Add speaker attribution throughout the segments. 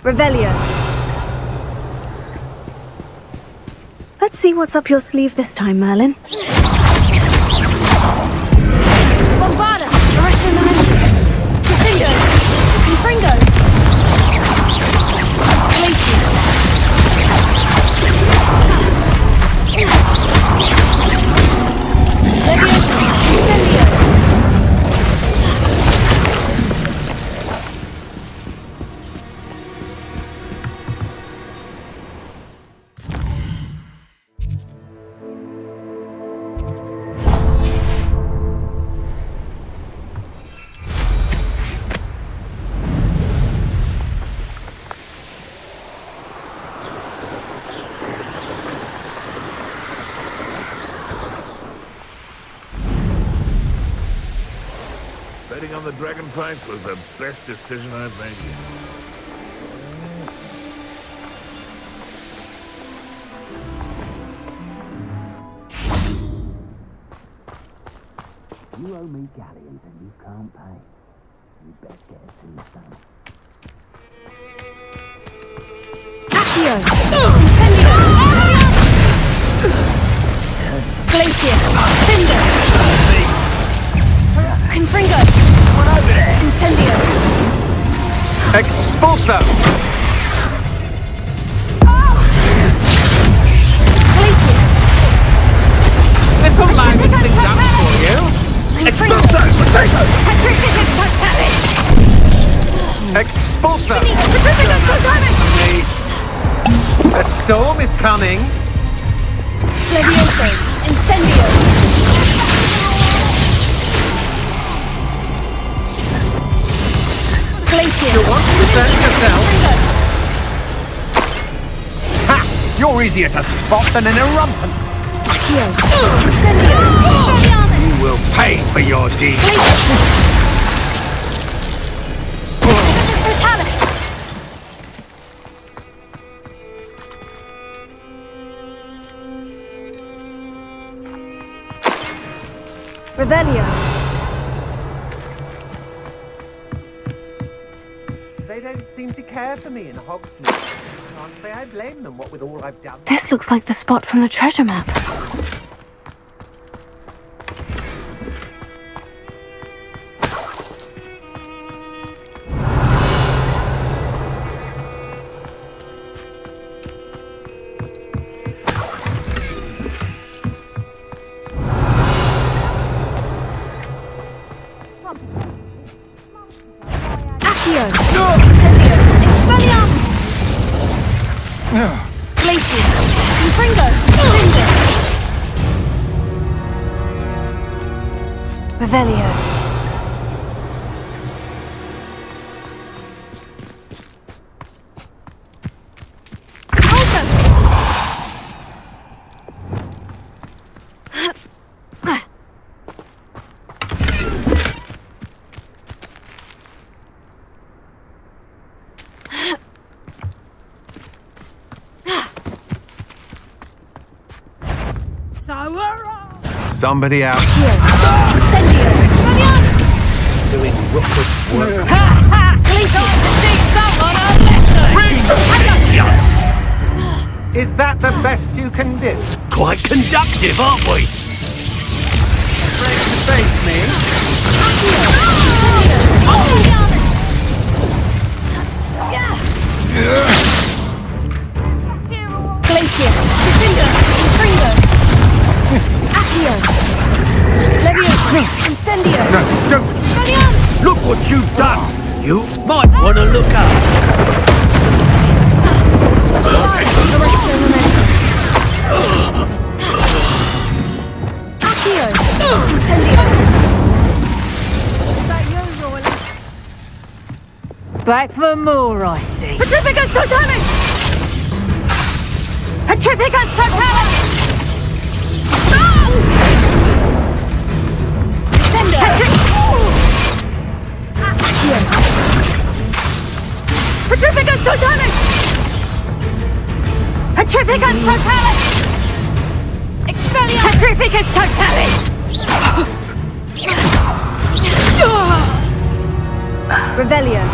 Speaker 1: Revelio. Let's see what's up your sleeve this time, Merlin. Bombarda! Arresto Memento! Confringo! Confringo! Glacius! Leviosa! Incendio!
Speaker 2: Betting on the Dragon Prince was the best decision I've made yet.
Speaker 3: You owe me galleons and you can't pay. You best get a tombstone.
Speaker 1: Accio! Incendio! Glacius! Cinder! Confringo! Incendio!
Speaker 4: Expulso!
Speaker 1: Glacius!
Speaker 4: This'll liven things up for you.
Speaker 1: Expulso!
Speaker 4: Potato!
Speaker 1: Petrificus Totalis!
Speaker 4: Expulso!
Speaker 1: Petrificus Totalis!
Speaker 4: A storm is coming.
Speaker 1: Levioso! Incendio! Glacius!
Speaker 4: You want to defend yourself?
Speaker 1: Confringo!
Speaker 4: Ha! You're easier to spot than an irrumpent.
Speaker 1: Accio! Incendio! Expelliarmus!
Speaker 4: You will pay for your deeds.
Speaker 1: Glacius! Totalis! Revelio!
Speaker 4: They don't seem to care for me in Hogsmeade. Can't say I blame them, what with all I've done.
Speaker 1: This looks like the spot from the treasure map. Accio! Incendio! Expelliarmus! Glacius! Confringo! Cinder! Revelio!
Speaker 4: Somebody out.
Speaker 1: Incendio! Expelliarmus!
Speaker 2: Doing rough work.
Speaker 4: Is that the best you can do?
Speaker 5: Quite conductive, aren't we?
Speaker 4: Afraid to face me?
Speaker 1: Glacius! Cinder! Confringo! Accio! Leviosa! Incendio!
Speaker 4: No, don't!
Speaker 1: Expelliarmus!
Speaker 5: Look what you've done! You might want to look up.
Speaker 1: Arresto Memento! Accio! Incendio!
Speaker 6: Back for more, I see.
Speaker 1: Petrificus Totalis! Petrificus Totalis! Incendio! Accio! Petrificus Totalis! Petrificus Totalis! Expelliarmus! Petrificus Totalis! Revelio!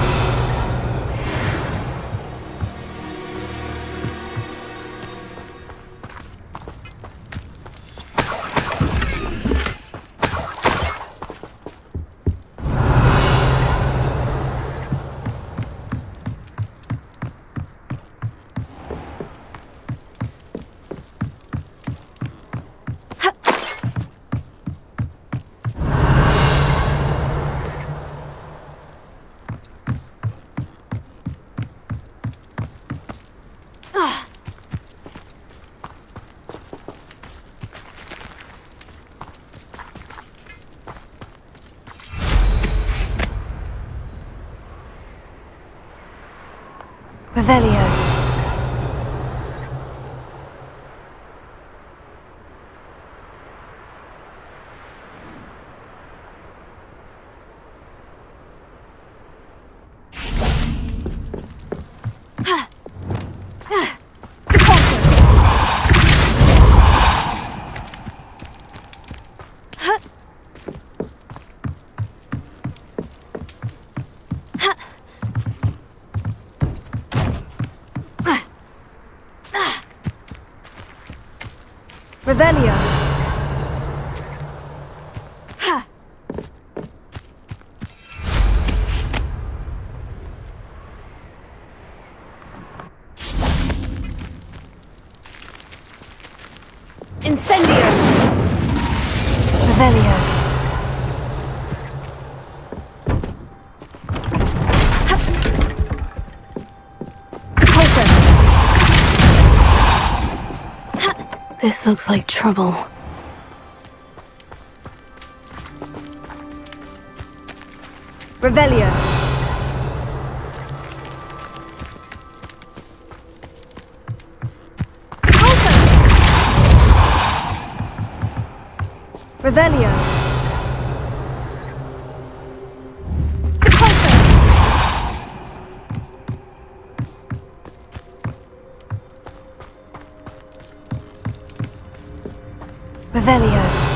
Speaker 1: Revelio. Revelio. Ha. Incendio. Revelio. Ha. Repulsor. This looks like trouble. Revelio. Revelio. Revelio.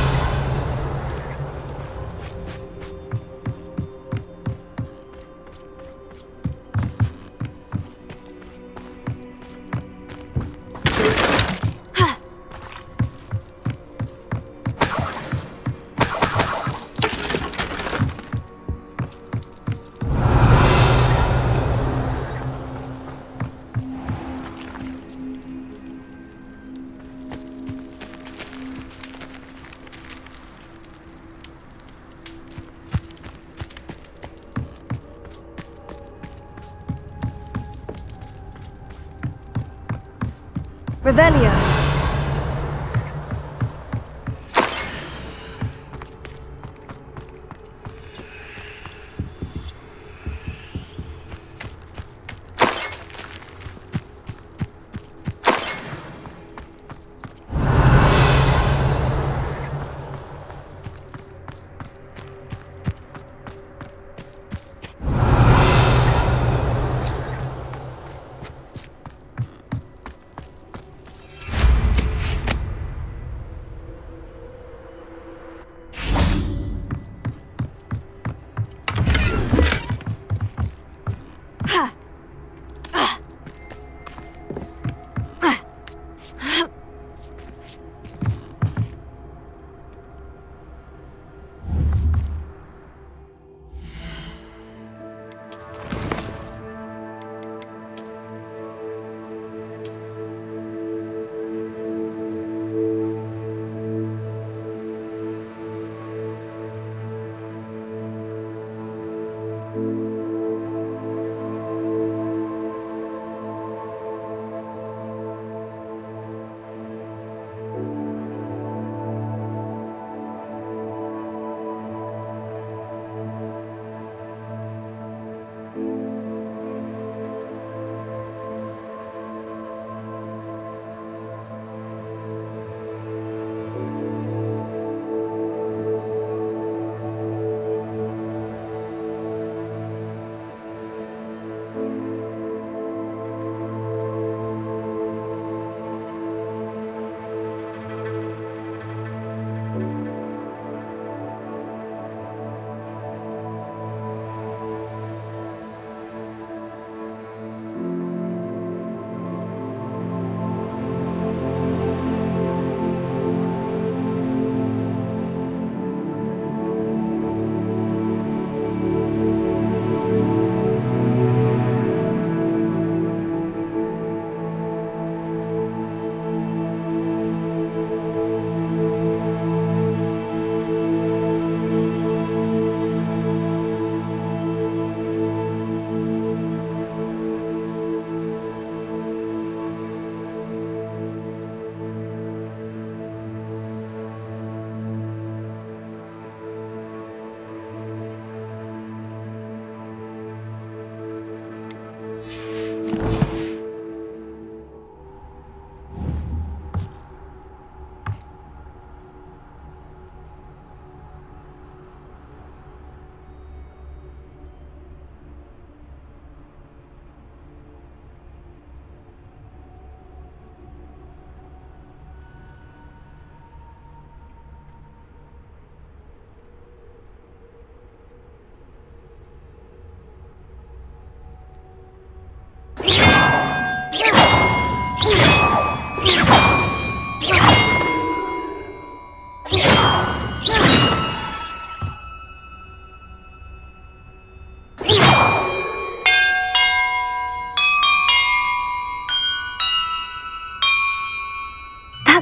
Speaker 1: Revelio.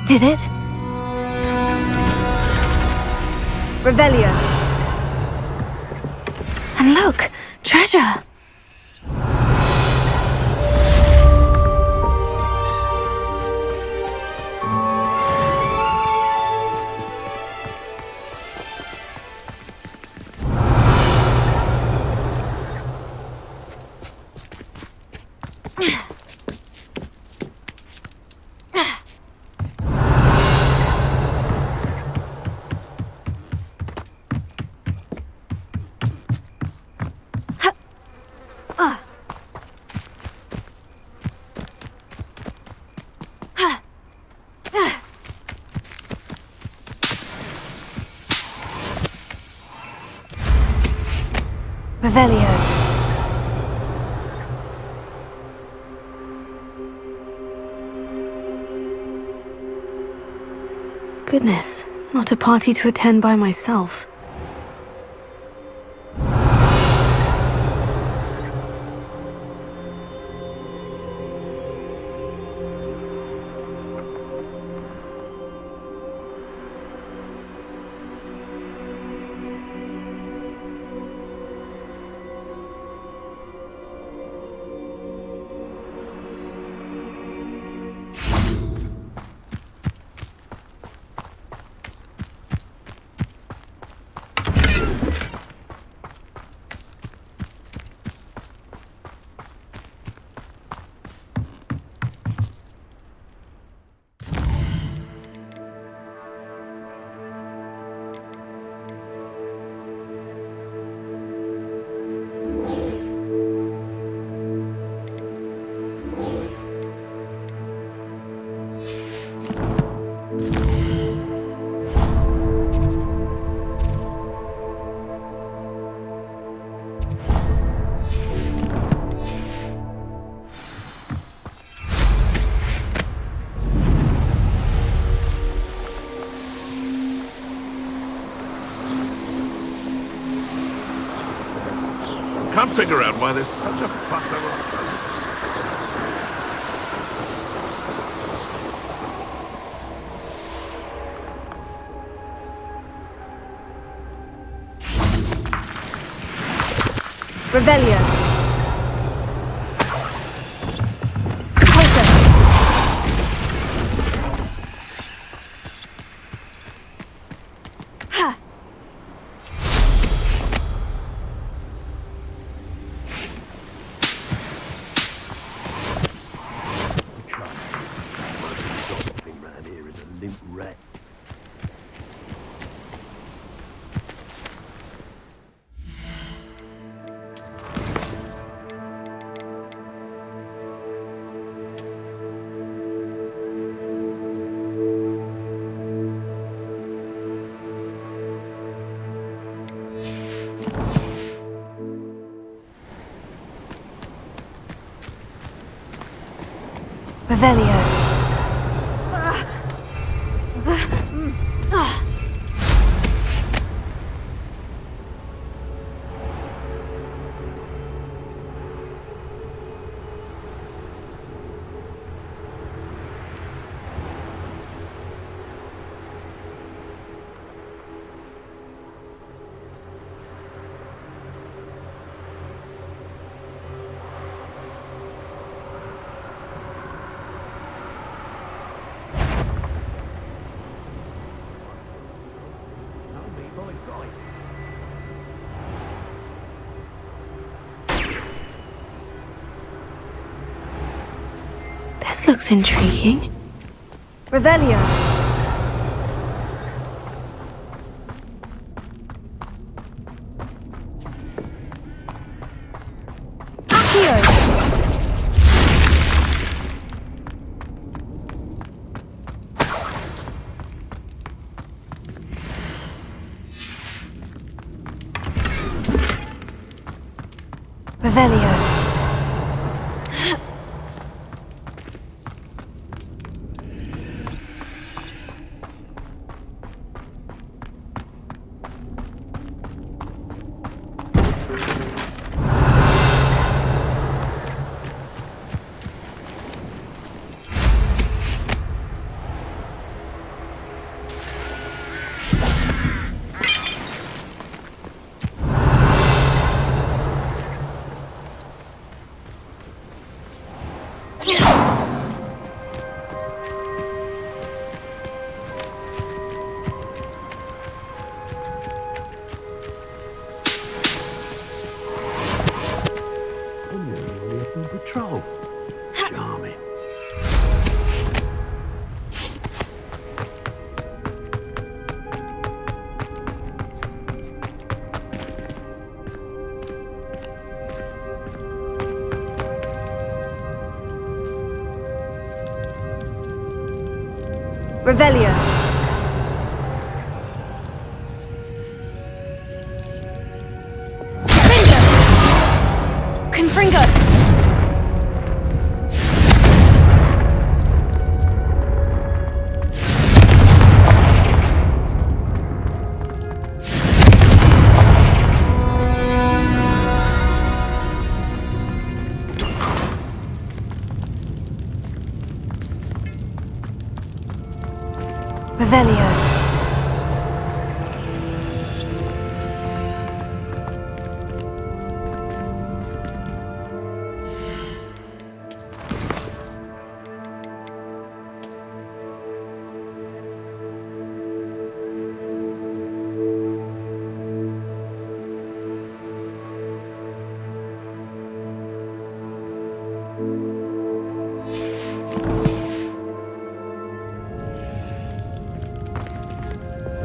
Speaker 1: That did it. Revelio. And look, treasure. Revelio. Goodness, not a party to attend by myself.
Speaker 2: Can't figure out why there's such a fuss over...
Speaker 1: Revelio. Closer. Ha.
Speaker 3: Thing round here is a limp rat.
Speaker 1: Revelio. This looks intriguing. Revelio. Accio. Revelio.
Speaker 5: So charming.
Speaker 1: Revelio. Confringo! Revelio.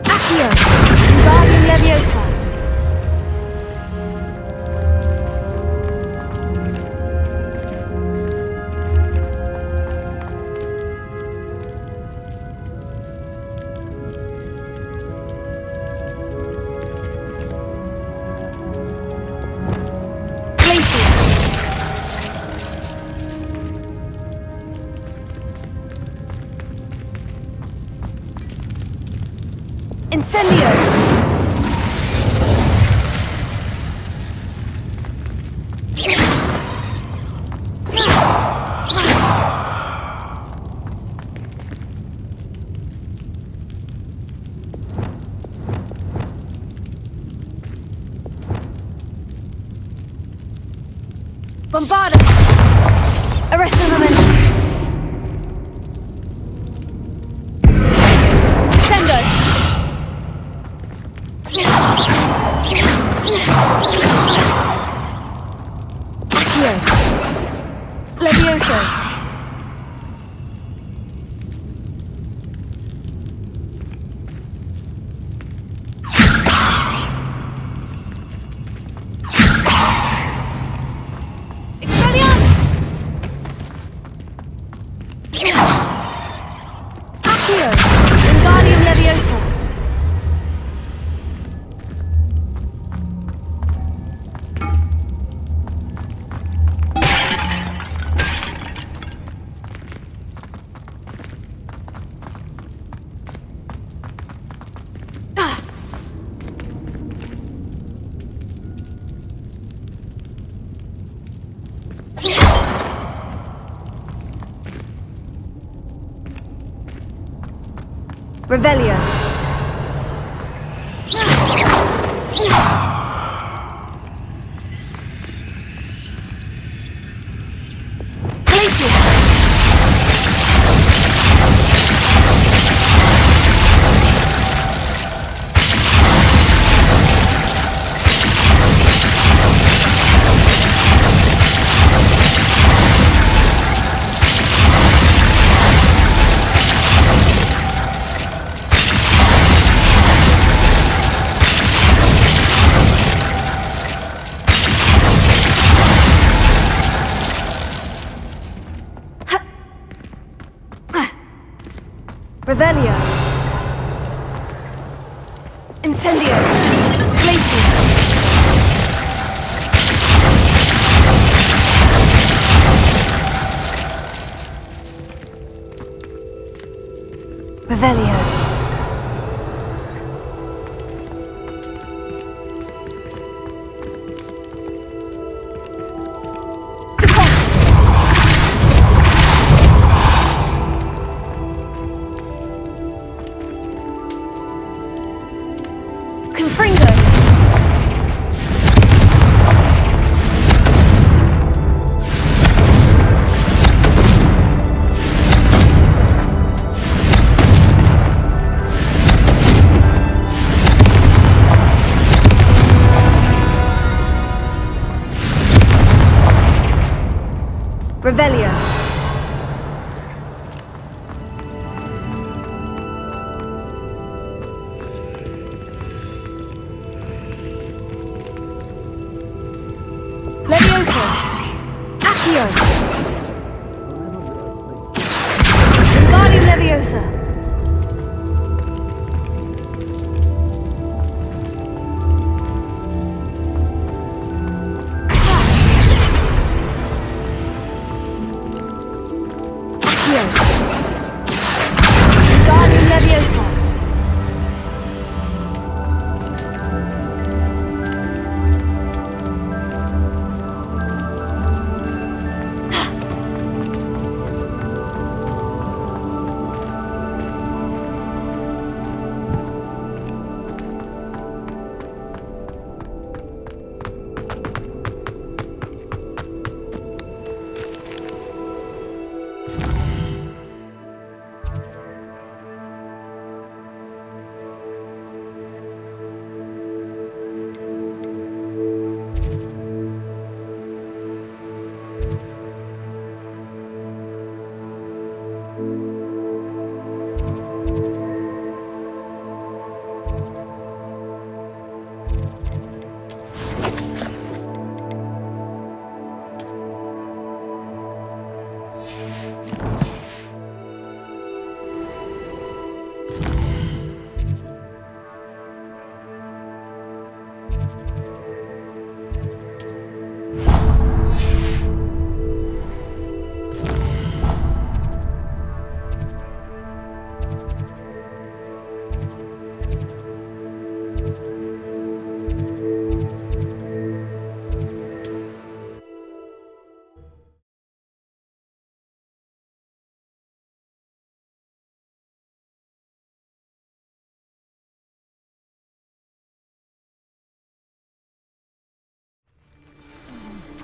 Speaker 1: Accio. Wingardium Leviosa. Incendio! Bombarda! Arresto momentum! Sendo! Accio! Levioso! Expelliarmus! Accio! Wingardium Leviosa! Revelio. Glacius. Revelio. Incendio. Glacius. Revelio. Confringo! Revelio. Leviosa. Accio. Wingardium Leviosa. Wingardium Leviosa.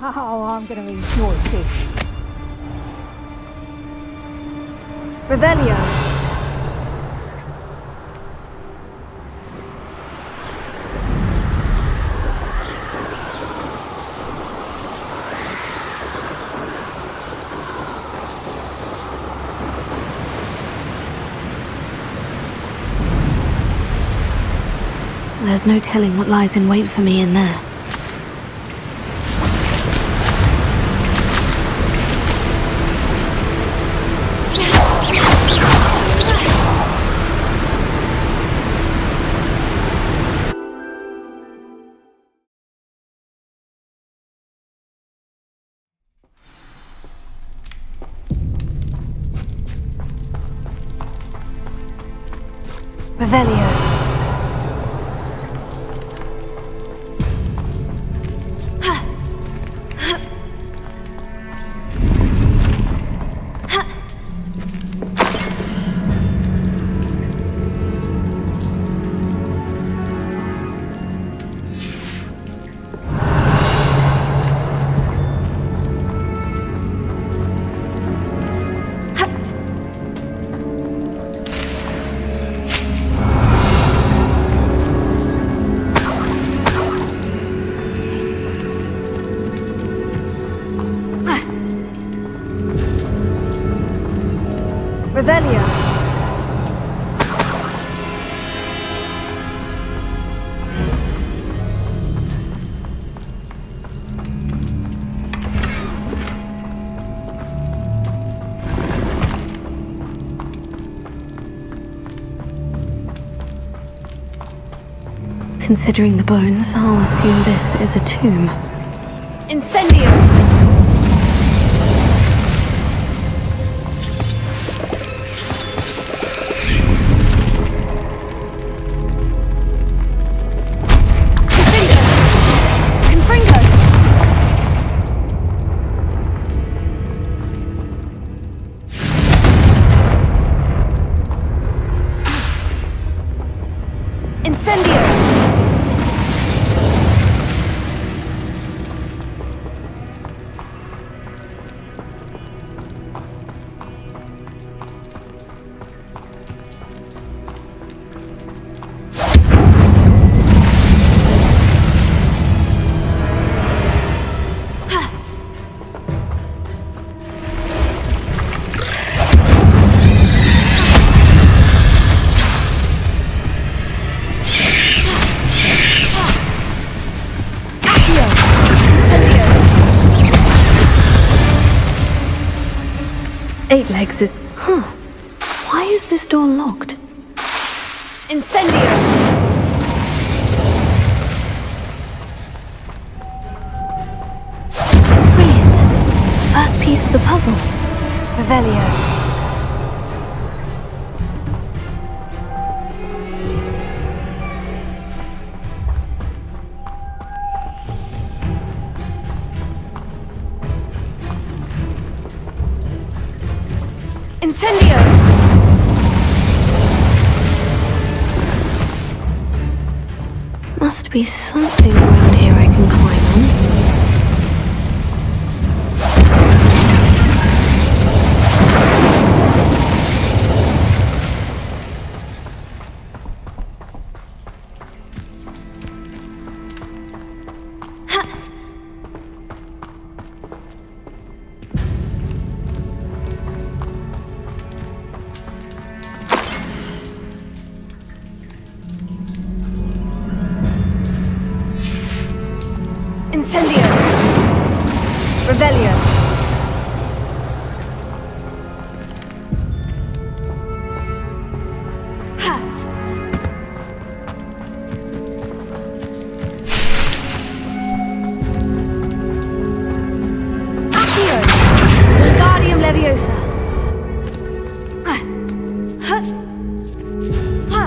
Speaker 6: Oh, I'm going to enjoy this.
Speaker 1: Revelio. There's no telling what lies in wait for me in there. Revelio. Revelio. Considering the bones, I'll assume this is a tomb. Incendio! Incendio! Eight legs is... Huh. Why is this door locked? Incendio! Brilliant. First piece of the puzzle. Revelio. Incendio! Must be something around here I can climb on. Incendio! Revelio! Ha! Accio! Wingardium Leviosa! Ha! Ha! Ha!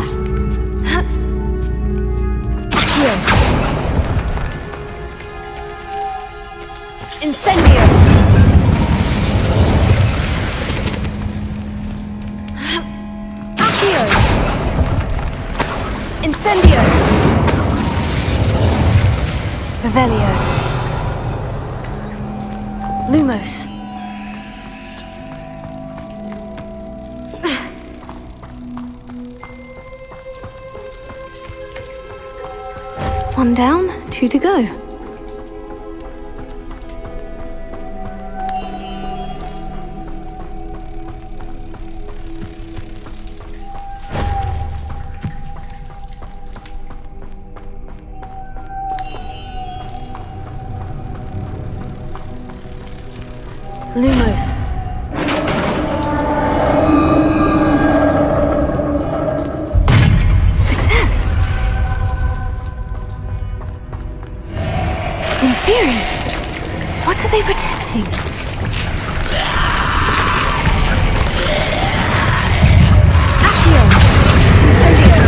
Speaker 1: Ha! Accio! Incendio! Accio! Incendio! Revelio! Lumos! One down, two to go. Lumos. Success! Inferi! What are they protecting? Accio! Incendio!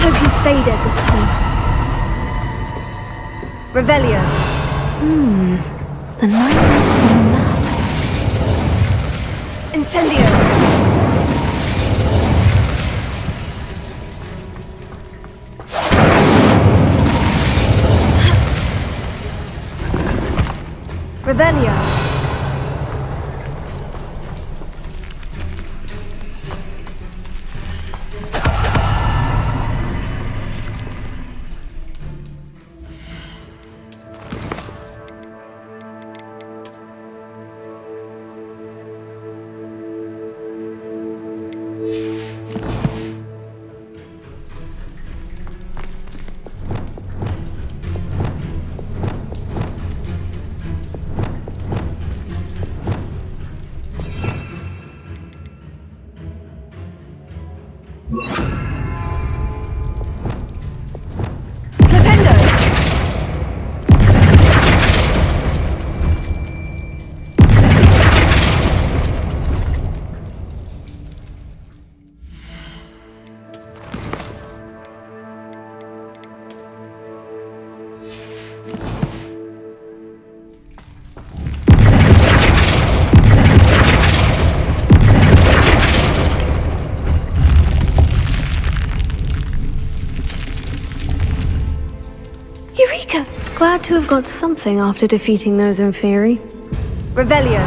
Speaker 1: Hope you stay dead this time. Revelio. The night marks on the map. Incendio. Revelio. Glad to have got something after defeating those Inferi. Revelio.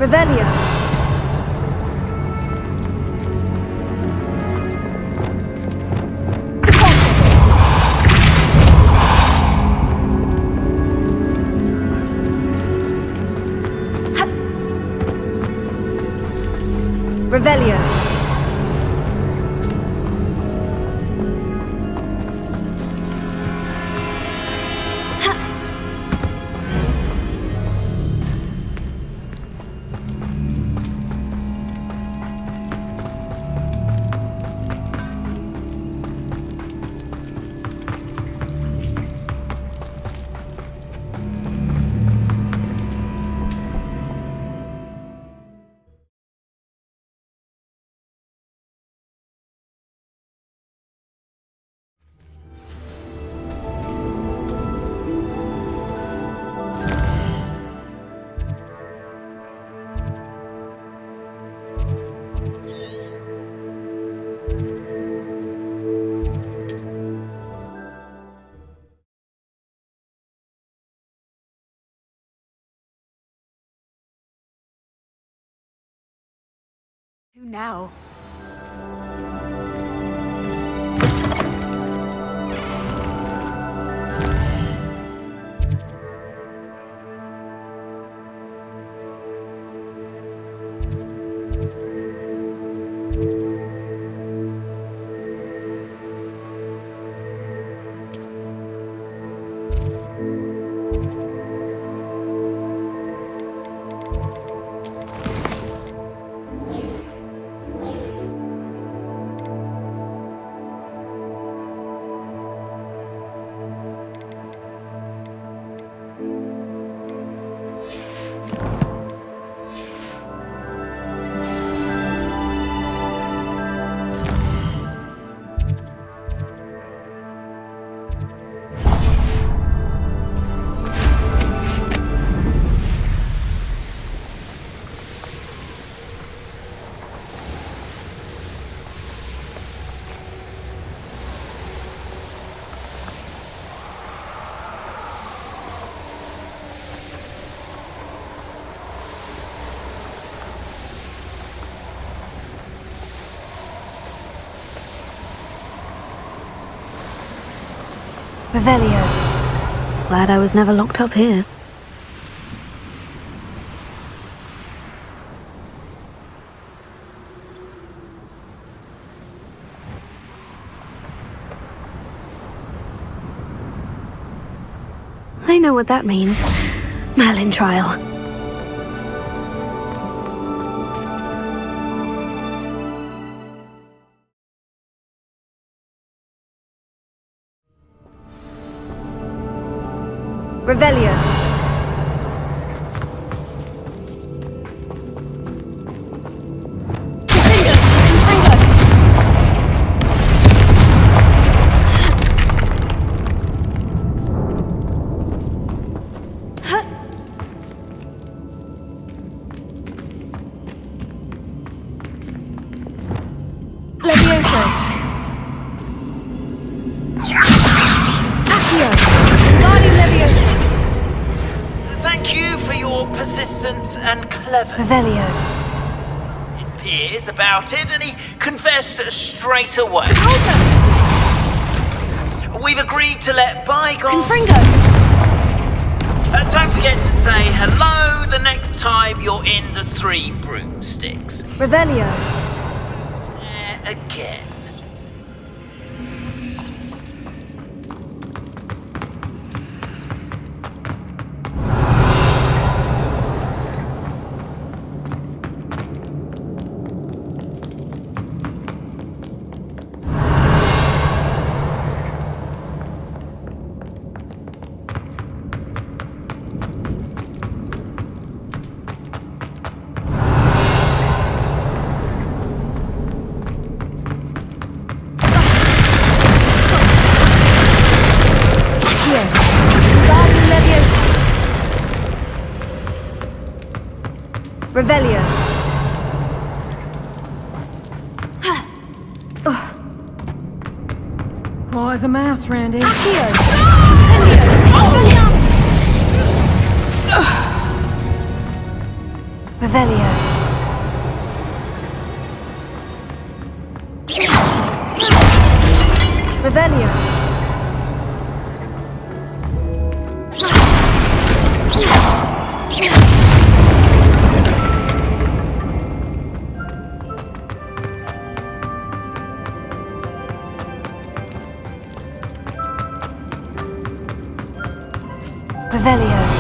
Speaker 1: Revelio. Revelio. Who now? Revelio. Glad I was never locked up here. I know what that means. Merlin trial. Revelio. Levioso. Accio. Guardian Levioso.
Speaker 5: Thank you for your persistence and cleverness.
Speaker 1: Revelio.
Speaker 5: Piers about it, and he confessed straight away. We've agreed to let bygones.
Speaker 1: Confringo.
Speaker 5: Don't forget to say hello the next time you're in the Three Broomsticks.
Speaker 1: Revelio.
Speaker 5: Again.
Speaker 1: Revelio.
Speaker 6: Oh, as a mouse, Randy.
Speaker 1: Accio. Incendio. Revelio. Revelio. Revelio.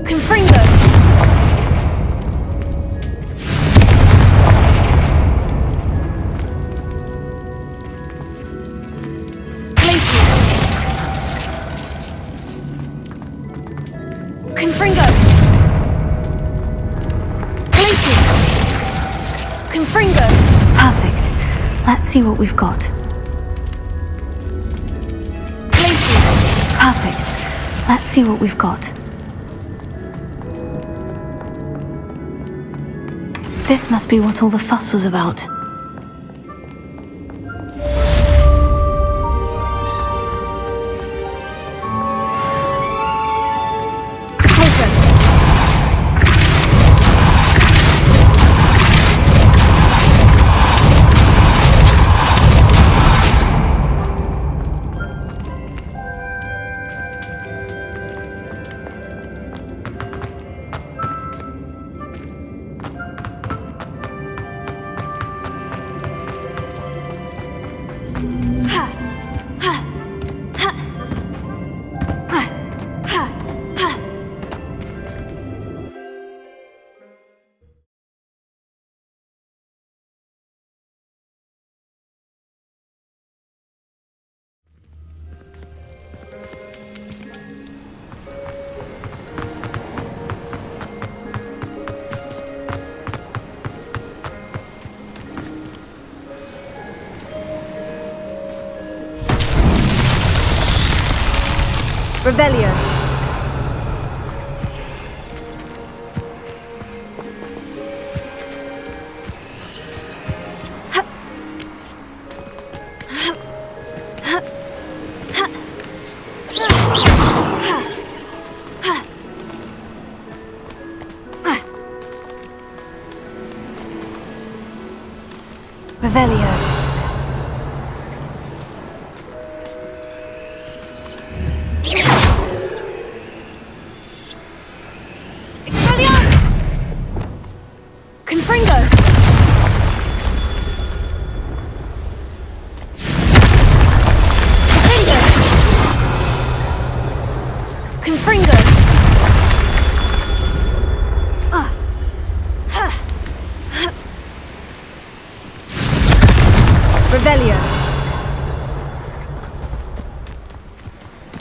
Speaker 1: Confringo! Glacius! Confringo! Glacius! Confringo! Perfect. Let's see what we've got. Glacius! Perfect. Let's see what we've got. This must be what all the fuss was about. Closer! Revelio. Revelio. Confringo! Confringo! Revelio!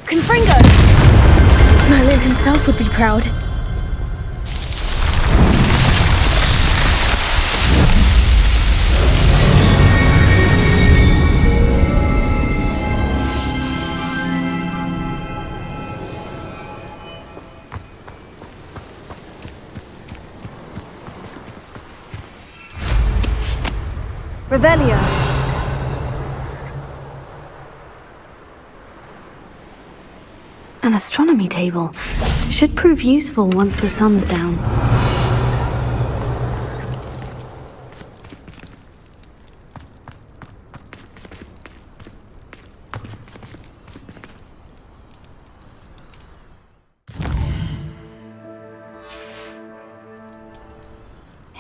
Speaker 1: Confringo! Merlin himself would be proud. Revelio. An astronomy table. Should prove useful once the sun's down.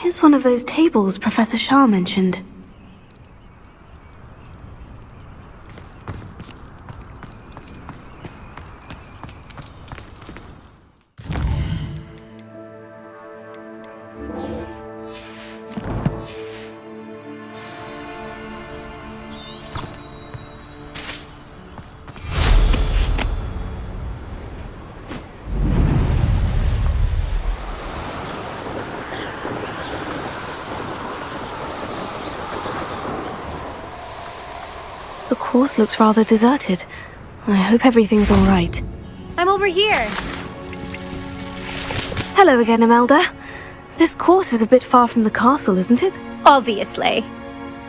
Speaker 1: Here's one of those tables Professor Shah mentioned. The course looks rather deserted. I hope everything's all right.
Speaker 7: I'm over here.
Speaker 1: Hello again, Imelda. This course is a bit far from the castle, isn't it?
Speaker 7: Obviously.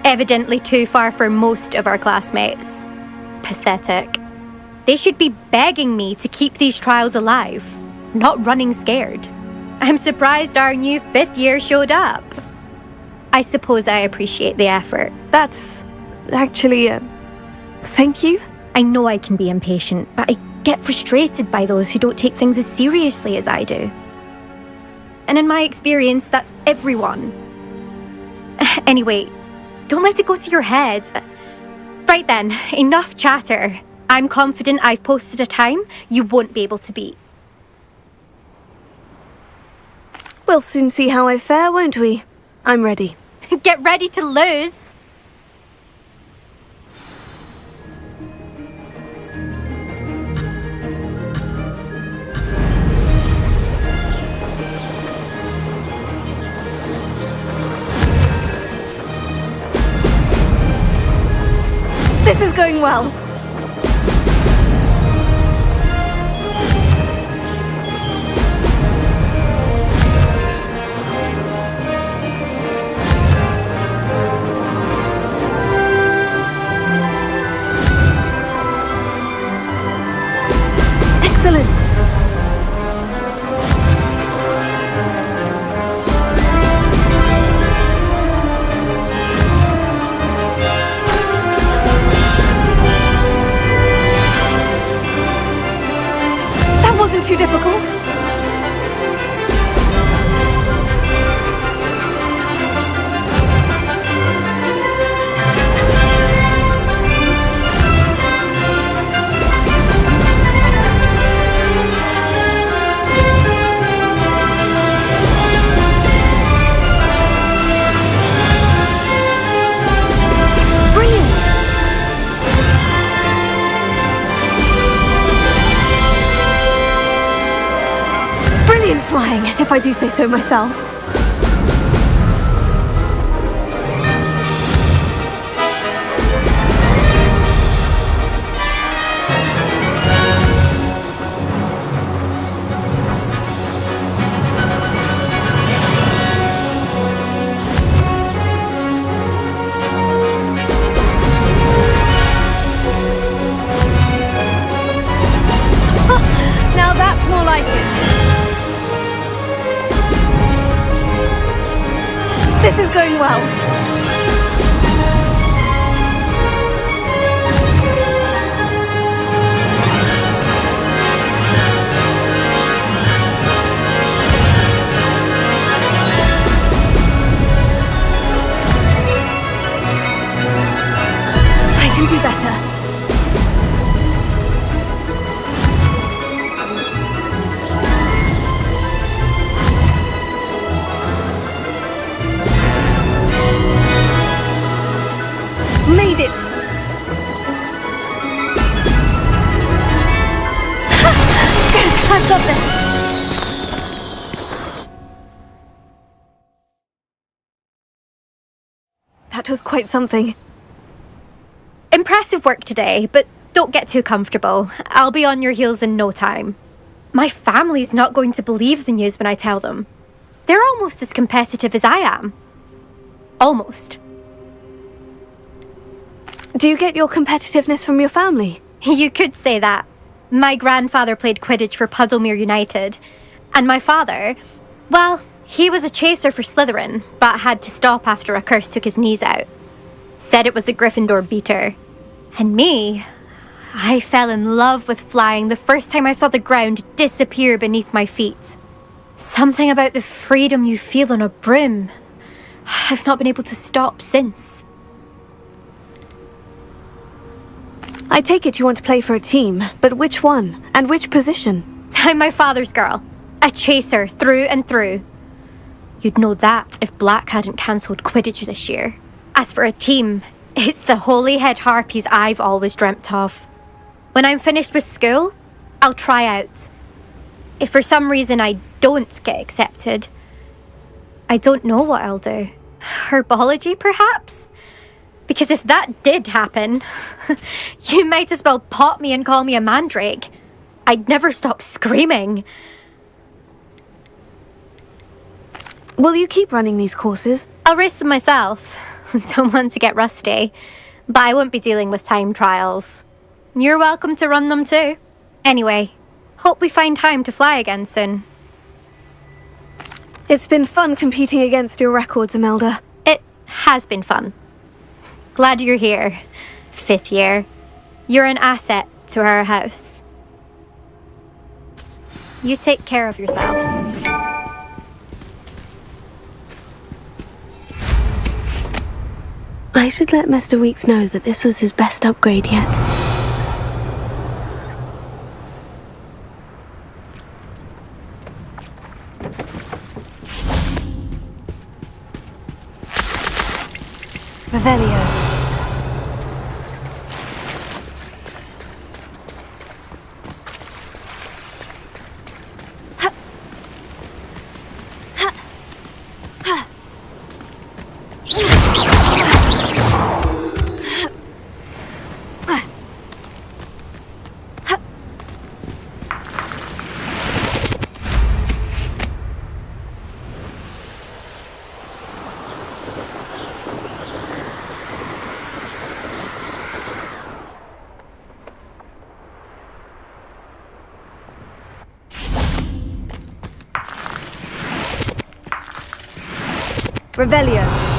Speaker 7: Evidently too far for most of our classmates. Pathetic. They should be begging me to keep these trials alive, not running scared. I'm surprised our new 5th year showed up. I suppose I appreciate the effort.
Speaker 1: That's actually, thank you.
Speaker 7: I know I can be impatient, but I get frustrated by those who don't take things as seriously as I do. And in my experience, that's everyone. Anyway, don't let it go to your head. Right then, enough chatter. I'm confident I've posted a time you won't be able to beat.
Speaker 1: We'll soon see how I fare, won't we? I'm ready.
Speaker 7: Get ready to lose!
Speaker 1: This is going well. Excellent. That wasn't too difficult. Brilliant flying, if I do say so myself. Now that's more like it. This is going well. I can do better. Made it! Good, I've got this! That was quite something.
Speaker 7: Impressive work today, but don't get too comfortable. I'll be on your heels in no time. My family's not going to believe the news when I tell them. They're almost as competitive as I am. Almost.
Speaker 1: Do you get your competitiveness from your family?
Speaker 7: You could say that. My grandfather played Quidditch for Puddlemere United. And my father, well, he was a chaser for Slytherin, but had to stop after a curse took his knees out. Said it was the Gryffindor beater. And me, I fell in love with flying the first time I saw the ground disappear beneath my feet. Something about the freedom you feel on a broom, I've not been able to stop since.
Speaker 1: I take it you want to play for a team, but which one? And which position?
Speaker 7: I'm my father's girl. A chaser through and through. You'd know that if Black hadn't cancelled Quidditch this year. As for a team, it's the Holyhead Harpies I've always dreamt of. When I'm finished with school, I'll try out. If for some reason I don't get accepted, I don't know what I'll do. Herbology, perhaps? Because if that did happen, you might as well pop me and call me a mandrake. I'd never stop screaming.
Speaker 1: Will you keep running these courses?
Speaker 7: I'll race them myself. Don't want to get rusty. But I won't be dealing with time trials. You're welcome to run them too. Anyway, hope we find time to fly again soon.
Speaker 1: It's been fun competing against your records, Imelda.
Speaker 7: It has been fun. Glad you're here, 5th year. You're an asset to our house. You take care of yourself.
Speaker 1: I should let Mr. Weeks know that this was his best upgrade yet. Revelio. Revelio.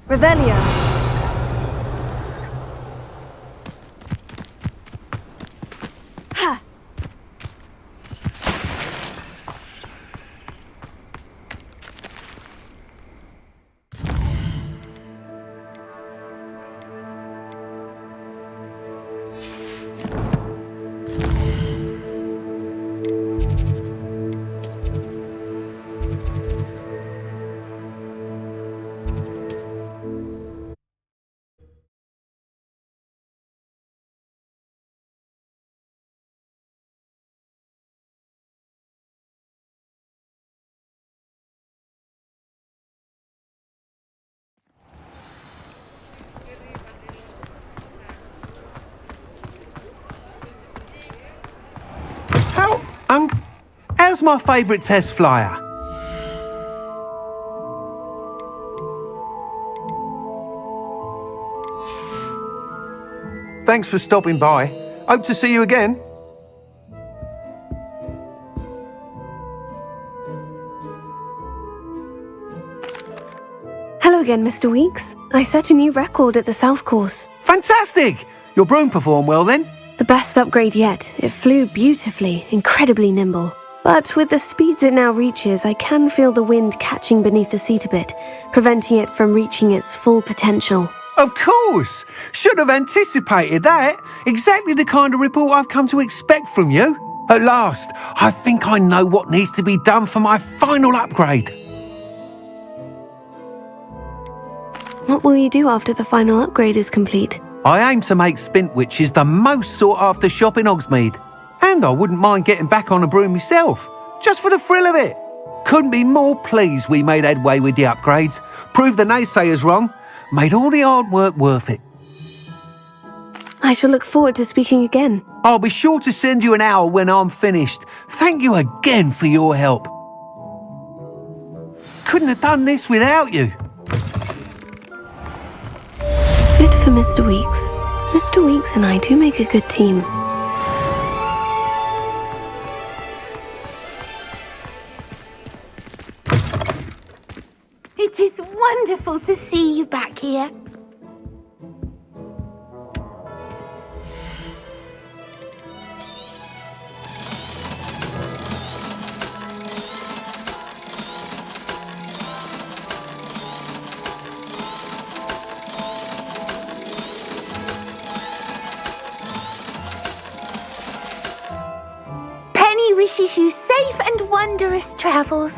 Speaker 1: Revelio. Ha!
Speaker 8: How's my favourite test flyer? Thanks for stopping by. Hope to see you again.
Speaker 1: again, Mr. Weeks. I set a new record at the South Course.
Speaker 8: Fantastic! Your broom performed well then?
Speaker 1: The best upgrade yet. It flew beautifully, incredibly nimble. But with the speeds it now reaches, I can feel the wind catching beneath the seat a bit, preventing it from reaching its full potential.
Speaker 8: Of course! Should have anticipated that. Exactly the kind of report I've come to expect from you. At last, I think I know what needs to be done for my final upgrade.
Speaker 1: What will you do after the final upgrade is complete?
Speaker 8: I aim to make Spintwitches the most sought-after shop in Hogsmeade. And I wouldn't mind getting back on a broom myself, just for the thrill of it. Couldn't be more pleased we made headway with the upgrades, proved the naysayers wrong, made all the hard work worth it.
Speaker 1: I shall look forward to speaking again.
Speaker 8: I'll be sure to send you an owl when I'm finished. Thank you again for your help. Couldn't have done this without you.
Speaker 1: Good for Mr. Weeks. Mr. Weeks and I do make a good team.
Speaker 9: It is wonderful to see you back here. Penny wishes you safe and wondrous travels.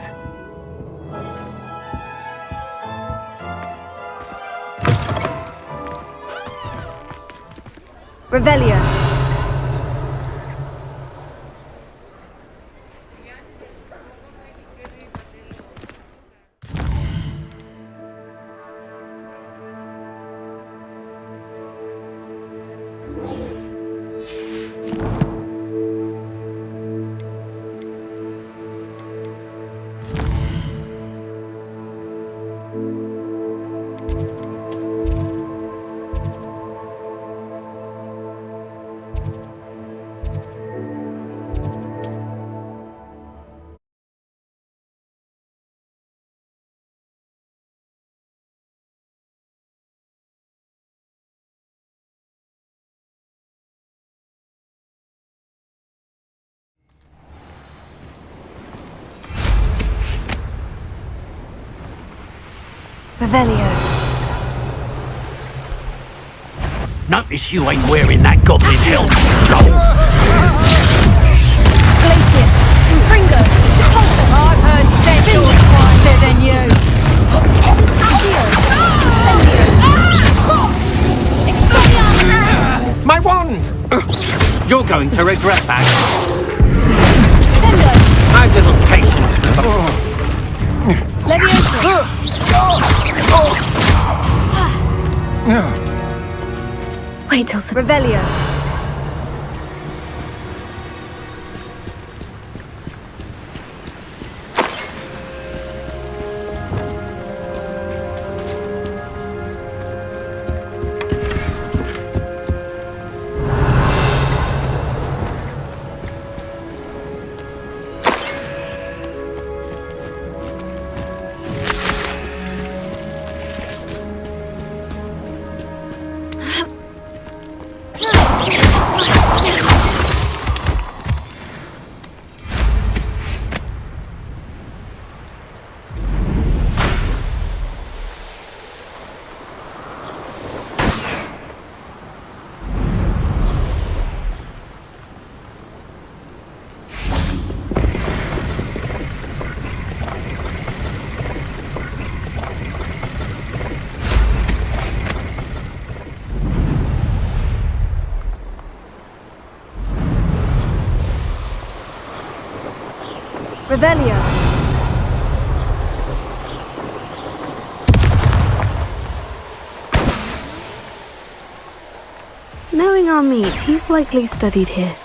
Speaker 1: Revelio. Revelio.
Speaker 3: Notice you ain't wearing that goblin helmet, skull.
Speaker 1: Glacius. Fringo.
Speaker 6: I've heard Stentor's quieter than you.
Speaker 8: My wand! You're going to regret that.
Speaker 1: Sendo.
Speaker 8: I've little patience for some...
Speaker 1: Leviosa. Wait till Revelio. Revelio. Knowing our meat, he's likely studied here.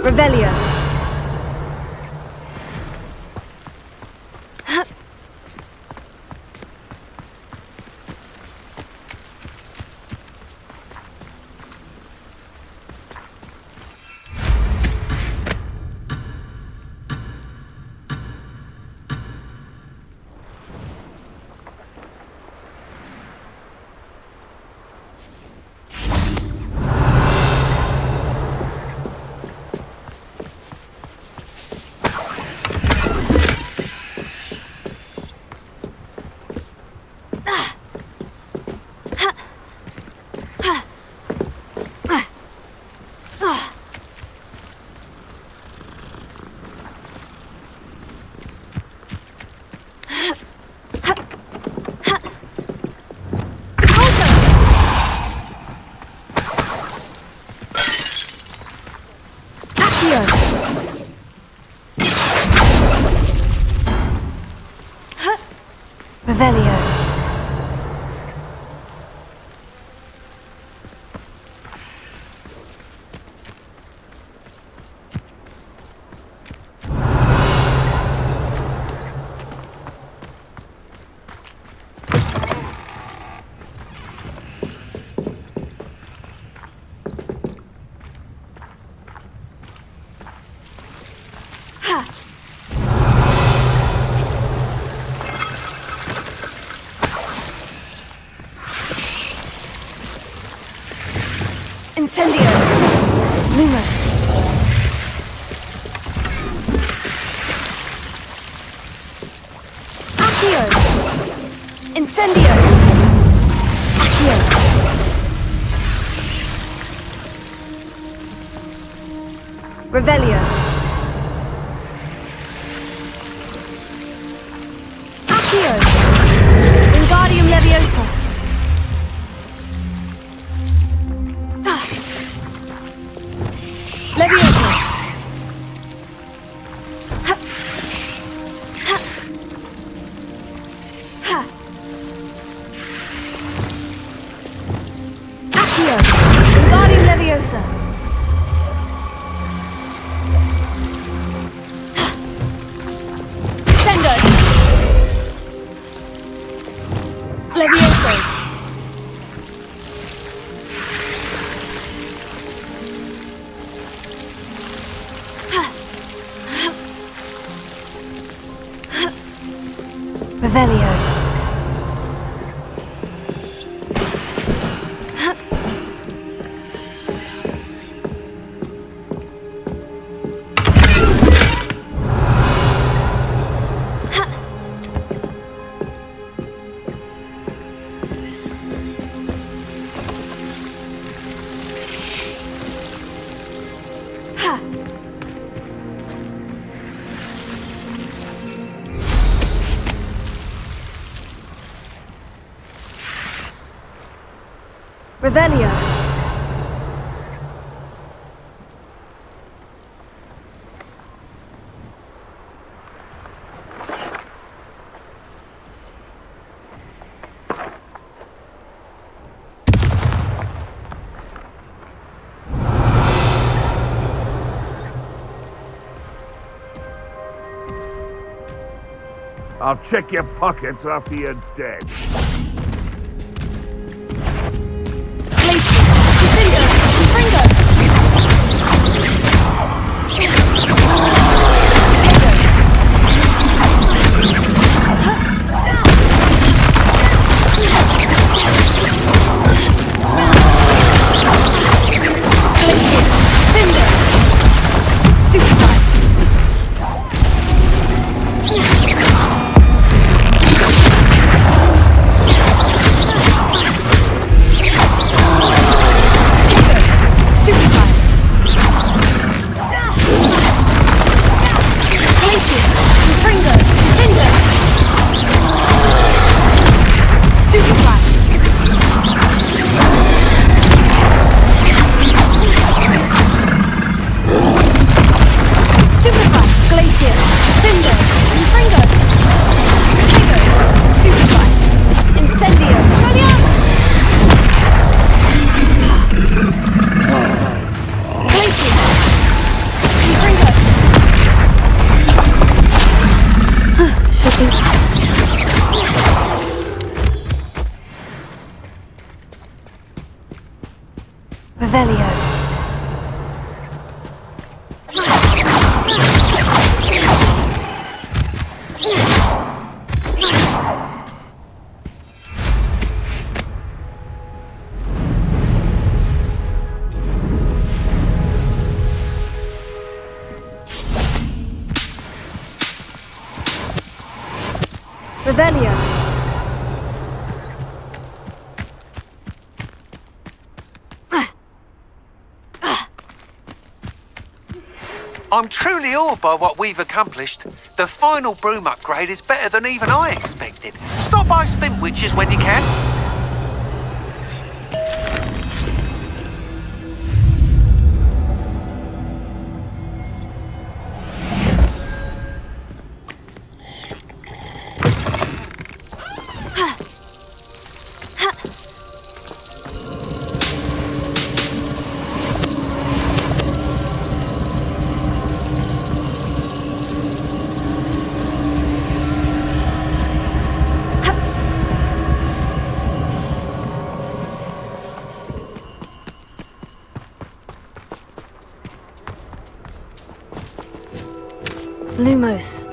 Speaker 1: Revelio. Revelio. Incendio! Lumos! Accio! Incendio! Accio! Revelio! Accio! Wingardium Leviosa! Leviosa! Ha! Ha! Ha! Accio! Wingardium Leviosa! Ha! Sendo! Leviosa! Revelio. Revelio.
Speaker 2: I'll check your pockets after you're dead.
Speaker 1: Revelio. Revelio.
Speaker 8: I'm truly awed by what we've accomplished. The final broom upgrade is better than even I expected. Stop by Spintwitches when you can.
Speaker 1: Lumos.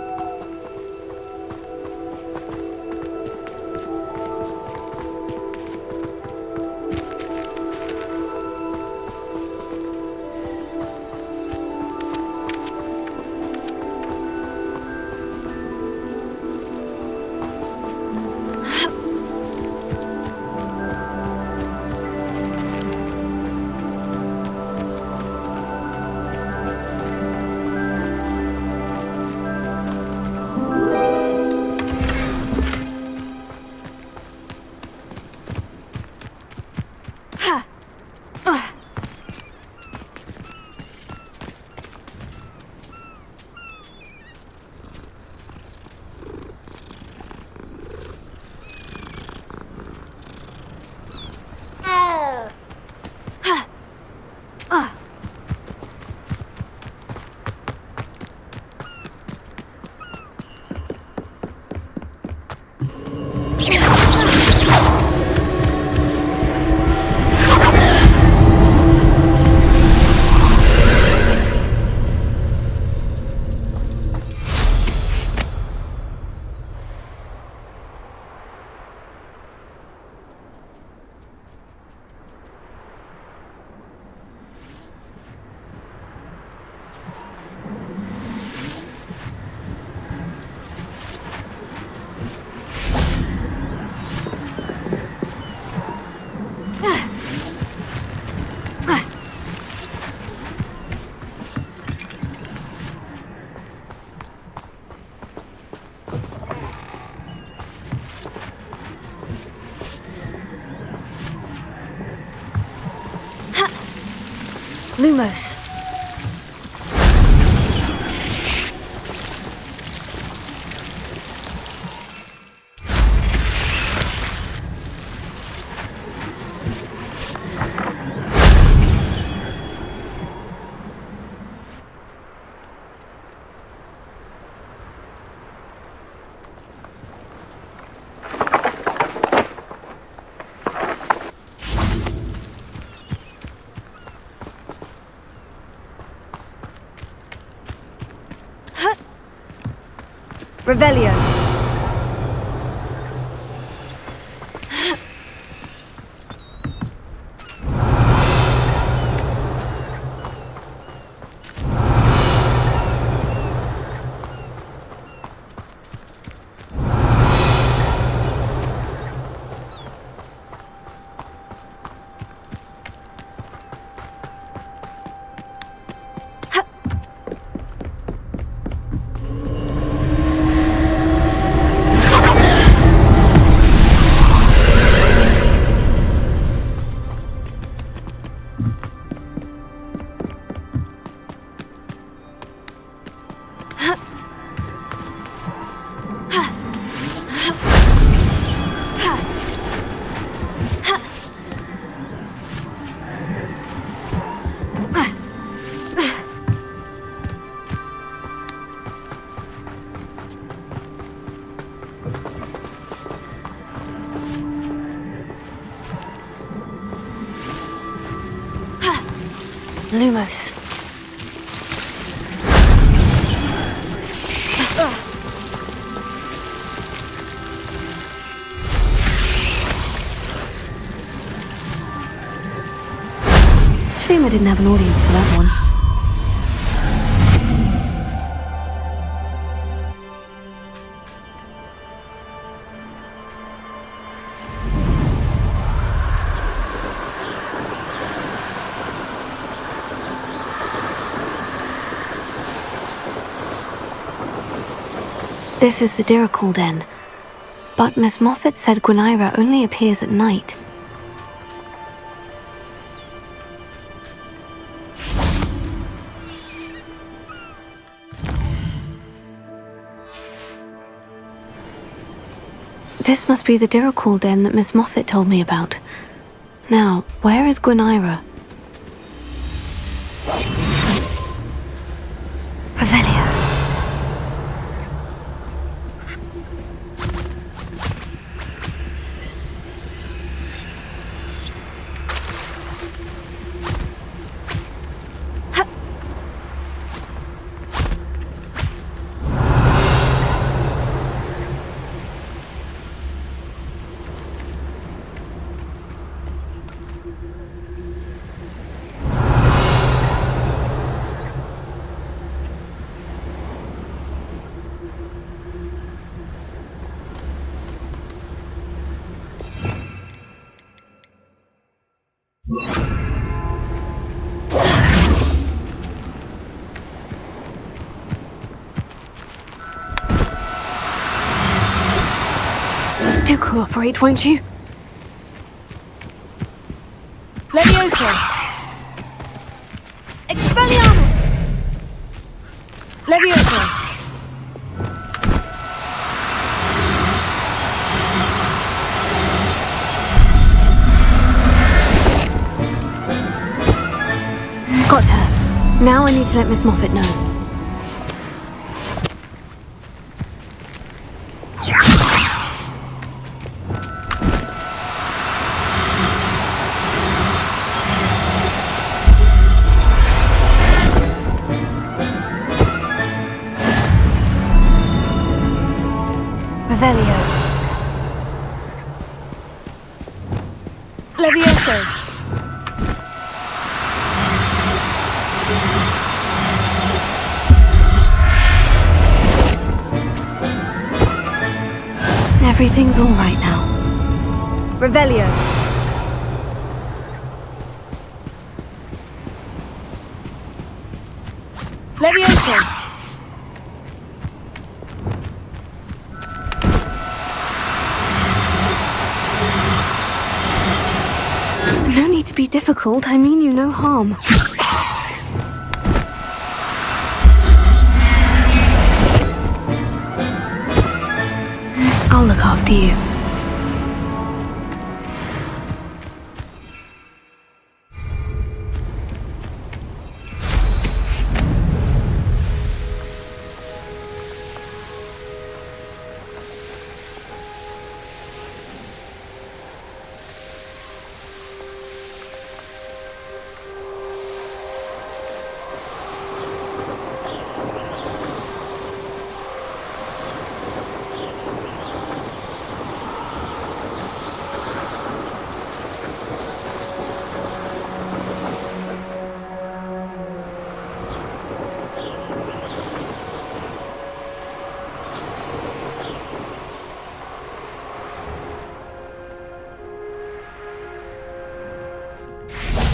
Speaker 1: Lumos. Revelio. Lumos. Shame I didn't have an audience for that one. This is the Diracul Den, but Miss Moffat said Gwynaira only appears at night. This must be the Diracul Den that Miss Moffat told me about. Now, where is Gwynaira? Revelio. Do cooperate, won't you?
Speaker 6: Levioso! Expelliarmus! Levioso!
Speaker 1: Got her. Now I need to let Miss Moffat know. Revelio.
Speaker 6: Levioso!
Speaker 1: Everything's all right now.
Speaker 6: Revelio! Levioso!
Speaker 1: No need to be difficult, I mean you no harm. I'll look after you.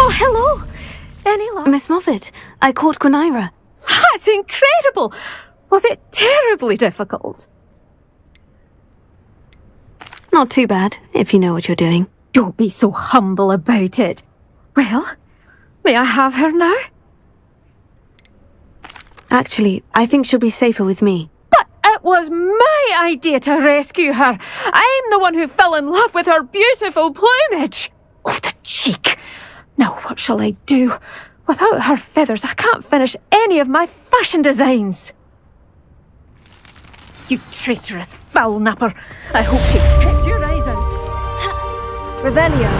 Speaker 6: Oh, hello! Any luck?
Speaker 1: Miss Moffat, I caught Gwynaira.
Speaker 6: That's incredible! Was it terribly difficult?
Speaker 1: Not too bad, if you know what you're doing.
Speaker 6: Don't be so humble about it. Well, may I have her now?
Speaker 1: Actually, I think she'll be safer with me.
Speaker 6: But it was my idea to rescue her. I'm the one who fell in love with her beautiful plumage. Oh, the cheek. Now what shall I do? Without her feathers, I can't finish any of my fashion designs. You traitorous foul napper. I hope she picks your eyes out.
Speaker 1: Revelio.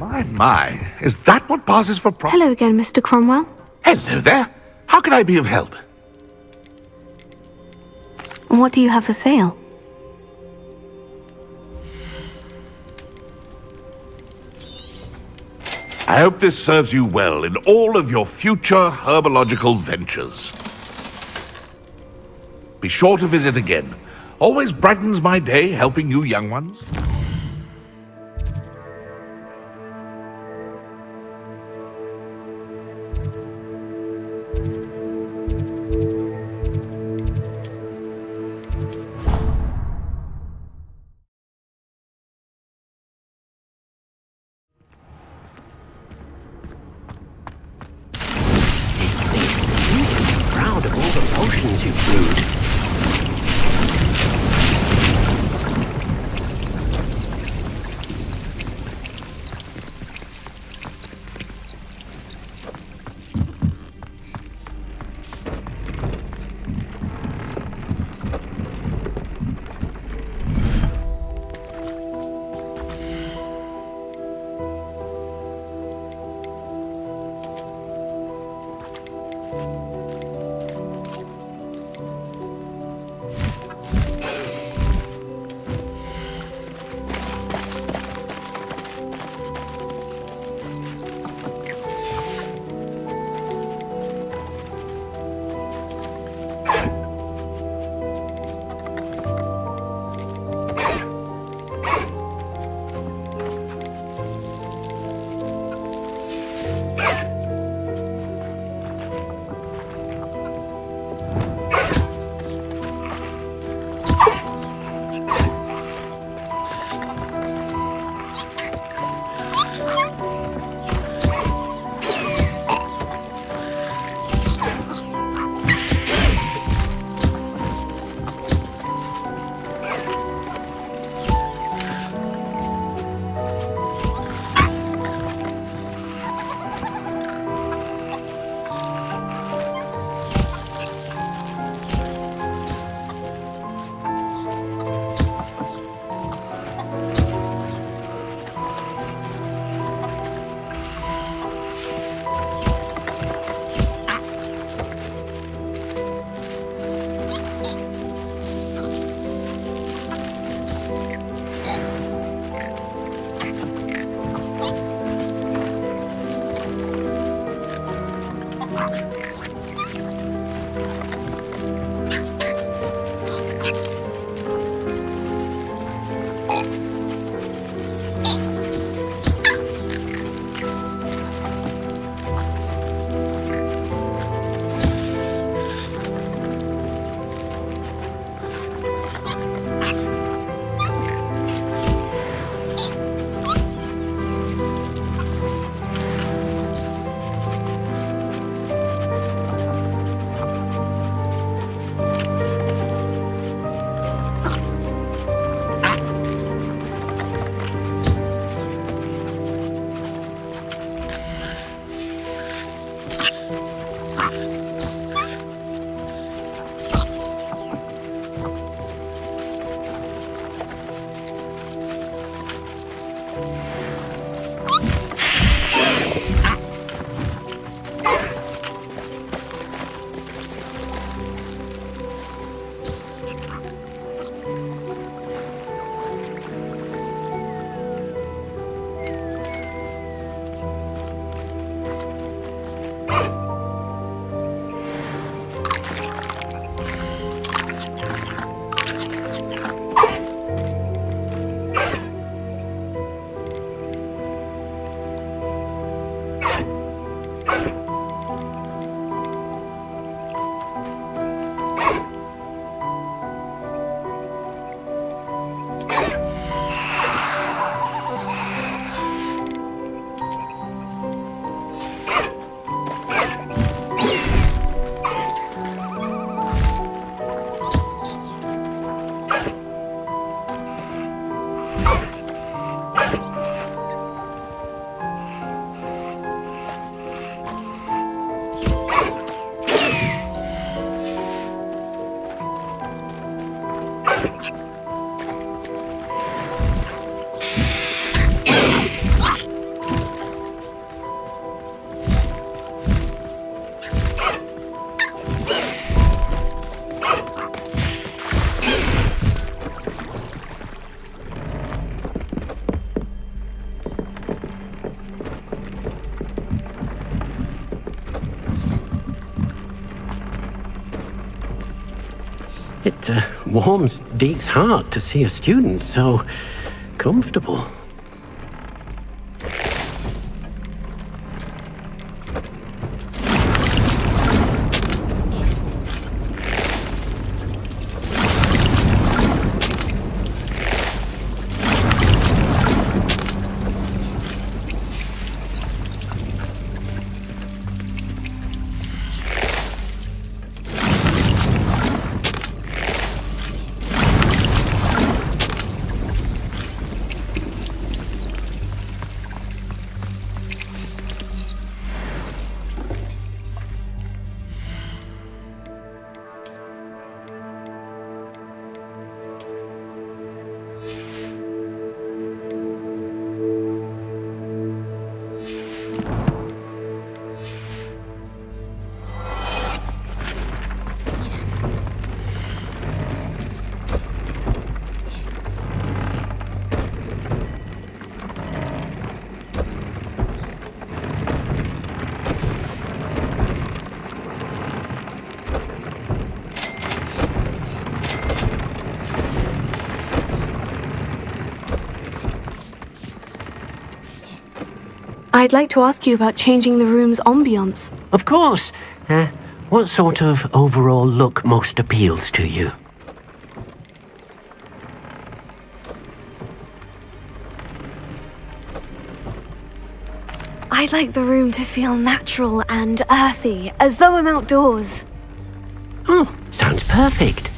Speaker 10: My, is that what passes for
Speaker 1: Hello again, Mr. Cromwell.
Speaker 10: Hello there. How can I be of help?
Speaker 1: What do you have for sale?
Speaker 10: I hope this serves you well in all of your future herbological ventures. Be sure to visit again. Always brightens my day helping you young ones.
Speaker 3: Proud of all the potions you've brewed.
Speaker 11: It warms Deke's heart to see a student so comfortable.
Speaker 1: I'd like to ask you about changing the room's ambiance.
Speaker 11: Of course. What sort of overall look most appeals to you?
Speaker 1: I'd like the room to feel natural and earthy, as though I'm outdoors.
Speaker 11: Oh, sounds perfect.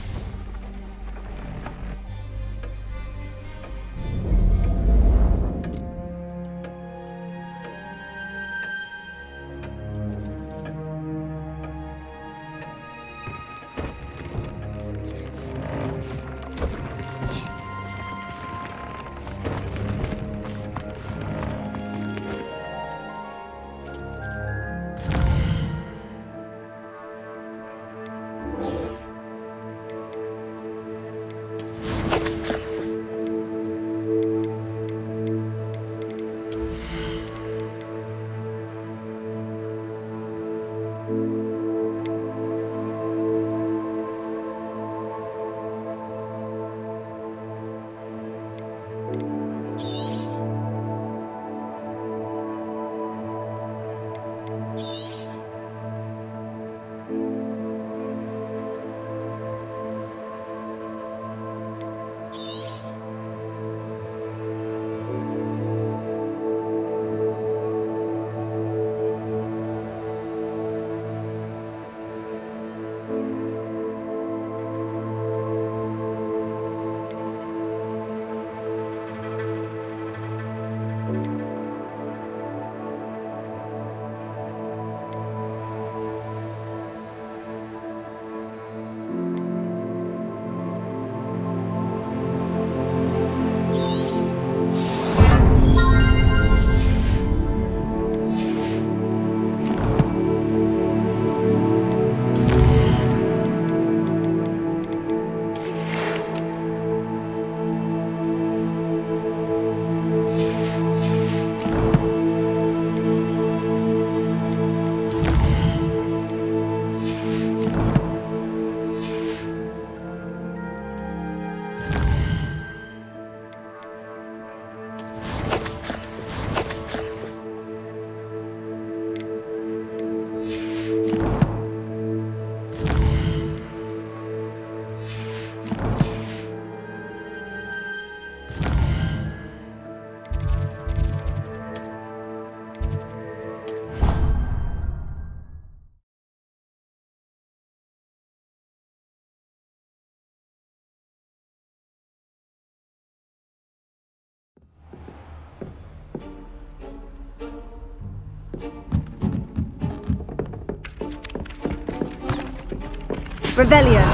Speaker 1: Revelio.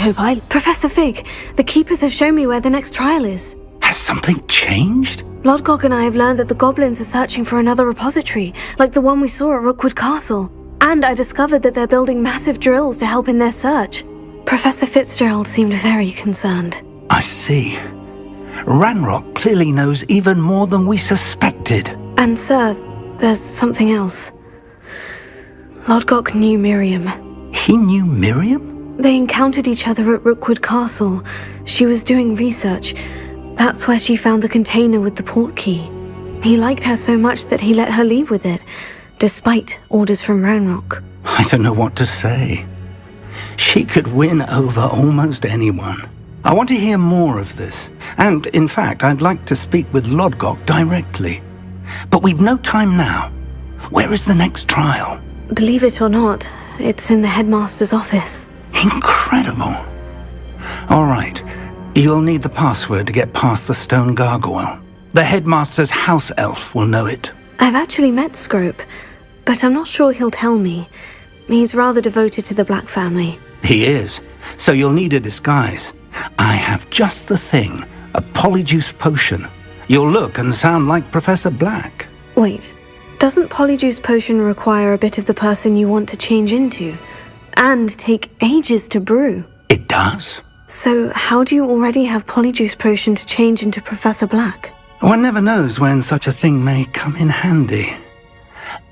Speaker 1: Hope Island. Professor Fig, the Keepers have shown me where the next trial is.
Speaker 11: Has something changed?
Speaker 1: Lodgok and I have learned that the goblins are searching for another repository, like the one we saw at Rookwood Castle. And I discovered that they're building massive drills to help in their search. Professor Fitzgerald seemed very concerned.
Speaker 11: I see. Ranrock clearly knows even more than we suspected.
Speaker 1: And sir, there's something else. Lodgok knew Miriam.
Speaker 11: He knew Miriam?
Speaker 1: They encountered each other at Rookwood Castle. She was doing research. That's where she found the container with the port key. He liked her so much that he let her leave with it, despite orders from Ranrock.
Speaker 11: I don't know what to say. She could win over almost anyone. I want to hear more of this. And, in fact, I'd like to speak with Lodgok directly. But we've no time now. Where is the next trial?
Speaker 1: Believe it or not, it's in the headmaster's office.
Speaker 11: Incredible. All right. You'll need the password to get past the stone gargoyle. The headmaster's house elf will know it.
Speaker 1: I've actually met Scrope, but I'm not sure he'll tell me. He's rather devoted to the Black family.
Speaker 11: He is. So you'll need a disguise. I have just the thing. A polyjuice potion. You'll look and sound like Professor Black.
Speaker 1: Wait, doesn't polyjuice potion require a bit of the person you want to change into? And take ages to brew?
Speaker 11: It does.
Speaker 1: So how do you already have polyjuice potion to change into Professor Black?
Speaker 11: One never knows when such a thing may come in handy.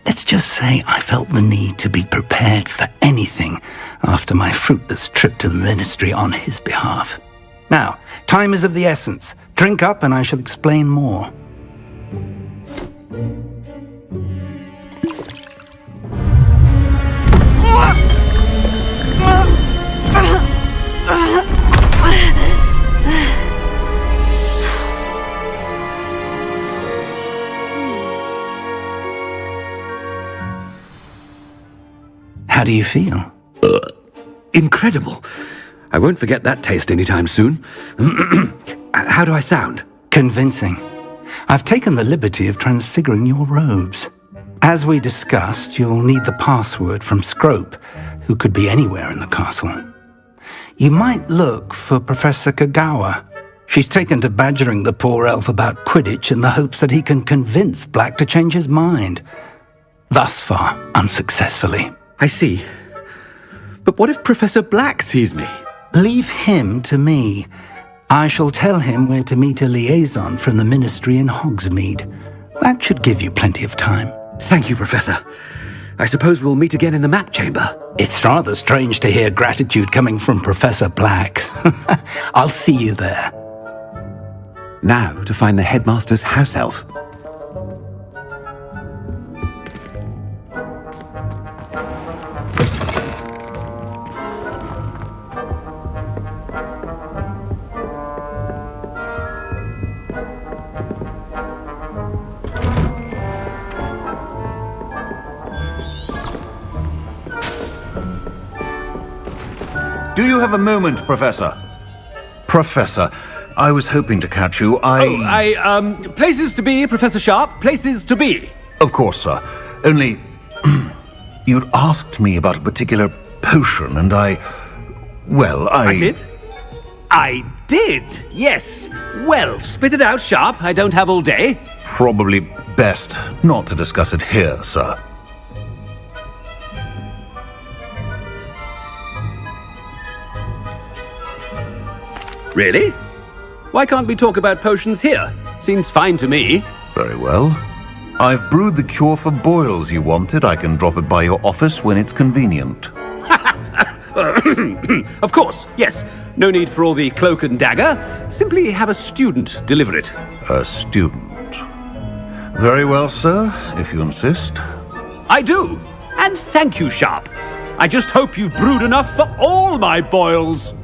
Speaker 11: Let's just say I felt the need to be prepared for anything after my fruitless trip to the ministry on his behalf. Now, time is of the essence. Drink up and I shall explain more. How do you feel?
Speaker 12: Incredible. I won't forget that taste anytime soon. How do I sound?
Speaker 11: Convincing. I've taken the liberty of transfiguring your robes. As we discussed, you'll need the password from Scrope, who could be anywhere in the castle. You might look for Professor Kagawa. She's taken to badgering the poor elf about Quidditch in the hopes that he can convince Black to change his mind. Thus far, unsuccessfully.
Speaker 12: I see. But what if Professor Black sees me?
Speaker 11: Leave him to me. I shall tell him where to meet a liaison from the ministry in Hogsmeade. That should give you plenty of time.
Speaker 12: Thank you, Professor. I suppose we'll meet again in the map chamber.
Speaker 11: It's rather strange to hear gratitude coming from Professor Black. I'll see you there.
Speaker 12: Now to find the headmaster's house elf.
Speaker 13: Do you have a moment, Professor? Professor, I was hoping to catch you.
Speaker 12: Places to be, Professor Sharp. Places to be.
Speaker 13: Of course, sir. Only, you'd asked me about a particular potion, and I
Speaker 12: did? I did, yes. Well, spit it out, Sharp. I don't have all day.
Speaker 13: Probably best not to discuss it here, sir.
Speaker 12: Really? Why can't we talk about potions here? Seems fine to me.
Speaker 13: Very well. I've brewed the cure for boils you wanted. I can drop it by your office when it's convenient.
Speaker 12: Of course, yes. No need for all the cloak and dagger. Simply have a student deliver it.
Speaker 13: A student? Very well, sir, if you insist.
Speaker 12: I do. And thank you, Sharp. I just hope you've brewed enough for all my boils.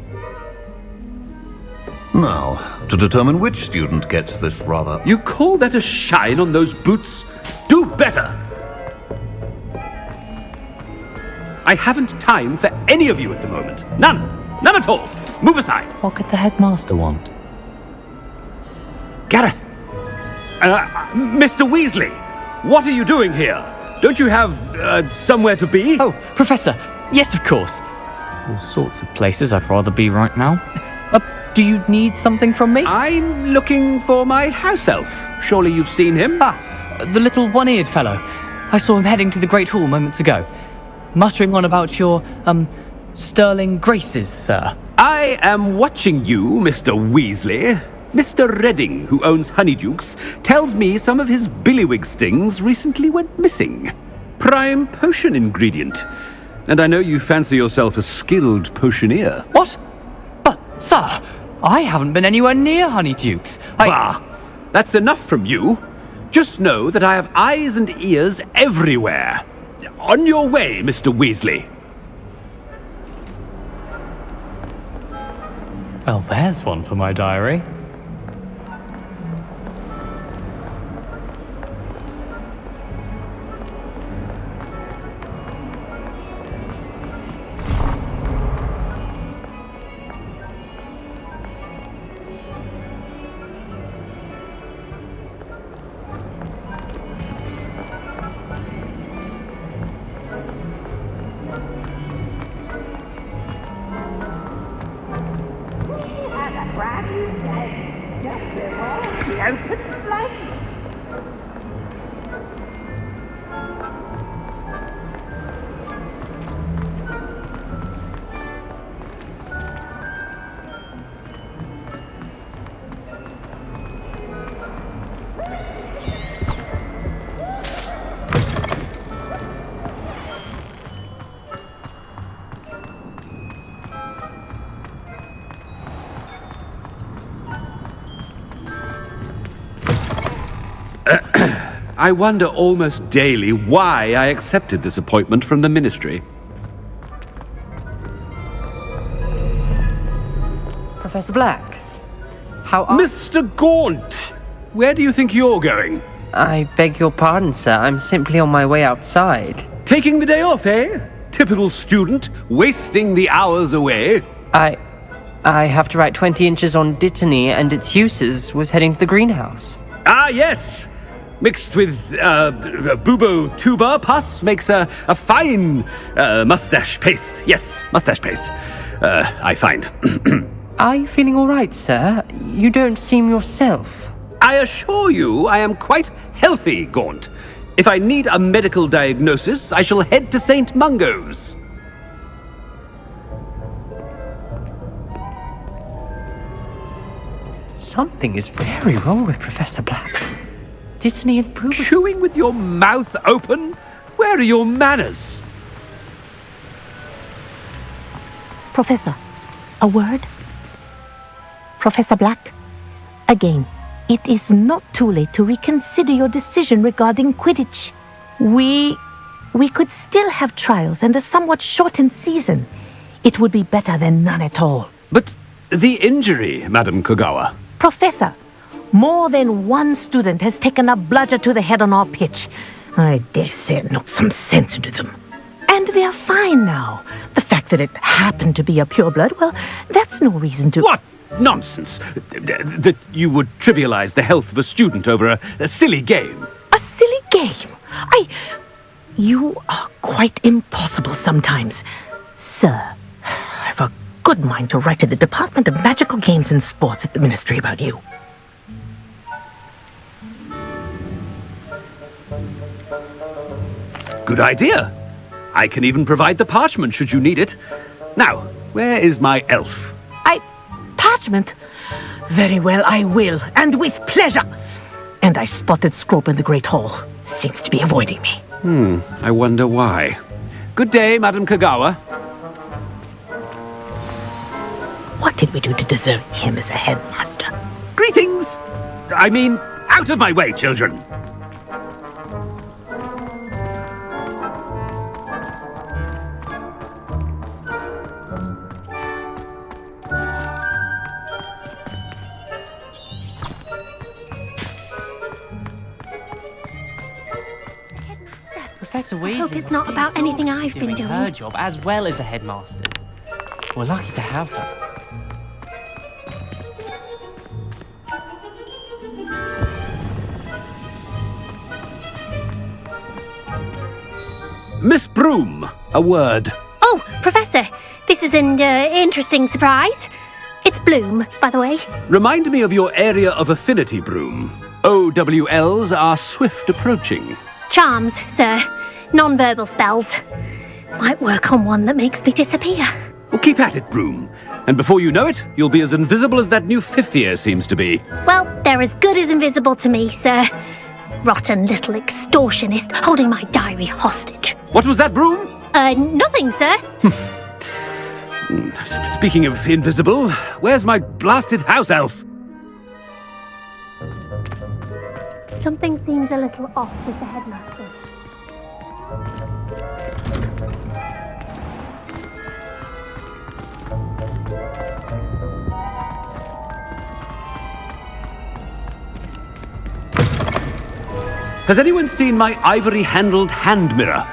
Speaker 13: Now, to determine which student gets this rather...
Speaker 12: You call that a shine on those boots? Do better! I haven't time for any of you at the moment. None. None at all. Move aside.
Speaker 3: What could the headmaster want?
Speaker 12: Gareth. Mr. Weasley, what are you doing here? Don't you have, somewhere to be?
Speaker 14: Oh, Professor. Yes, of course. All sorts of places I'd rather be right now. Do you need something from me?
Speaker 12: I'm looking for my house elf. Surely you've seen him?
Speaker 14: The little one-eared fellow. I saw him heading to the Great Hall moments ago, muttering on about your, sterling graces, sir.
Speaker 12: I am watching you, Mr. Weasley. Mr. Redding, who owns Honeydukes, tells me some of his billywig stings recently went missing. Prime potion ingredient. And I know you fancy yourself a skilled potioneer.
Speaker 14: What? But, sir, I haven't been anywhere near Honeydukes.
Speaker 12: Bah! That's enough from you. Just know that I have eyes and ears everywhere. On your way, Mr. Weasley.
Speaker 14: Well, there's one for my diary.
Speaker 12: I wonder almost daily why I accepted this appointment from the Ministry.
Speaker 15: Professor Black, how are...
Speaker 12: Mr. Gaunt! Where do you think you're going?
Speaker 15: I beg your pardon, sir. I'm simply on my way outside.
Speaker 12: Taking the day off, eh? Typical student, wasting the hours away.
Speaker 15: I have to write 20 inches on Dittany and its uses. Was heading to the greenhouse.
Speaker 12: Ah, yes! Mixed with bubo tuber pus makes a fine mustache paste. Yes, mustache paste. I find.
Speaker 15: Are you feeling all right, sir? You don't seem yourself.
Speaker 12: I assure you I am quite healthy, Gaunt. If I need a medical diagnosis, I shall head to St. Mungo's.
Speaker 15: Something is very wrong with Professor Black. Dittany and Bubo...
Speaker 12: Chewing with your mouth open? Where are your manners?
Speaker 9: Professor, a word? Professor Black, again, it is not too late to reconsider your decision regarding Quidditch. We could still have trials and a somewhat shortened season. It would be better than none at all.
Speaker 12: But the injury, Madam Kogawa.
Speaker 9: Professor, more than one student has taken a bludger to the head on our pitch. I dare say it knocked some sense into them. And they're fine now. The fact that it happened to be a pureblood, well, that's no reason to...
Speaker 12: What nonsense! That you would trivialize the health of a student over a silly game.
Speaker 9: A silly game? You are quite impossible sometimes. Sir, I've a good mind to write to the Department of Magical Games and Sports at the Ministry about you.
Speaker 12: Good idea. I can even provide the parchment should you need it. Now, where is my elf?
Speaker 9: Parchment? Very well, I will, and with pleasure. And I spotted Scrope in the Great Hall. Seems to be avoiding me.
Speaker 12: I wonder why. Good day, Madam Kogawa.
Speaker 9: What did we do to deserve him as a headmaster?
Speaker 12: Greetings! I mean, out of my way, children!
Speaker 15: Professor Weasley...
Speaker 16: I hope it's not about anything I've been doing.
Speaker 15: Her job as well as the headmaster's. We're lucky to have her.
Speaker 12: Miss Broom, a word.
Speaker 16: Oh, Professor, This is an interesting surprise. It's Bloom, by the way.
Speaker 12: Remind me of your area of affinity, Broom. OWLs are swift approaching.
Speaker 16: Charms, sir. Non-verbal spells. Might work on one that makes me disappear.
Speaker 12: Well, keep at it, Broom. And before you know it, you'll be as invisible as that new fifth year seems to be.
Speaker 16: Well, they're as good as invisible to me, sir. Rotten little extortionist holding my diary hostage.
Speaker 12: What was that, Broom?
Speaker 16: Nothing, sir.
Speaker 12: Speaking of invisible, where's my blasted house elf?
Speaker 16: Something seems a little off with the headmaster.
Speaker 12: Has anyone seen my ivory-handled hand mirror?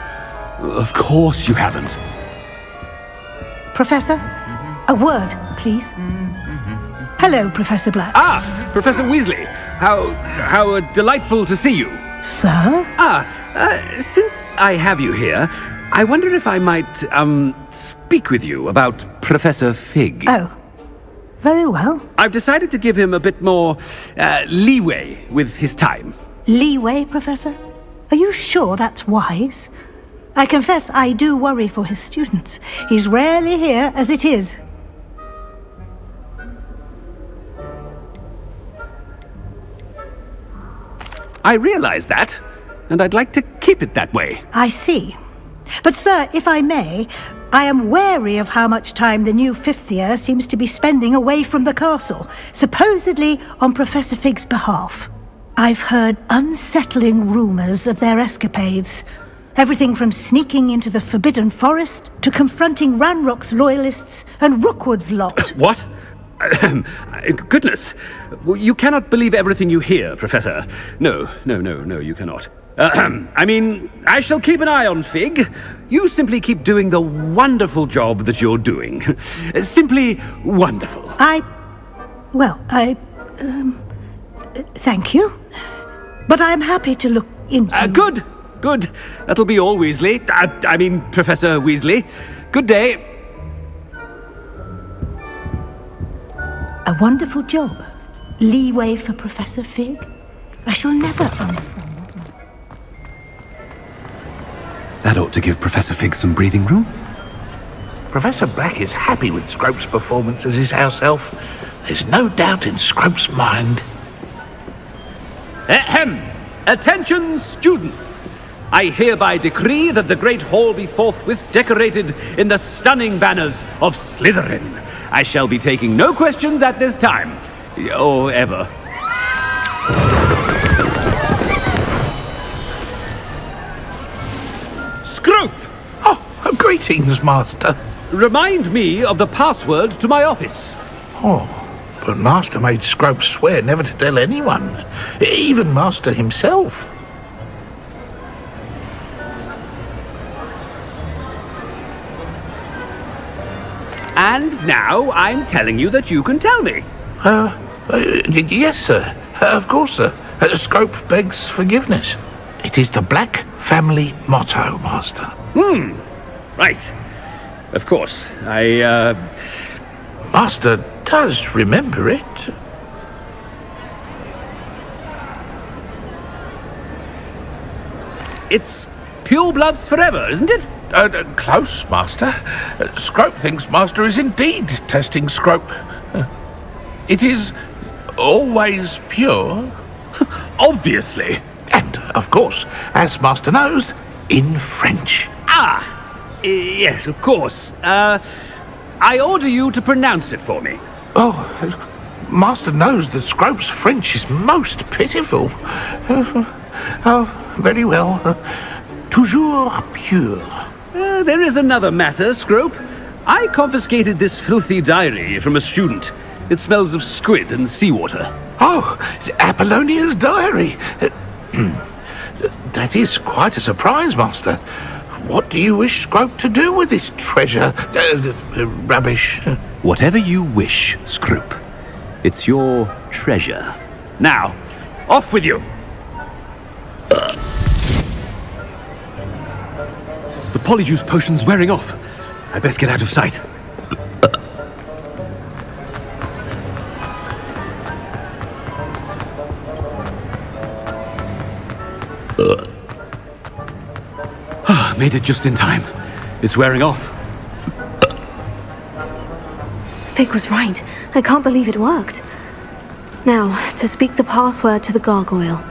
Speaker 12: Of course you haven't.
Speaker 17: Professor, a word, please. Hello, Professor Black.
Speaker 12: Ah, Professor Weasley. How delightful to see you.
Speaker 17: Sir?
Speaker 12: Since I have you here, I wonder if I might, speak with you about Professor Fig.
Speaker 17: Oh, very well.
Speaker 12: I've decided to give him a bit more, leeway with his time.
Speaker 17: Leeway, Professor? Are you sure that's wise? I confess I do worry for his students. He's rarely here as it is.
Speaker 12: I realize that, and I'd like to keep it that way.
Speaker 17: I see. But, sir, if I may, I am wary of how much time the new fifth year seems to be spending away from the castle, supposedly on Professor Fig's behalf. I've heard unsettling rumors of their escapades. Everything from sneaking into the Forbidden Forest to confronting Ranrock's loyalists and Rookwood's lot.
Speaker 12: What? Goodness. You cannot believe everything you hear, Professor. No, you cannot. I mean, I shall keep an eye on Fig. You simply keep doing the wonderful job that you're doing. Simply wonderful.
Speaker 17: Thank you. But I'm happy to look into...
Speaker 12: Good. That'll be all, Weasley. I mean, Professor Weasley. Good day.
Speaker 17: A wonderful job. Leeway for Professor Fig. I shall never understand.
Speaker 12: That ought to give Professor Fig some breathing room.
Speaker 2: Professor Black is happy with Scrope's performance as his house elf. There's no doubt in Scrope's mind.
Speaker 12: Ahem! Attention, students! I hereby decree that the Great Hall be forthwith decorated in the stunning banners of Slytherin. I shall be taking no questions at this time. Or ever. Scrope!
Speaker 2: Oh, greetings, Master.
Speaker 12: Remind me of the password to my office.
Speaker 2: Oh, but Master made Scrope swear never to tell anyone, even Master himself.
Speaker 12: And now I'm telling you that you can tell me.
Speaker 2: Yes, sir. Of course, sir. Scrope begs forgiveness. It is the Black family motto, Master.
Speaker 12: Right. Of course.
Speaker 2: Master does remember it.
Speaker 12: It's purebloods forever, isn't it?
Speaker 2: Close, Master. Scrope thinks Master is indeed testing Scrope. It is always pure.
Speaker 12: Obviously.
Speaker 2: And, of course, as Master knows, in French.
Speaker 12: Yes, of course. I order you to pronounce it for me.
Speaker 2: Oh, Master knows that Scrope's French is most pitiful. Very well. Toujours pure.
Speaker 12: There is another matter, Scrope. I confiscated this filthy diary from a student. It smells of squid and seawater.
Speaker 2: Oh, Apollonia's diary. That is quite a surprise, Master. What do you wish Scrope to do with this treasure? Rubbish.
Speaker 12: Whatever you wish, Scrope. It's your treasure. Now, off with you. The Polyjuice potion's wearing off. I best get out of sight. Made it just in time. It's wearing off.
Speaker 1: Fig was right. I can't believe it worked. Now, to speak the password to the gargoyle.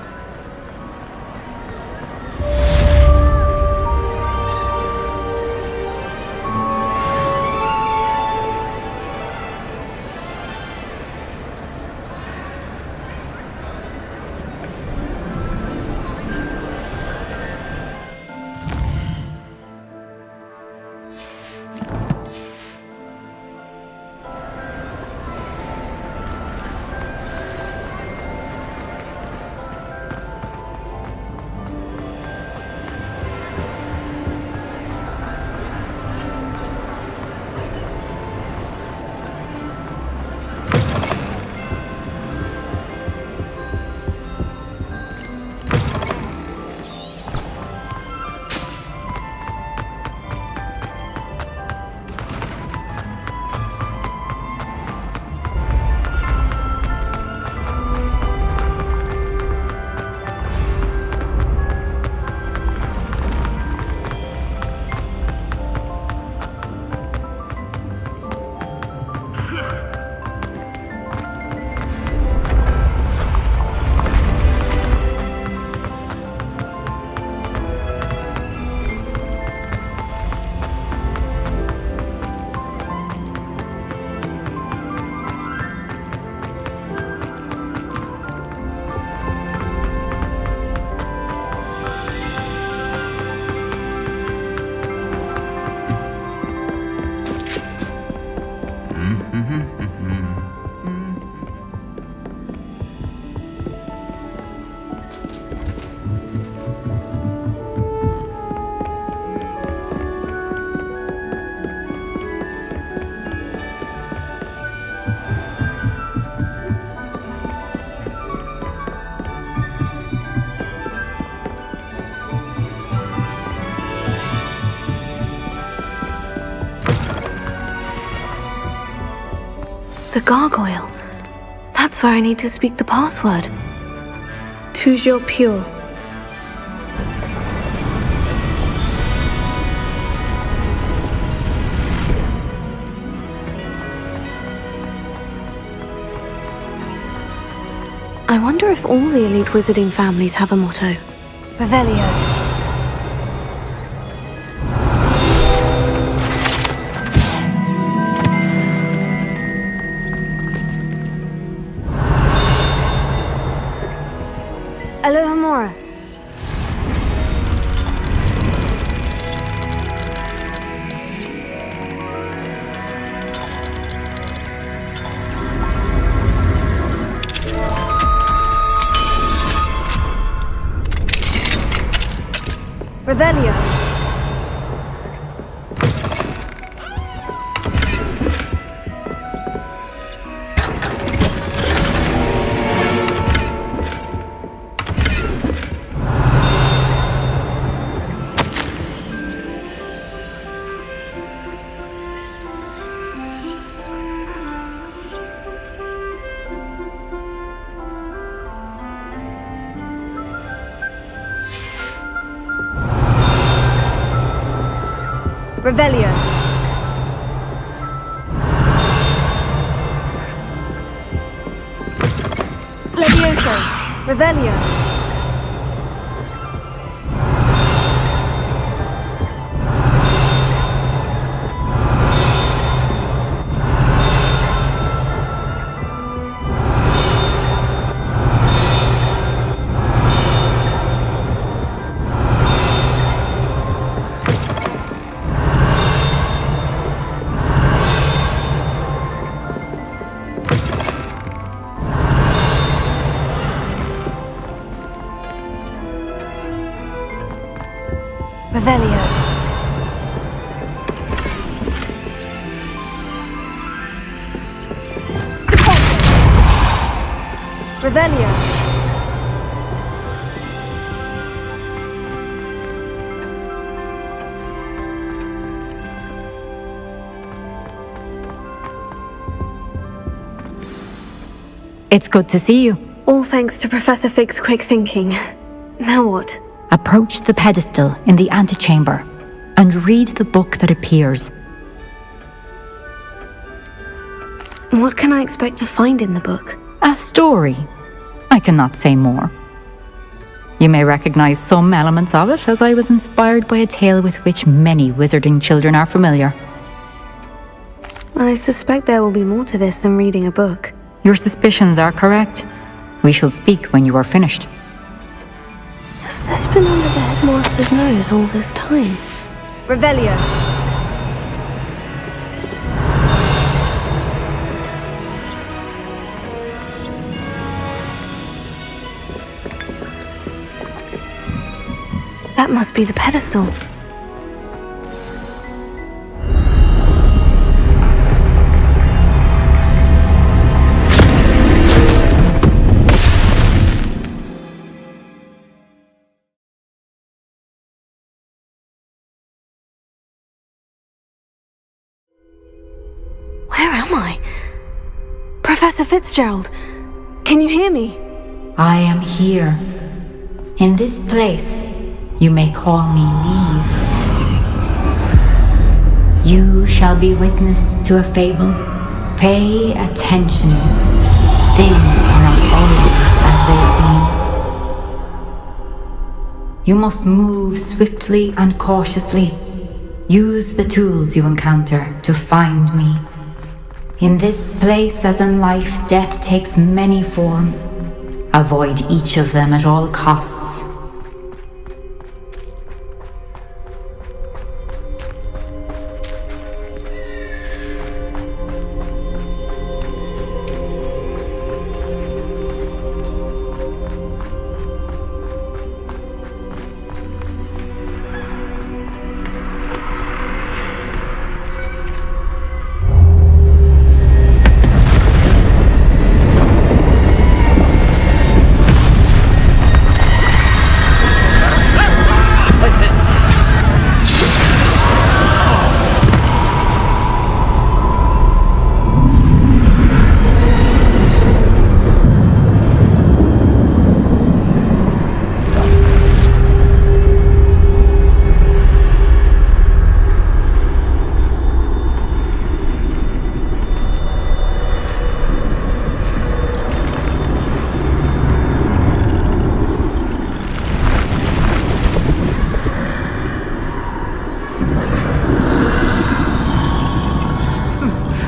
Speaker 1: The gargoyle. That's where I need to speak the password. Toujours pure. I wonder if all the elite wizarding families have a motto. Revelio. Alohomora. Revelio. Revelio. Levioso. Revelio. Revelio. Deposit. Revelio.
Speaker 18: It's good to see you.
Speaker 1: All thanks to Professor Fig's quick thinking. Now what?
Speaker 18: Approach the pedestal in the antechamber. and read the book that appears.
Speaker 1: What can I expect to find in the book?
Speaker 18: A story. I cannot say more. You may recognize some elements of it, as I was inspired by a tale with which many wizarding children are familiar.
Speaker 1: I suspect there will be more to this than reading a book.
Speaker 18: Your suspicions are correct. We shall speak when you are finished.
Speaker 1: Has this been under the headmaster's nose all this time? Revelio. That must be the pedestal. Where am I? Professor Fitzgerald, can you hear me?
Speaker 18: I am here. In this place, you may call me Neve. You shall be witness to a fable. Pay attention. Things are not always as they seem. You must move swiftly and cautiously. Use the tools you encounter to find me. In this place, as in life, death takes many forms. Avoid each of them at all costs.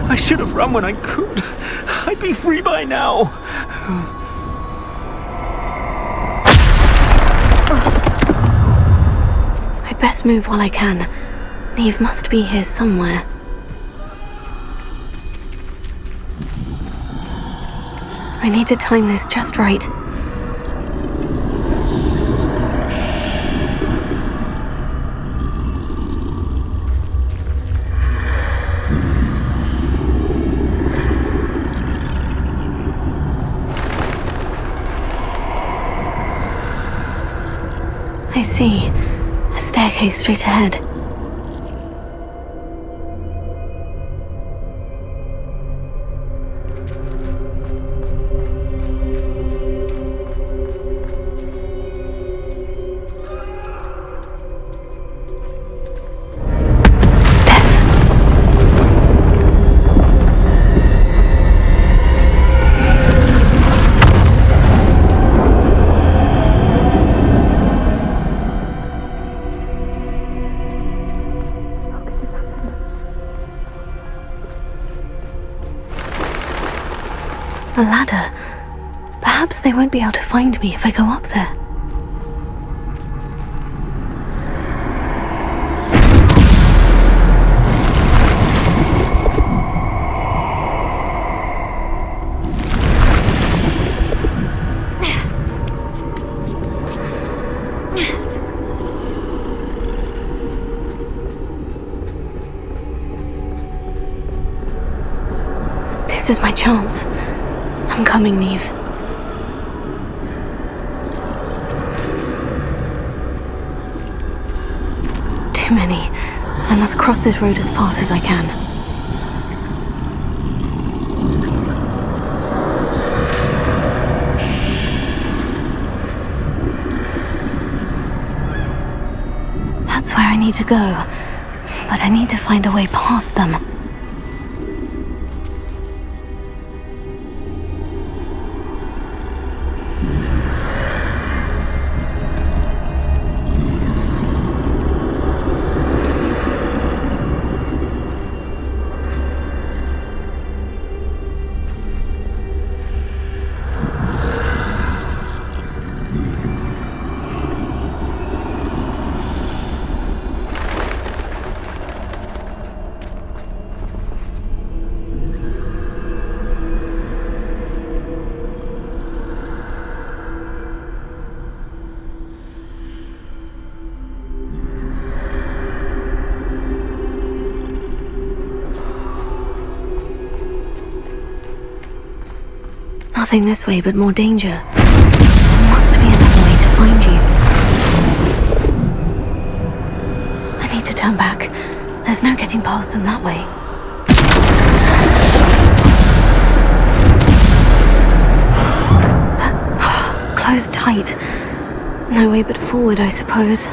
Speaker 12: I should have run when I could. I'd be free by now.
Speaker 1: I'd best move while I can. Neve must be here somewhere. I need to time this just right. I see. A staircase straight ahead. A ladder. Perhaps they won't be able to find me if I go up there. This is my chance. I'm coming, Neve. Too many. I must cross this road as fast as I can. That's where I need to go, but I need to find a way past them. Nothing this way but more danger. There must be another way to find you. I need to turn back. There's no getting past them that way. That closed tight. No way but forward, I suppose.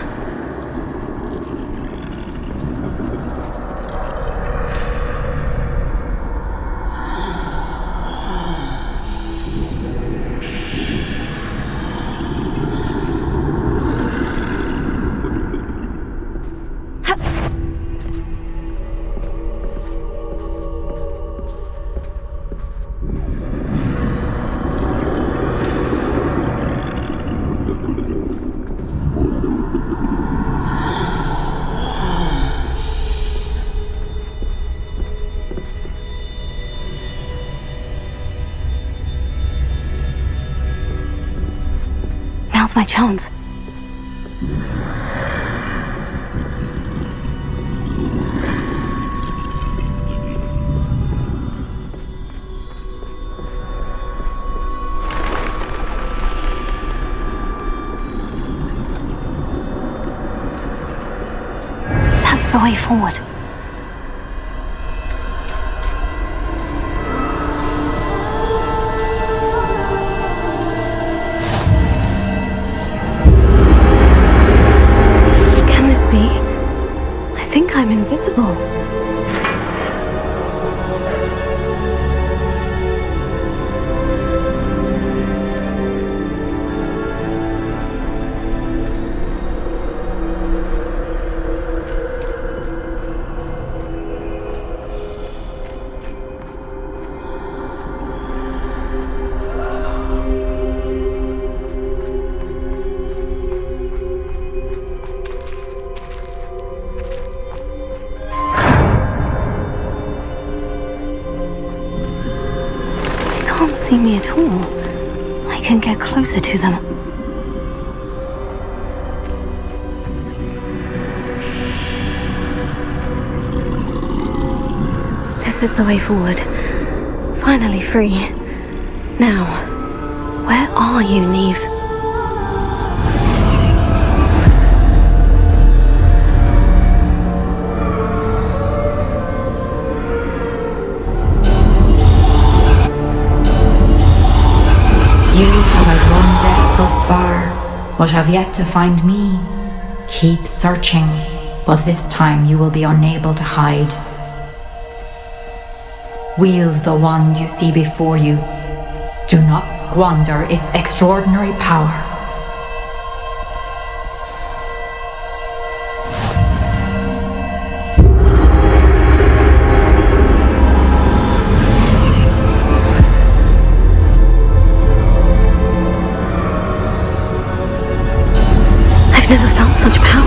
Speaker 1: Now's my chance. That's the way forward. I think I'm invisible. Can't see me at all. I can get closer to them. This is the way forward. Finally free. Now, where are you, Neve?
Speaker 18: You have outrun death thus far, but have yet to find me. Keep searching, but this time you will be unable to hide. Wield the wand you see before you. Do not squander its extraordinary power.
Speaker 1: I've never felt such power.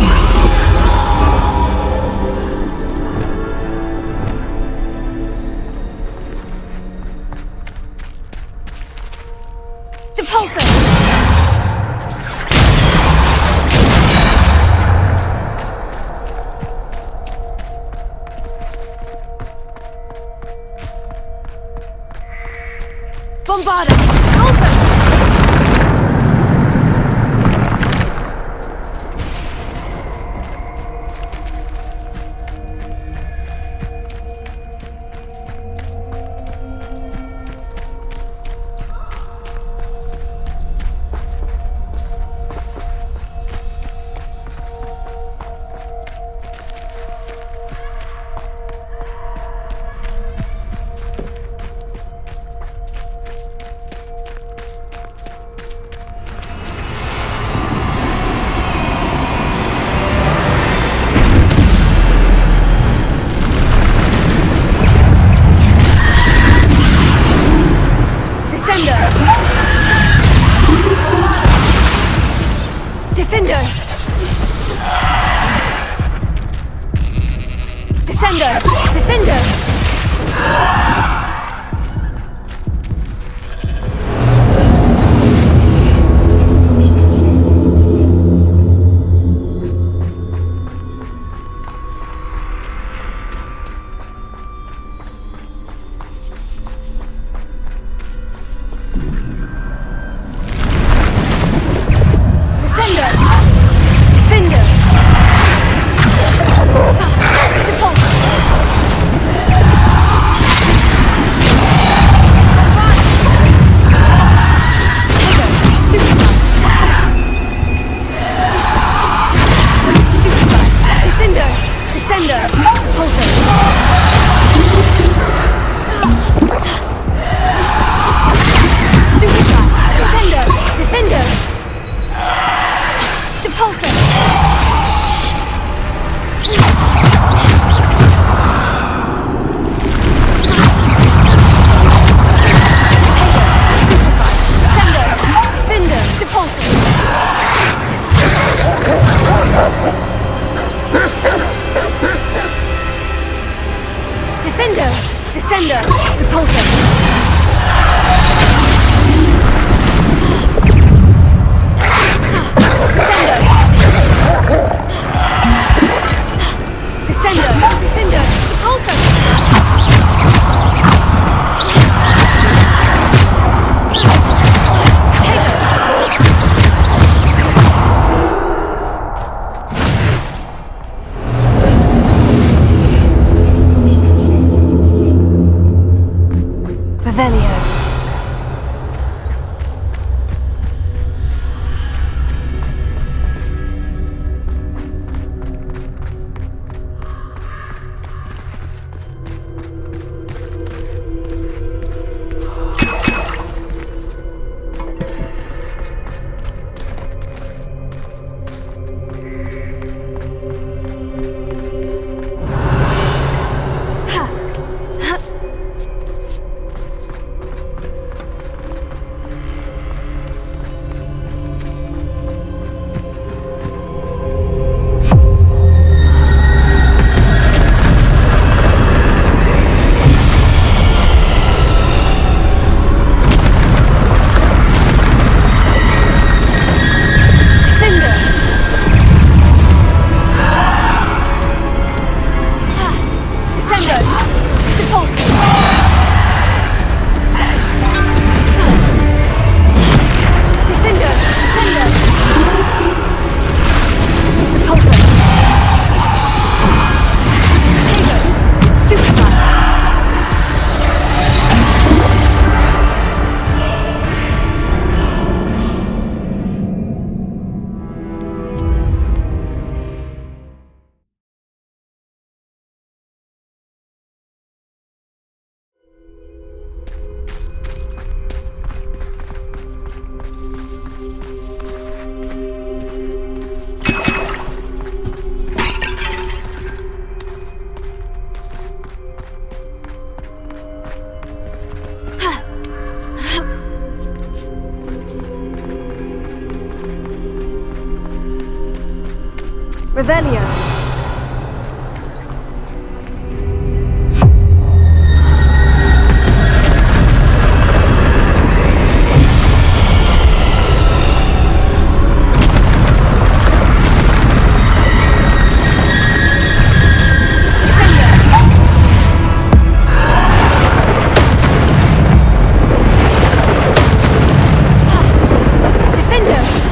Speaker 1: Revelio. Defender.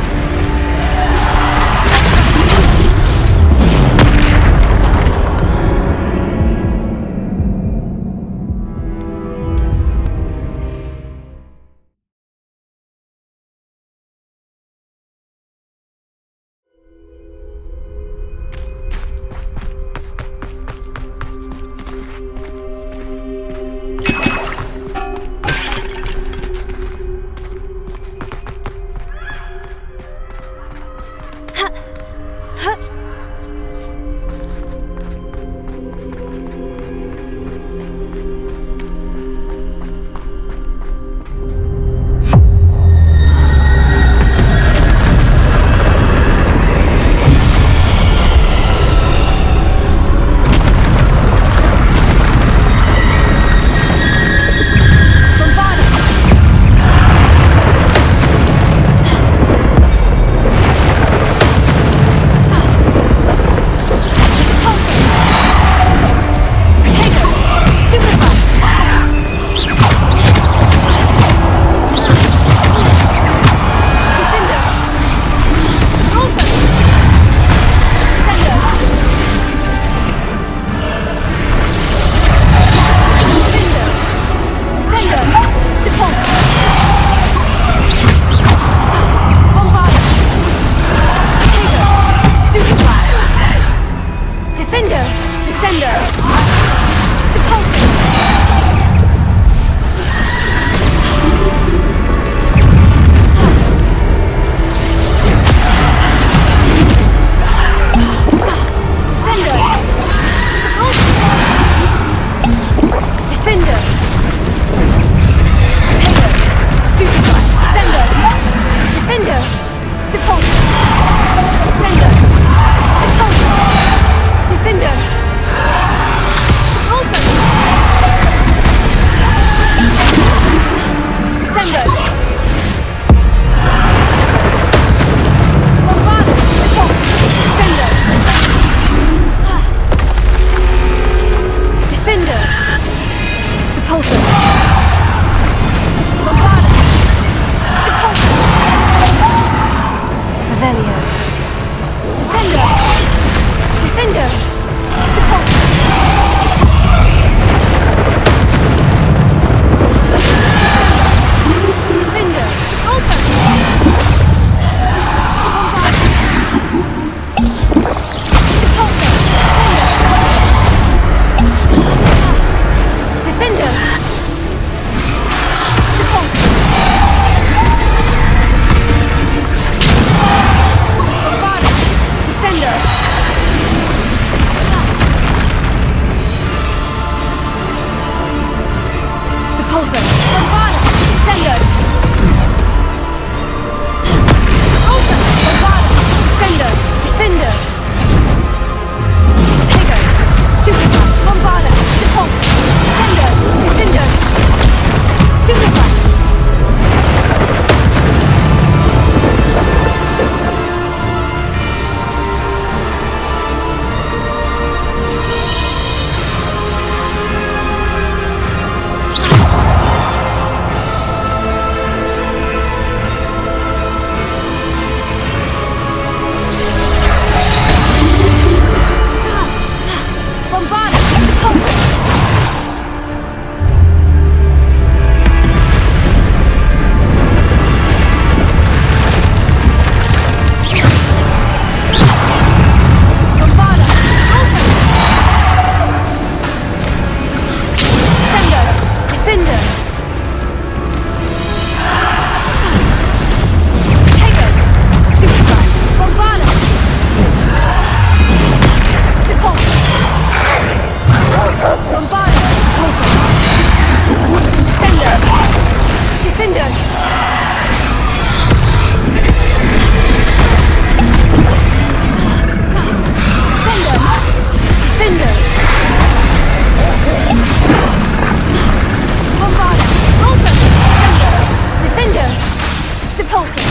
Speaker 16: Repulsor!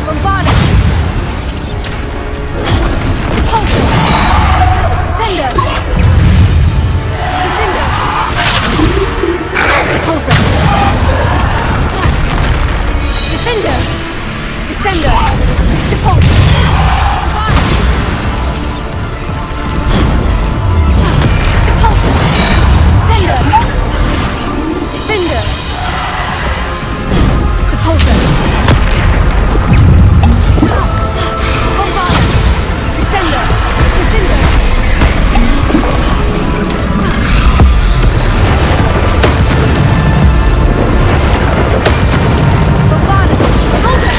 Speaker 16: Bombarda! Repulsor! Descender! Defender! Repulsor! Defender! Descender! Repulsor! Defender! Repulsor! Bombard! Descender! Defender! Bombard! Repulsor!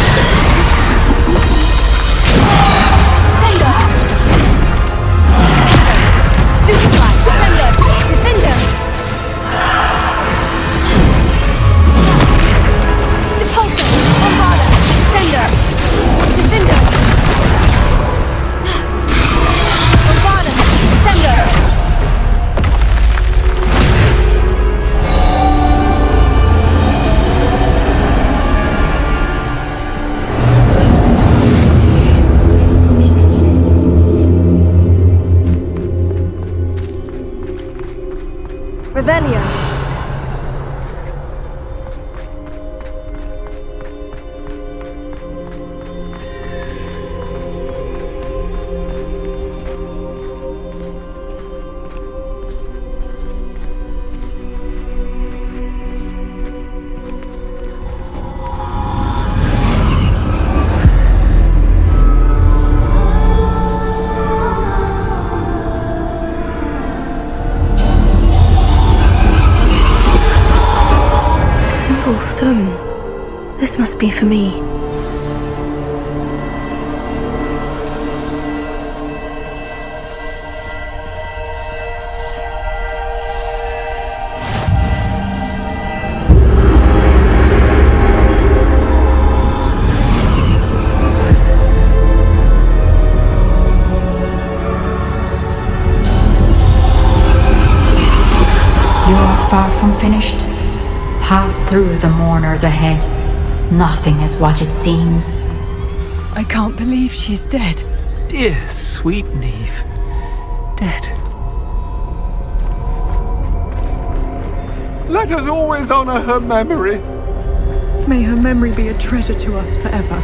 Speaker 16: Descender! Stupefy! Descender! Defender! Defender! Bombarda! Descender!
Speaker 1: Revelio. Stone. This must be for me.
Speaker 18: You are far from finished. Pass through the mourners ahead. Nothing is what it seems.
Speaker 6: I can't believe she's dead.
Speaker 11: Dear sweet Neve. Dead.
Speaker 19: Let us always honor her memory.
Speaker 6: May her memory be a treasure to us forever.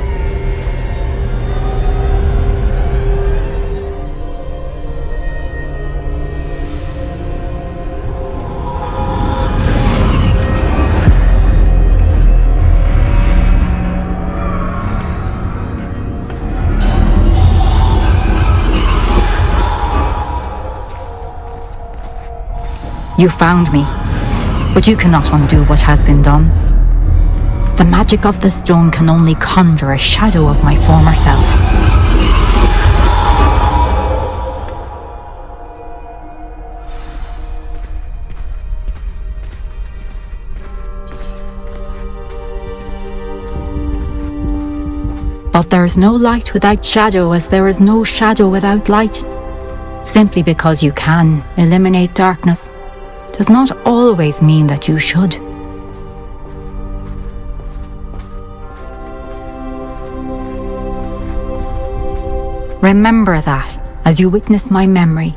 Speaker 18: You found me, but you cannot undo what has been done. The magic of the stone can only conjure a shadow of my former self. But there is no light without shadow, as there is no shadow without light. Simply because you can eliminate darkness does not always mean that you should. Remember that as you witness my memory.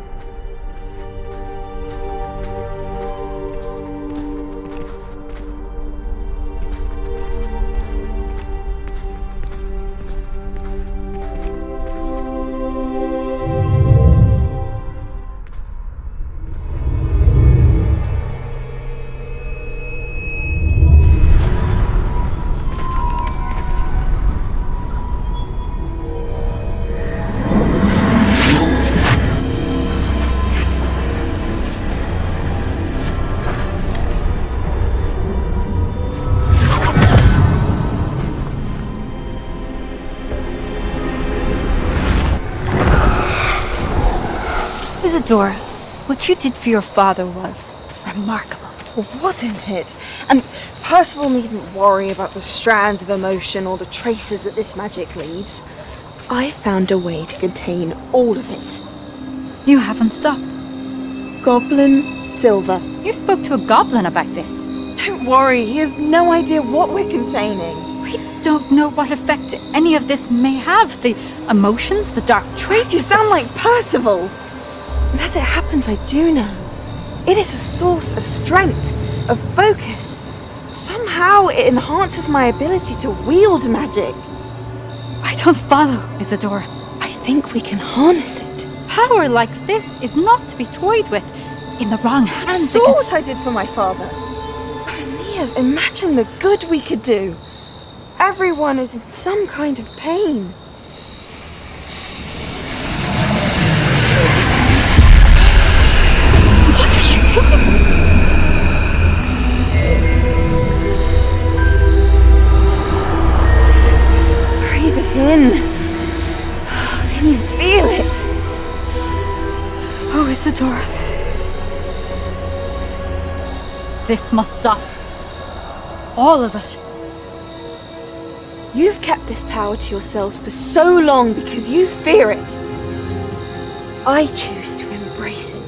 Speaker 20: Isadora, what you did for your father was remarkable, wasn't it? And Percival needn't worry about the strands of emotion or the traces that this magic leaves. I found a way to contain all of it.
Speaker 7: You haven't stopped.
Speaker 20: Goblin Silver.
Speaker 7: You spoke to a goblin about this.
Speaker 20: Don't worry, he has no idea what we're containing.
Speaker 21: We don't know what effect any of this may have. The emotions, the dark traits.
Speaker 20: You sound like Percival. And as it happens, I do know. It is a source of strength, of focus. Somehow it enhances my ability to wield magic.
Speaker 21: I don't follow, Isadora.
Speaker 20: I think we can harness it.
Speaker 21: Power like this is not to be toyed with. In the wrong
Speaker 20: You
Speaker 21: hands.
Speaker 20: saw what I did for my father. Nia, imagine the good we could do. Everyone is in some kind of pain.
Speaker 21: What are you doing?
Speaker 20: Breathe it in. Can you feel it?
Speaker 21: Oh, Isadora. This must stop. All of it.
Speaker 20: You've kept this power to yourselves for so long because you fear it. I choose to embrace it.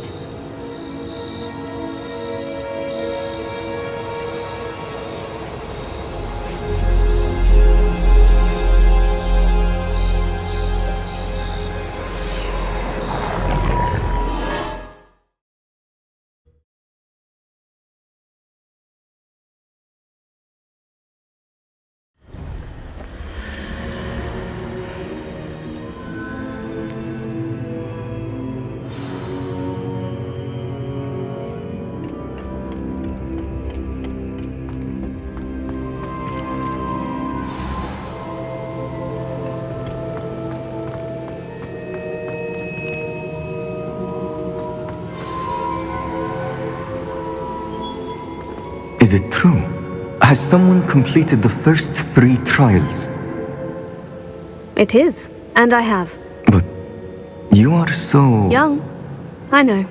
Speaker 22: Is it true? Has someone completed the first 3 trials?
Speaker 1: It is, and I have.
Speaker 22: You are so...
Speaker 1: Young. I know.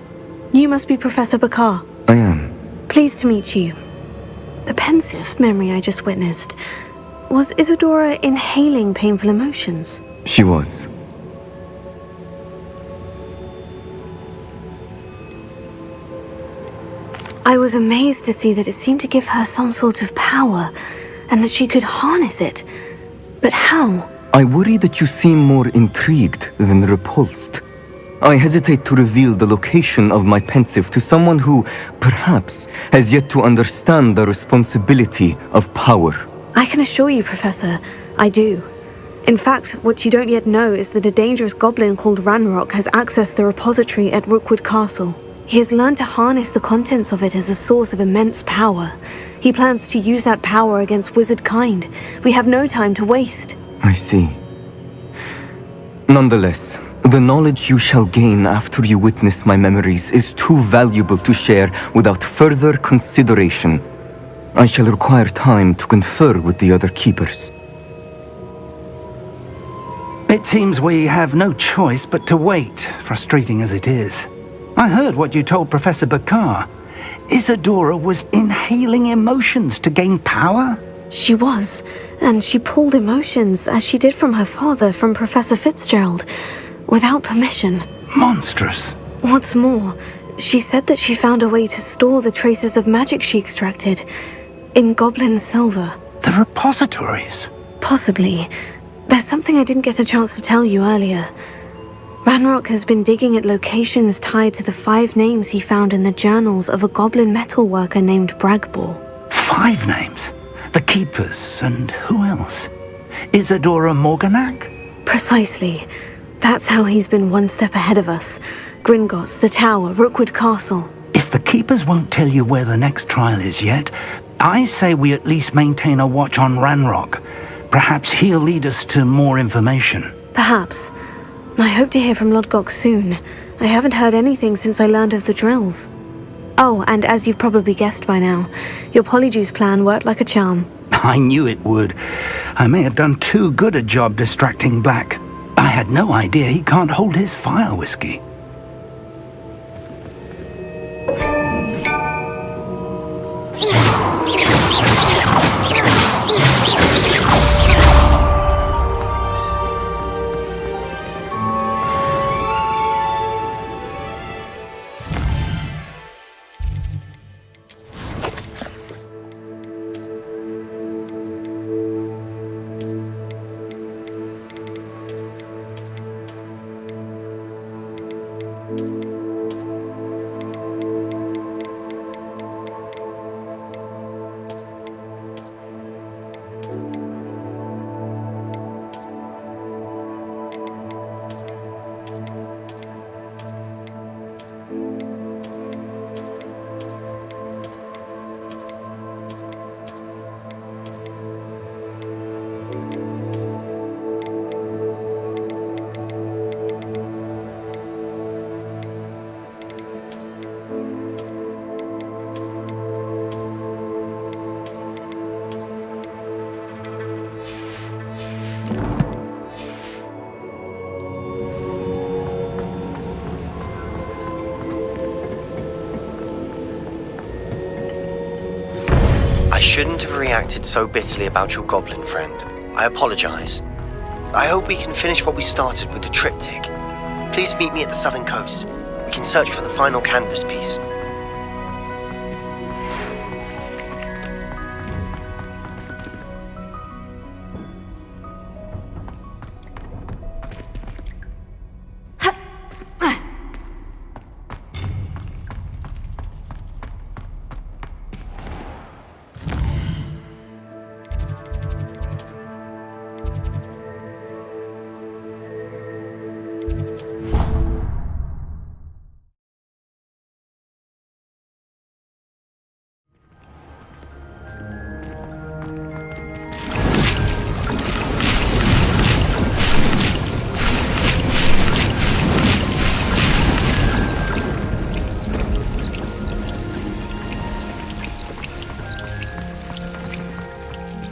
Speaker 1: You must be Professor Bakar.
Speaker 22: I am.
Speaker 1: Pleased to meet you. The pensive memory I just witnessed. Was Isadora inhaling painful emotions?
Speaker 22: She was.
Speaker 1: I was amazed to see that it seemed to give her some sort of power, and that she could harness it. But how?
Speaker 22: I worry that you seem more intrigued than repulsed. I hesitate to reveal the location of my pensive to someone who, perhaps, has yet to understand the responsibility of power.
Speaker 1: I can assure you, Professor, I do. In fact, what you don't yet know is that a dangerous goblin called Ranrock has accessed the repository at Rookwood Castle. He has learned to harness the contents of it as a source of immense power. He plans to use that power against wizard kind. We have no time to waste.
Speaker 22: I see. Nonetheless, the knowledge you shall gain after you witness my memories is too valuable to share without further consideration. I shall require time to confer with the other keepers.
Speaker 11: It seems we have no choice but to wait, frustrating as it is. I heard what you told Professor Bakar. Isadora was inhaling emotions to gain power?
Speaker 1: She was, and she pulled emotions, as she did from her father, from Professor Fitzgerald, without permission.
Speaker 11: Monstrous.
Speaker 1: What's more, she said that she found a way to store the traces of magic she extracted in goblin silver.
Speaker 11: The repositories?
Speaker 1: Possibly. There's something I didn't get a chance to tell you earlier. Ranrock has been digging at locations tied to the 5 names he found in the journals of a goblin metalworker named Bragbor.
Speaker 11: 5 names? The Keepers, and who else? Isadora Morganac?
Speaker 1: Precisely. That's how he's been one step ahead of us. Gringotts, the Tower, Rookwood Castle.
Speaker 11: If the Keepers won't tell you where the next trial is yet, I say we at least maintain a watch on Ranrock. Perhaps he'll lead us to more information.
Speaker 1: Perhaps. I hope to hear from Lodgok soon. I haven't heard anything since I learned of the drills. Oh, and as you've probably guessed by now, your Polyjuice plan worked like a charm.
Speaker 11: I knew it would. I may have done too good a job distracting Black. I had no idea he can't hold his fire whiskey.
Speaker 4: shouldn't have reacted so bitterly about your goblin friend. I apologize. I hope we can finish what we started with the triptych. Please meet me at the southern coast. We can search for the final canvas piece.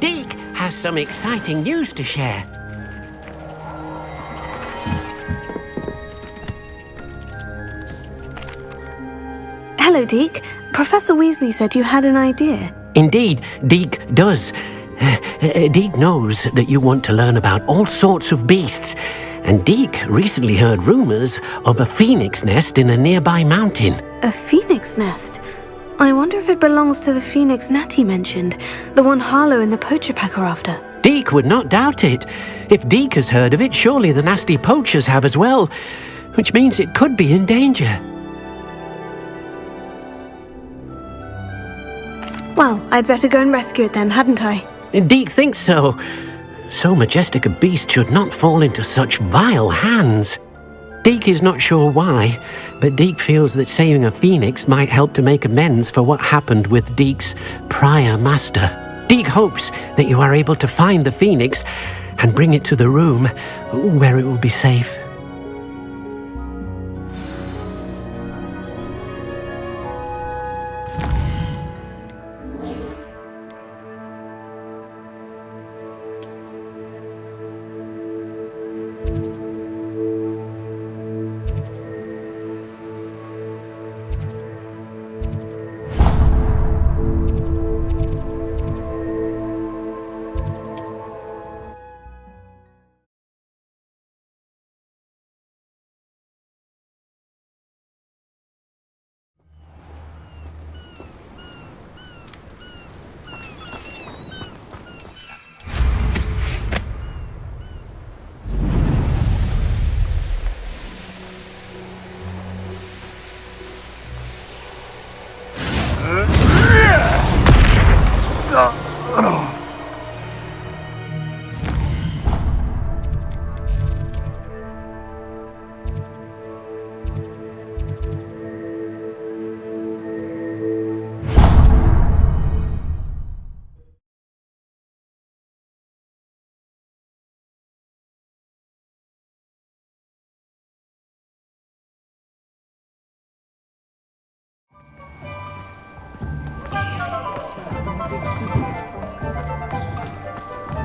Speaker 5: Deek has some exciting news to share.
Speaker 1: Hello, Deek. Professor Weasley said you had an idea.
Speaker 5: Indeed, Deek does. Deek knows that you want to learn about all sorts of beasts, and Deek recently heard rumors of a phoenix nest in a nearby mountain.
Speaker 1: A phoenix nest? I wonder if it belongs to the phoenix Natty mentioned, the one Harlow and the poacher pack are after.
Speaker 5: Deek would not doubt it. If Deek has heard of it, surely the nasty poachers have as well, which means it could be in danger.
Speaker 1: Well, I'd better go and rescue it then, hadn't I?
Speaker 5: Deek thinks so. So majestic a beast should not fall into such vile hands. Deek is not sure why, but Deek feels that saving a phoenix might help to make amends for what happened with Deek's prior master. Deek hopes that you are able to find the phoenix and bring it to the room where it will be safe.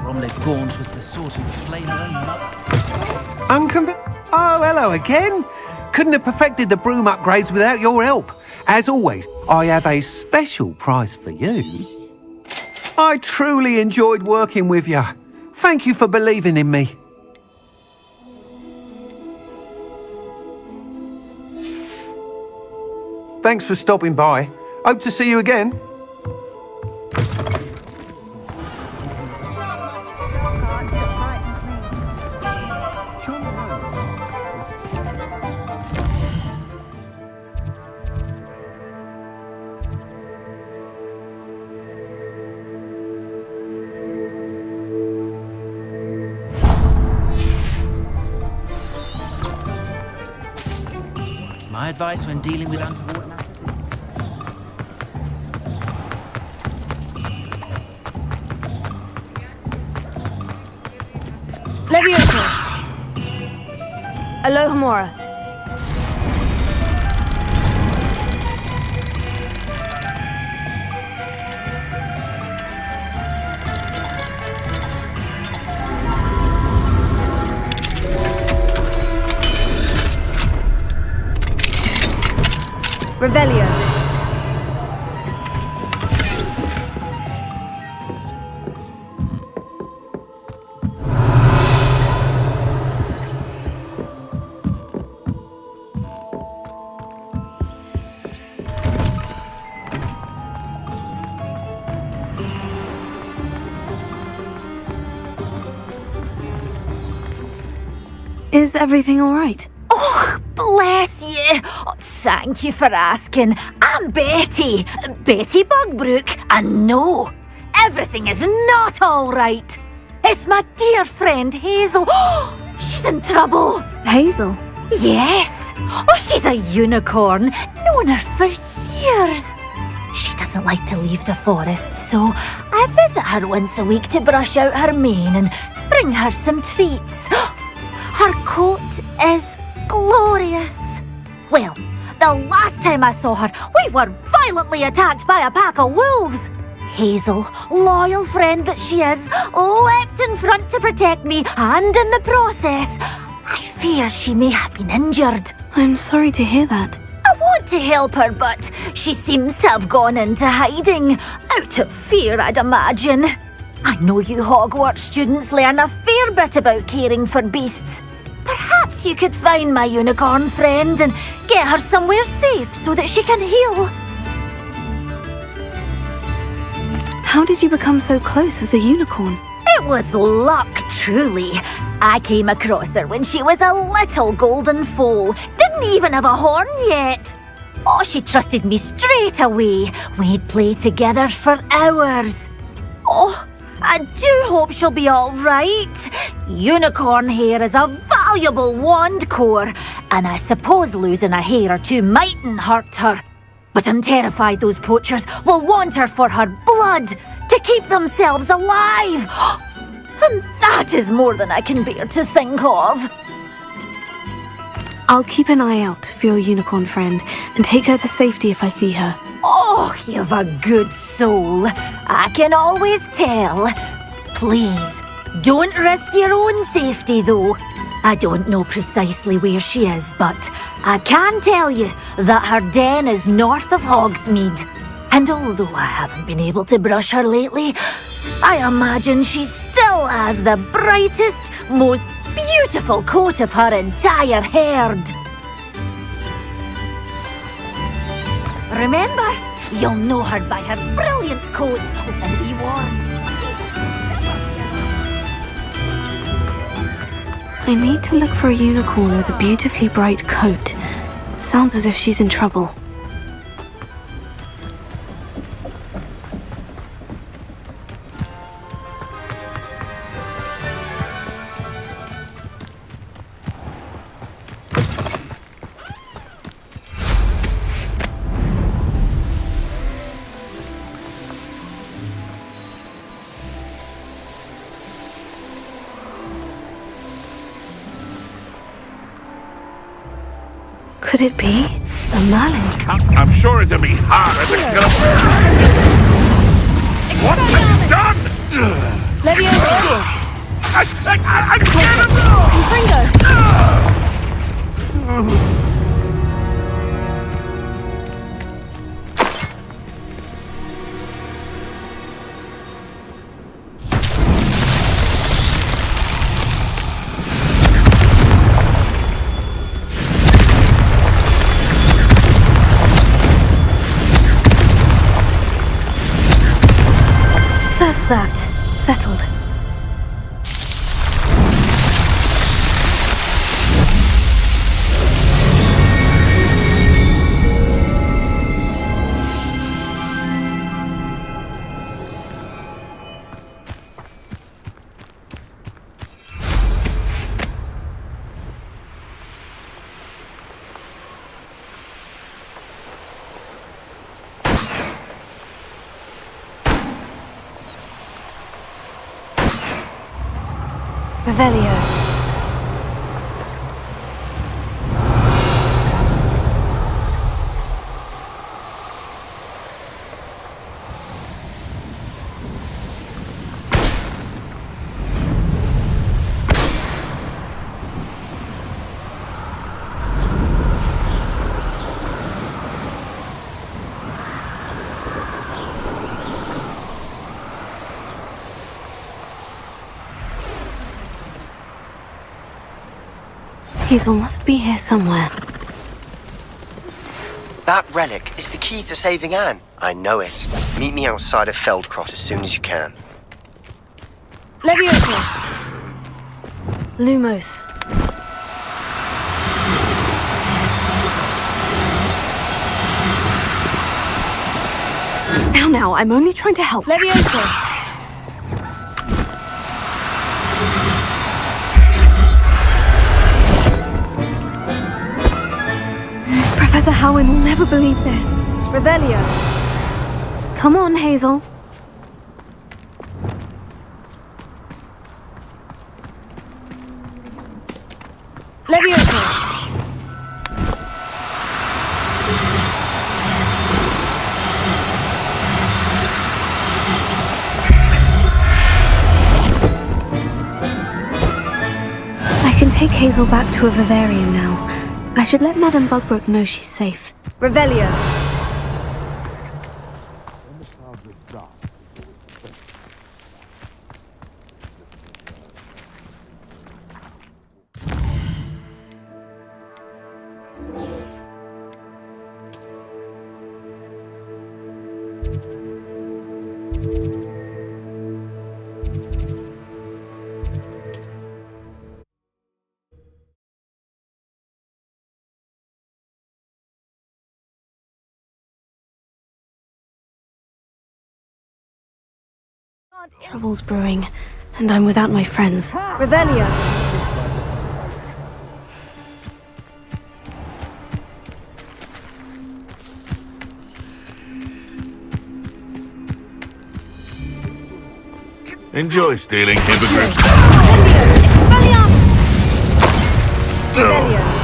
Speaker 23: Bromley Gaunt was the sort of flame her own mother.
Speaker 8: Oh, hello again. Couldn't have perfected the broom upgrades without your help. As always, I have a special prize for you. I truly enjoyed working with you. Thank you for believing in me. Thanks for stopping by. Hope to see you again.
Speaker 23: My advice when dealing with untoward matters.
Speaker 1: Leviosa! Alohomora. Revelio. Is everything all right?
Speaker 3: Oh, bless you. Oh, thank you for asking. I'm Betty. Betty Bugbrook. And no, everything is not all right. It's my dear friend Hazel. She's in trouble.
Speaker 1: Hazel?
Speaker 3: Yes. Oh, she's a unicorn. Known her for years. She doesn't like to leave the forest, so I visit her once a week to brush out her mane and bring her some treats. Her coat is glorious. Well, the last time I saw her, we were violently attacked by a pack of wolves. Hazel, loyal friend that she is, leapt in front to protect me, and in the process, I fear she may have been injured.
Speaker 1: I'm sorry to hear that.
Speaker 3: I want to help her, but she seems to have gone into hiding. Out of fear, I'd imagine. I know you Hogwarts students learn a fair bit about caring for beasts. Perhaps you could find my unicorn friend and get her somewhere safe so that she can heal.
Speaker 1: How did you become so close with the unicorn?
Speaker 3: It was luck, truly. I came across her when she was a little golden foal. Didn't even have a horn yet. Oh, she trusted me straight away. We'd play together for hours. Oh, I do hope she'll be all right. Unicorn hair is a valuable wand core, and I suppose losing a hair or two mightn't hurt her. But I'm terrified those poachers will want her for her blood to keep themselves alive. And that is more than I can bear to think of.
Speaker 1: I'll keep an eye out for your unicorn friend and take her to safety if I see her.
Speaker 3: Oh, you've a good soul. I can always tell. Please, don't risk your own safety, though. I don't know precisely where she is, but I can tell you that her den is north of Hogsmeade. And although I haven't been able to brush her lately, I imagine she still has the brightest, most beautiful coat of her entire herd. Remember, you'll know her by her brilliant coat and be warned.
Speaker 1: I need to look for a unicorn with a beautifully bright coat. Sounds as if she's in trouble. Could it be a Merlin?
Speaker 2: I'm sure it'll be harder to kill What have you done?
Speaker 20: Leviosa!
Speaker 2: I
Speaker 20: Confringo!
Speaker 1: That's that. Settled. Revelio. Hazel must be here somewhere.
Speaker 4: That relic is the key to saving Anne. I know it. Meet me outside of Feldcrot as soon as you can.
Speaker 20: Leviosa!
Speaker 1: Lumos. Now, I'm only trying to help.
Speaker 3: Leviosa!
Speaker 1: Professor Howin will never believe this.
Speaker 3: Revelio!
Speaker 1: Come on, Hazel.
Speaker 3: Leviosa!
Speaker 1: I can take Hazel back to a vivarium now. I should let Madame Bugbrook know she's safe.
Speaker 3: Revelio!
Speaker 1: Trouble's brewing, and I'm without my friends.
Speaker 3: Revelio!
Speaker 2: Enjoy stealing hippogriffs.
Speaker 3: Revelio!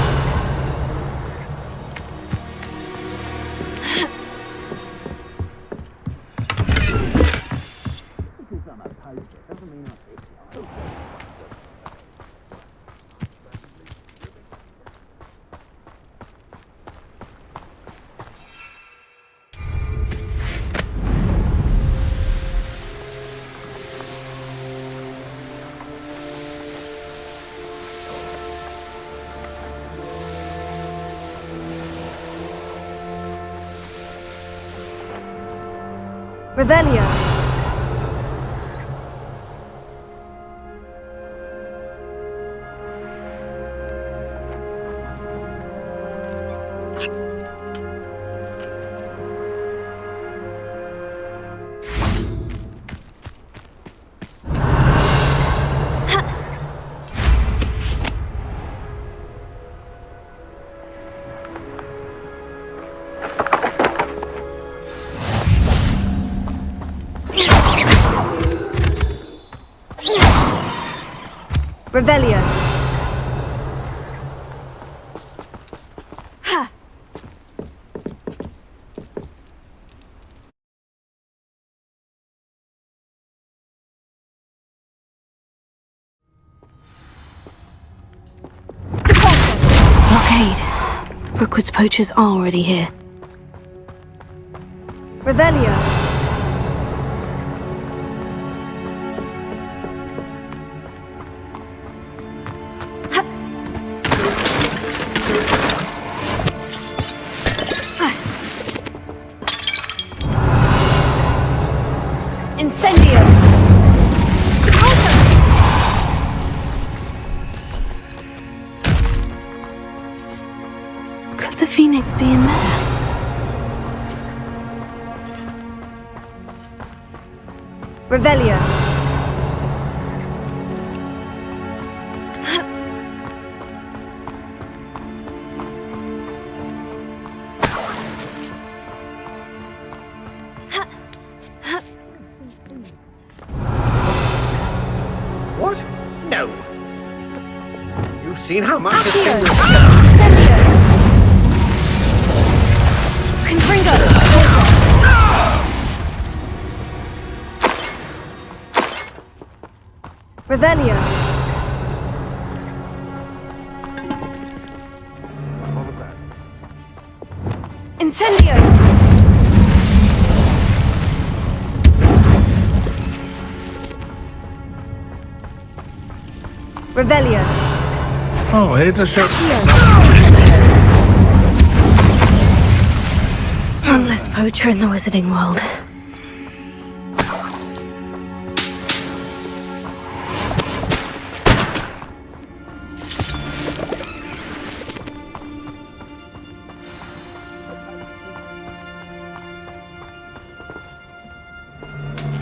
Speaker 3: Revelio! Revelio! Ha!
Speaker 1: Blockade. Brookwood's poachers are already here.
Speaker 3: Revelio! Incendio!
Speaker 1: Could the Phoenix be in there?
Speaker 3: Revelio!
Speaker 5: What? No. You've seen how much this
Speaker 3: Accio!
Speaker 5: thing will
Speaker 3: Incendio! Confringo! Revelio! Incendio! Revelio!
Speaker 2: Oh, here to show.
Speaker 1: One less poacher in the wizarding world.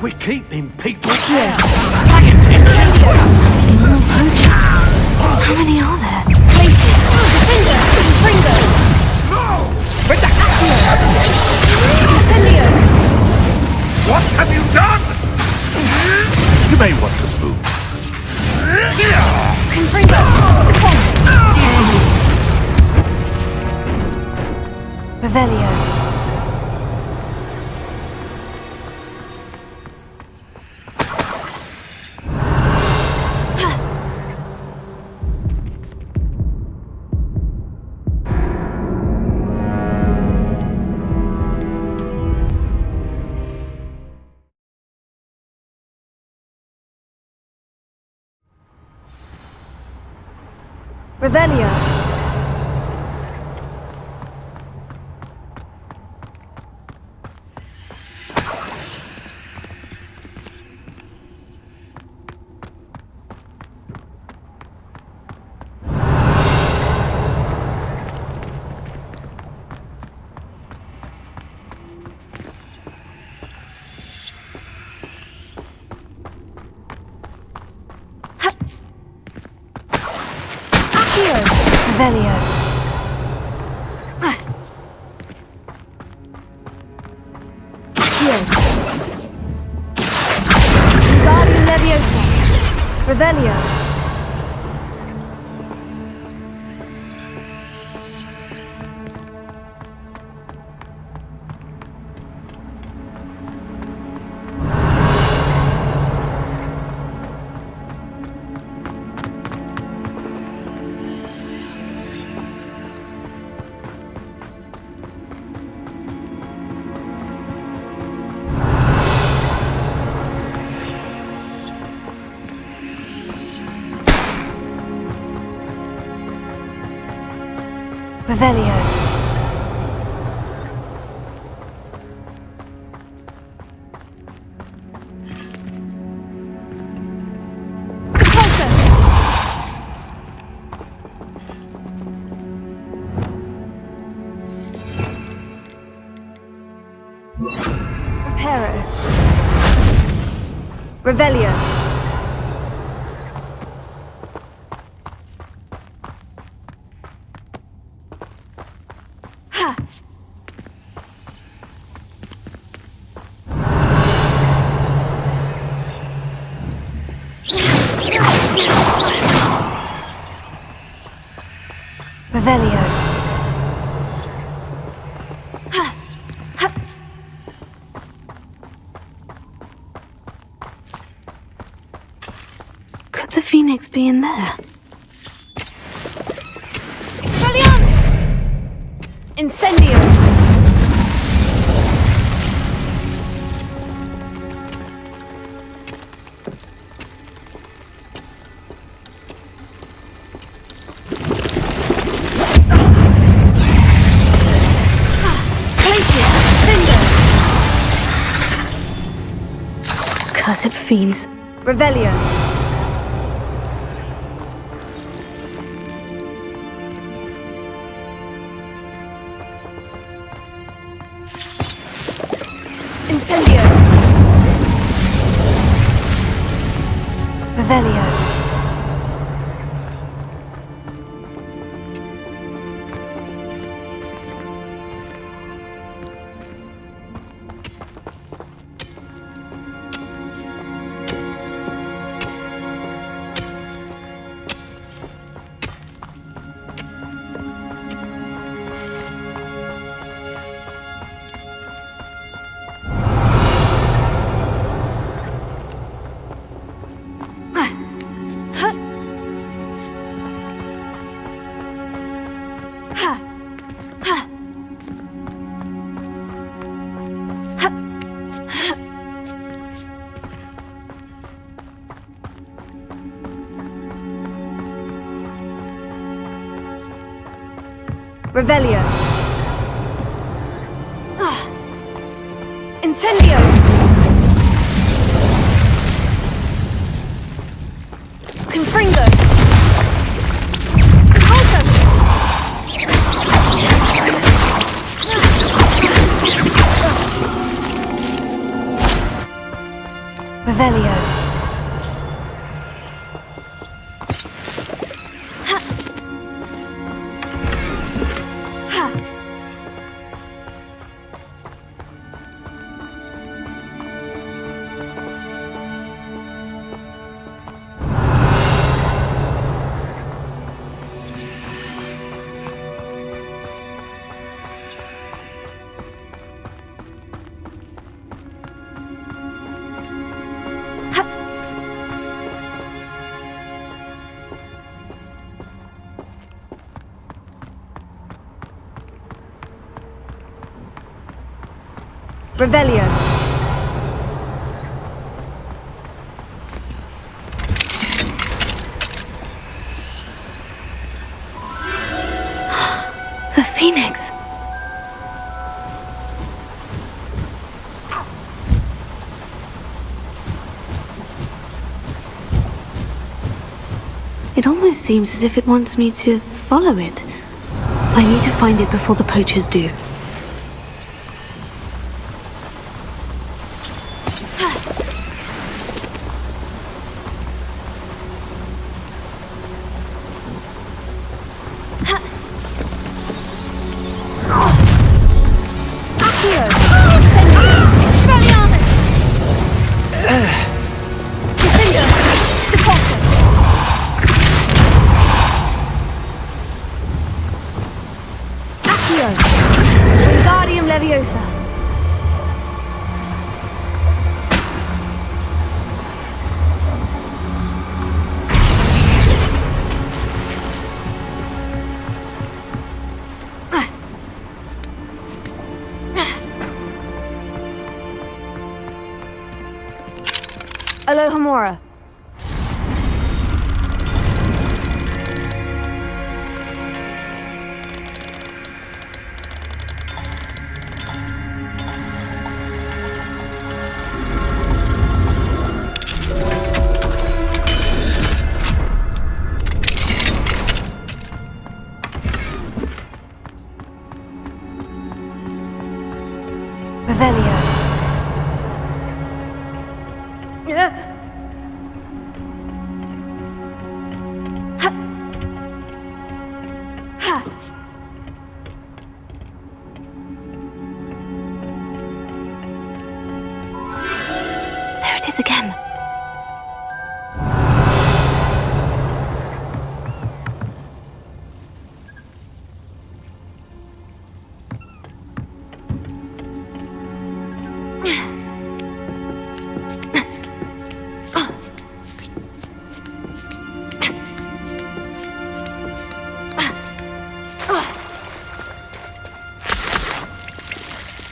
Speaker 11: We're keeping people
Speaker 1: Here.
Speaker 11: Pay attention!
Speaker 1: More poachers. How many are there? Places. Finger. Finger. Incendio.
Speaker 2: What have you done? You may want to move.
Speaker 1: Confringo. Revelio. Revelio. Revelio. Here. Guardian Leviosa. Revelio. Revelio. Reparo. Revelio. Revelio. Could the Phoenix be in there? Expelliarmus! Incendio! Cursed fiends. Revelio. Incendio. Revelio. Revelio. Incendio. Confringo. Revelio. The Phoenix. It almost seems as if it wants me to follow it. I need to find it before the poachers do. Wingardium Leviosa. Alohomora. Revelio. There it is again.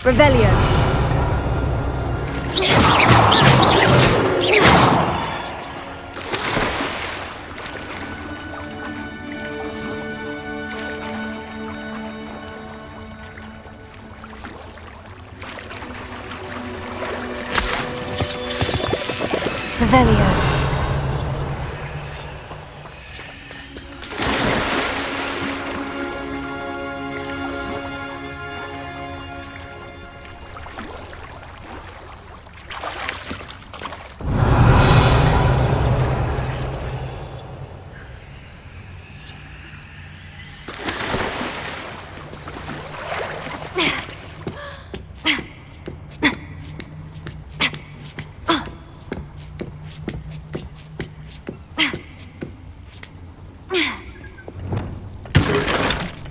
Speaker 1: Revelio. Revelio.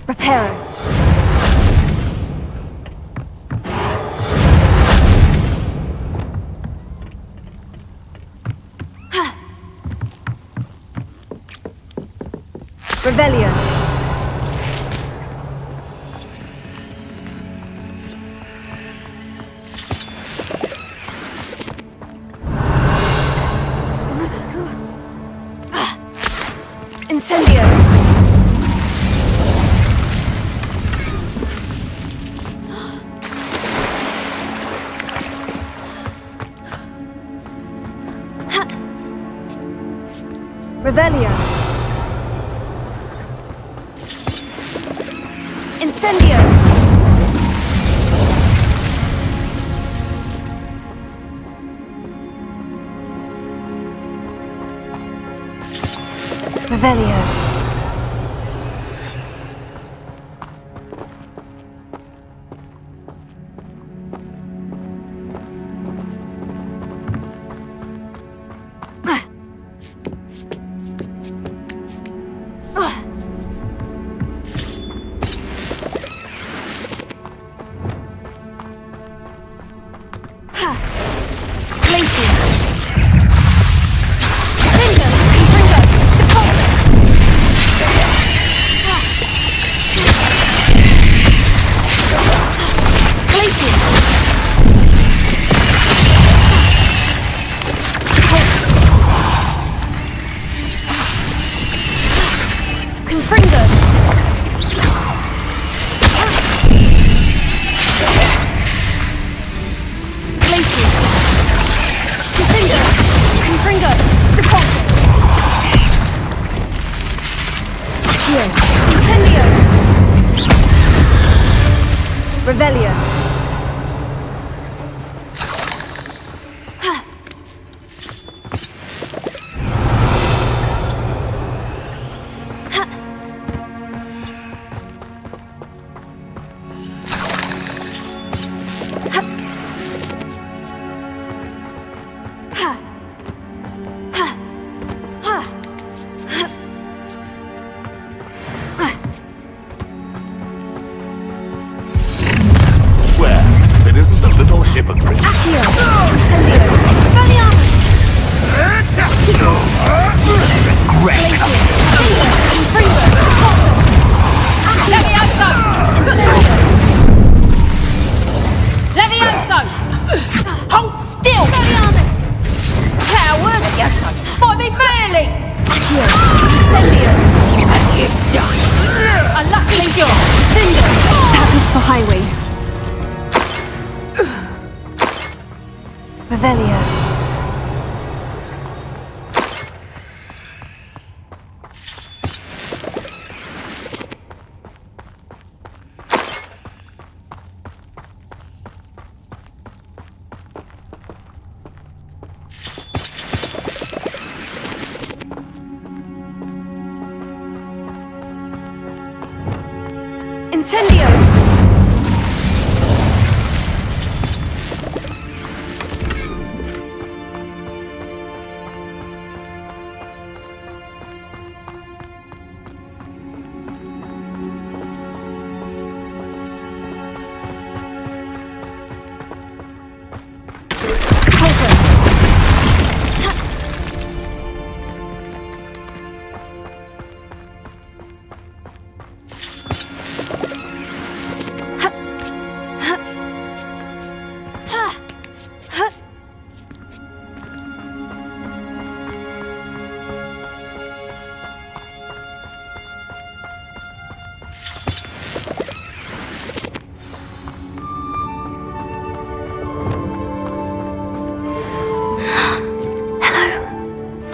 Speaker 1: Reparo. Revelio. Incendio. Revelio. Incendio. Revelio. Glacius. Bingo. Bingo. Deposit. Confringo! Places! Confringo! Confringo! Repulsor! Accio! Incendio! Revelio!
Speaker 2: Hypocrite.
Speaker 1: Accio! Incendio! Expelliarmus! Glacius! Confringo!
Speaker 6: Levioso!
Speaker 1: Incendio!
Speaker 6: Levioso! Hold still!
Speaker 1: Expelliarmus!
Speaker 6: Coward! Levioso! Fight me fairly!
Speaker 1: Accio! Incendio!
Speaker 6: And you die! Unluckily yours!
Speaker 1: Finger! Tappers for highway. Revelio. Incendio!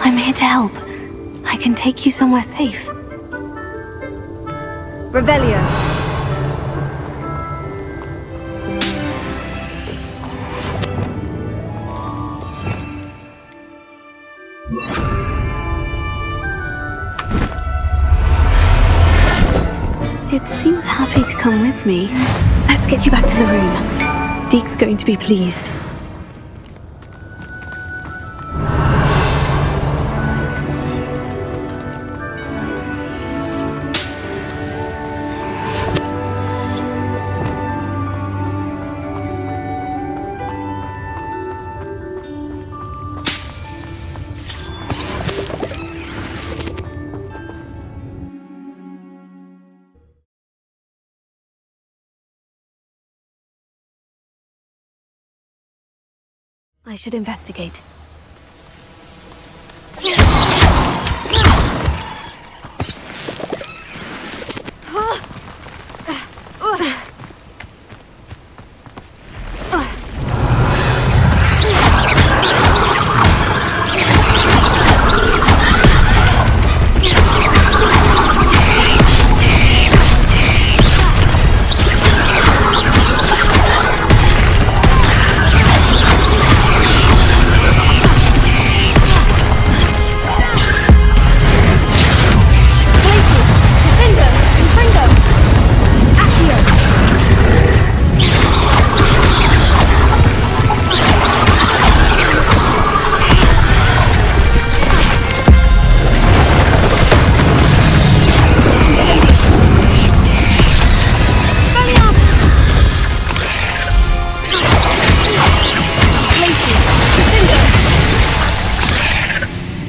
Speaker 1: I'm here to help. I can take you somewhere safe. Revelio. It seems happy to come with me. Let's get you back to the room. Deke's going to be pleased. I should investigate.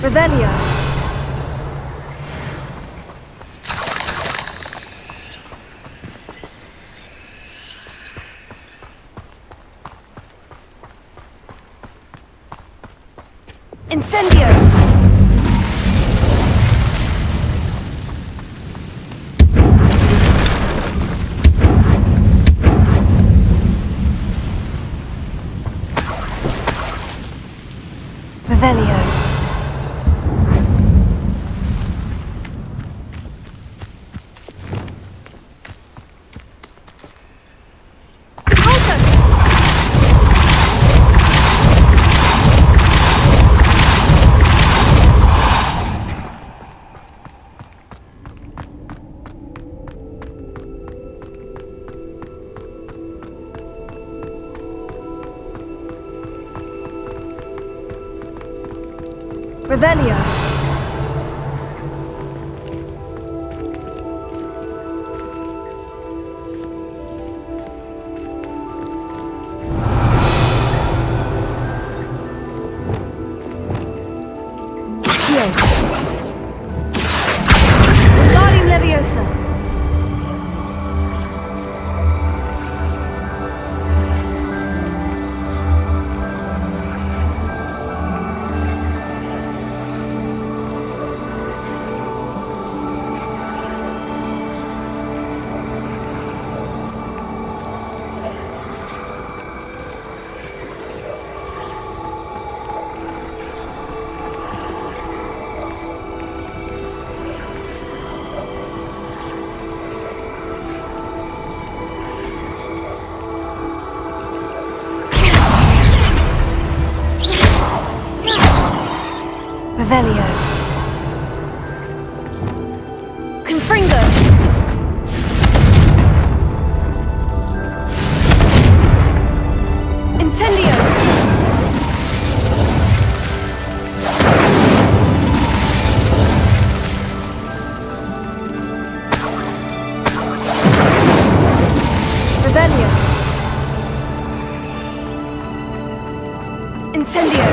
Speaker 1: Revelio. Incendio. Revelio. Wingardium Leviosa. Revelio. Confringo. Incendio. Revelio. Incendio.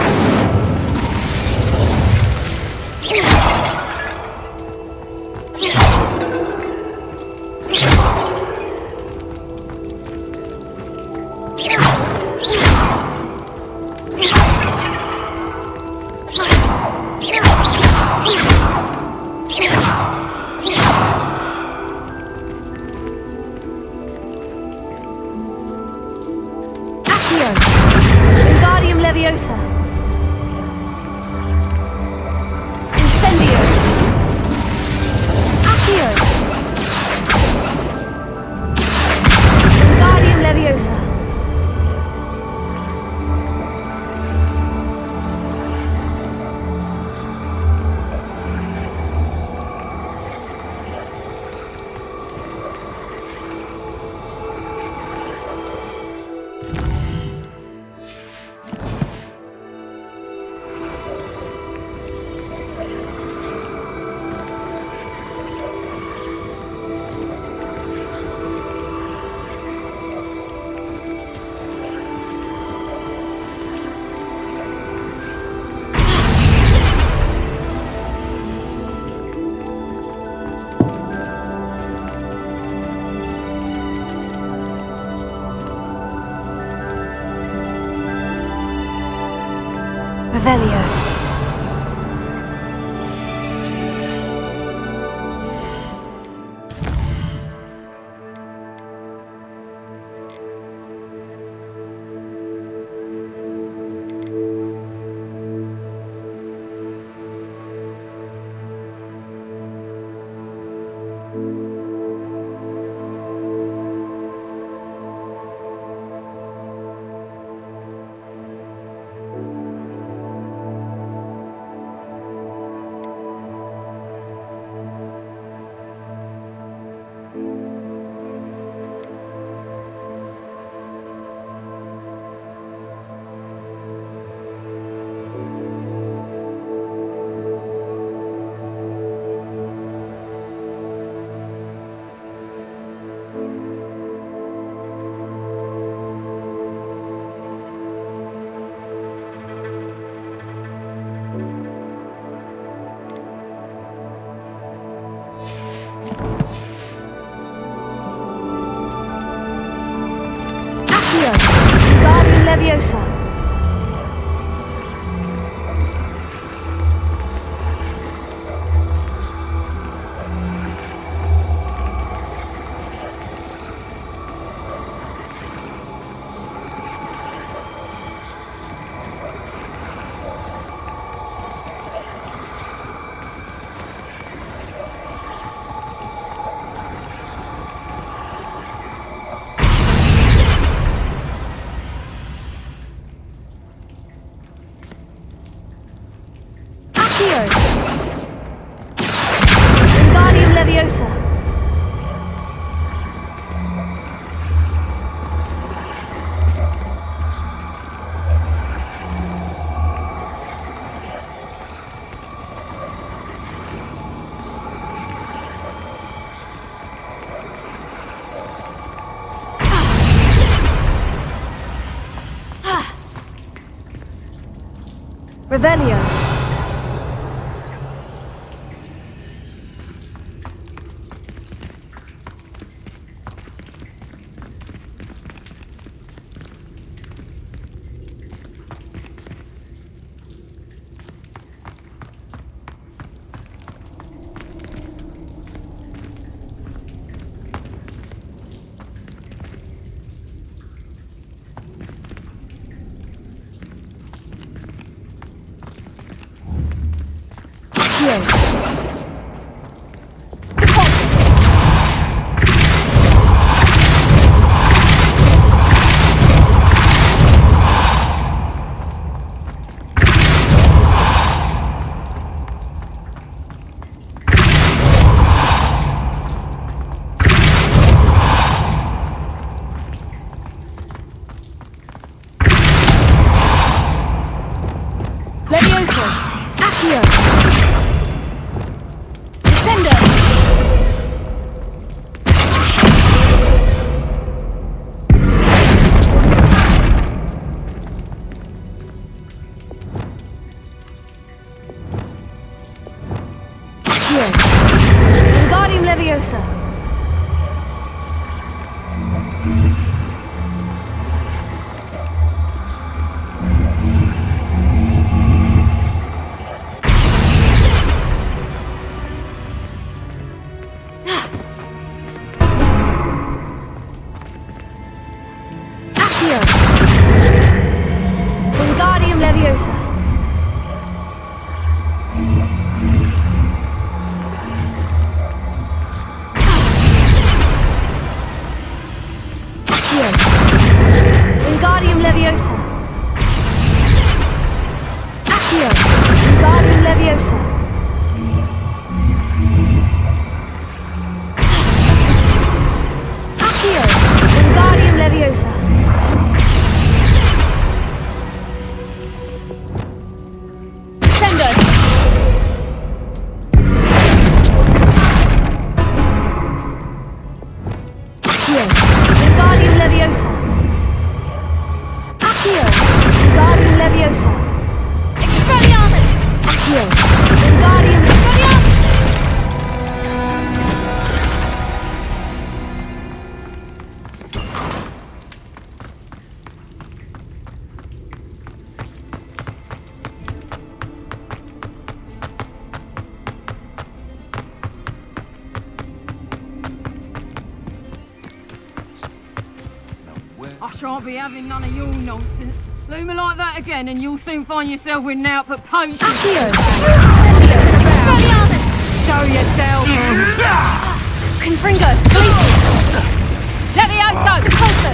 Speaker 1: Accio. Wingardium Leviosa. Incendio. Accio. Wingardium Leviosa. Revelio. Revelio. Levioso. Accio. Descendo. Accio. Wingardium Leviosa. Wingardium Leviosa. Wingardium Leviosa. Accio. Wingardium Leviosa. Accio. Wingardium Leviosa. Descendo. Accio. Wingardium Leviosa. Accio. Wingardium Leviosa. Expelliarmus. Accio. Wingardium Expelliarmus.
Speaker 6: I shan't be having none of your nonsense. Leave me like that again and you'll soon find yourself with an output potion.
Speaker 1: Accio.
Speaker 6: Expelliarmus! Show yourself!
Speaker 1: Confringo. Glacius.
Speaker 6: Levioso!
Speaker 1: Repulso.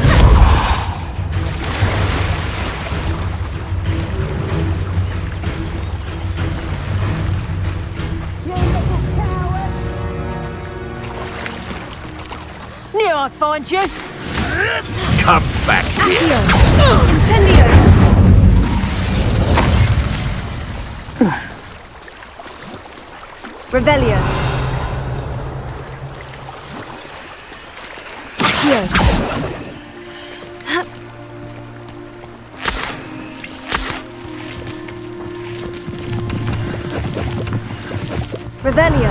Speaker 6: Knew I'd find you!
Speaker 2: Come back here.
Speaker 1: Incendio. Revelio. Accio. Revelio.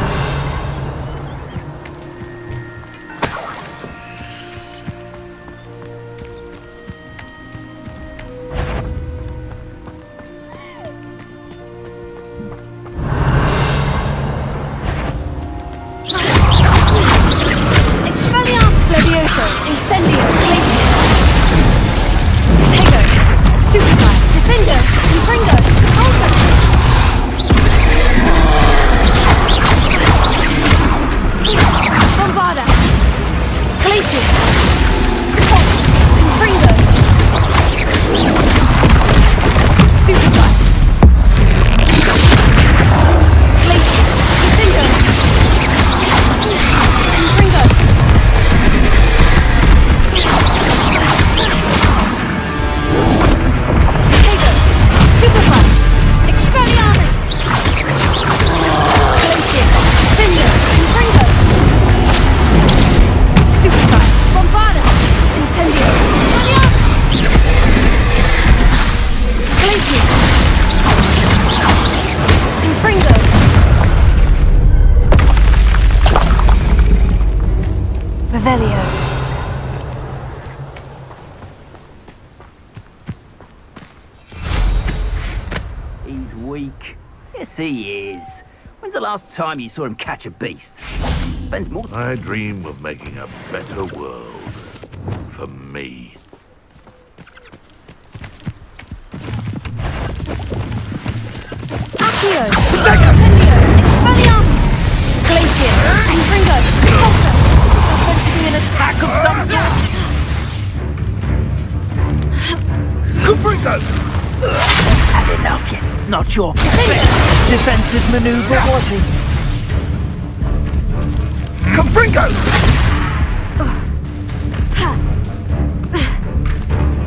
Speaker 1: Revelio.
Speaker 23: He's weak. Yes, he is. When's the last time you saw him catch a beast? Spends more.
Speaker 2: I dream of making a better world for me.
Speaker 1: Accio! Incendio! Expelliarmus! Glacius! Confringo! Repulsor! Supposed to be an attack of some sort!
Speaker 2: Confringo!
Speaker 23: Had enough yet. Not your best defensive maneuver, was it?
Speaker 2: Confringo!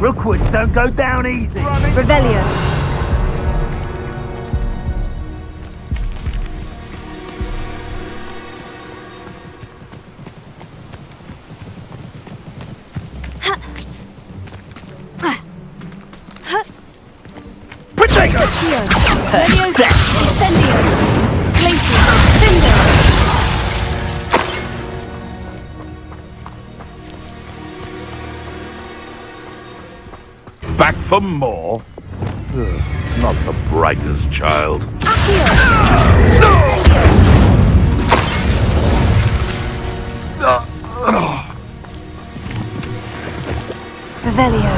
Speaker 23: Rookwoods don't go down easy.
Speaker 1: Revelio.
Speaker 2: Protego!
Speaker 1: Leviosa! Incendio! Glacius! Findo!
Speaker 2: Back for more? Ugh, not the brightest child.
Speaker 1: Revelio.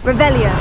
Speaker 1: Revelio.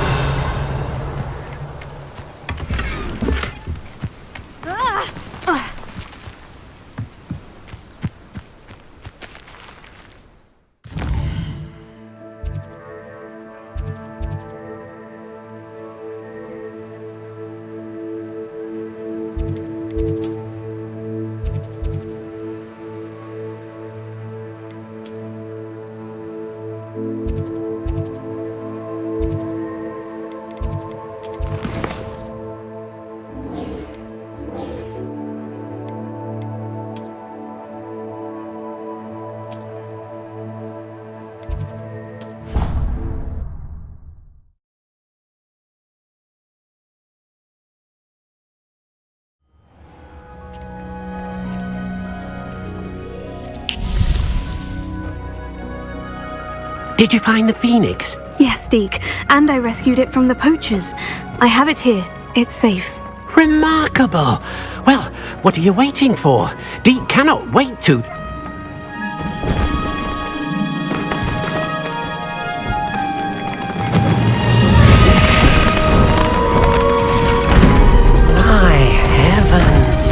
Speaker 5: Did you find the phoenix?
Speaker 1: Yes, Deke, and I rescued it from the poachers. I have it here. It's safe.
Speaker 5: Remarkable! Well, what are you waiting for? Deke cannot wait to... My heavens!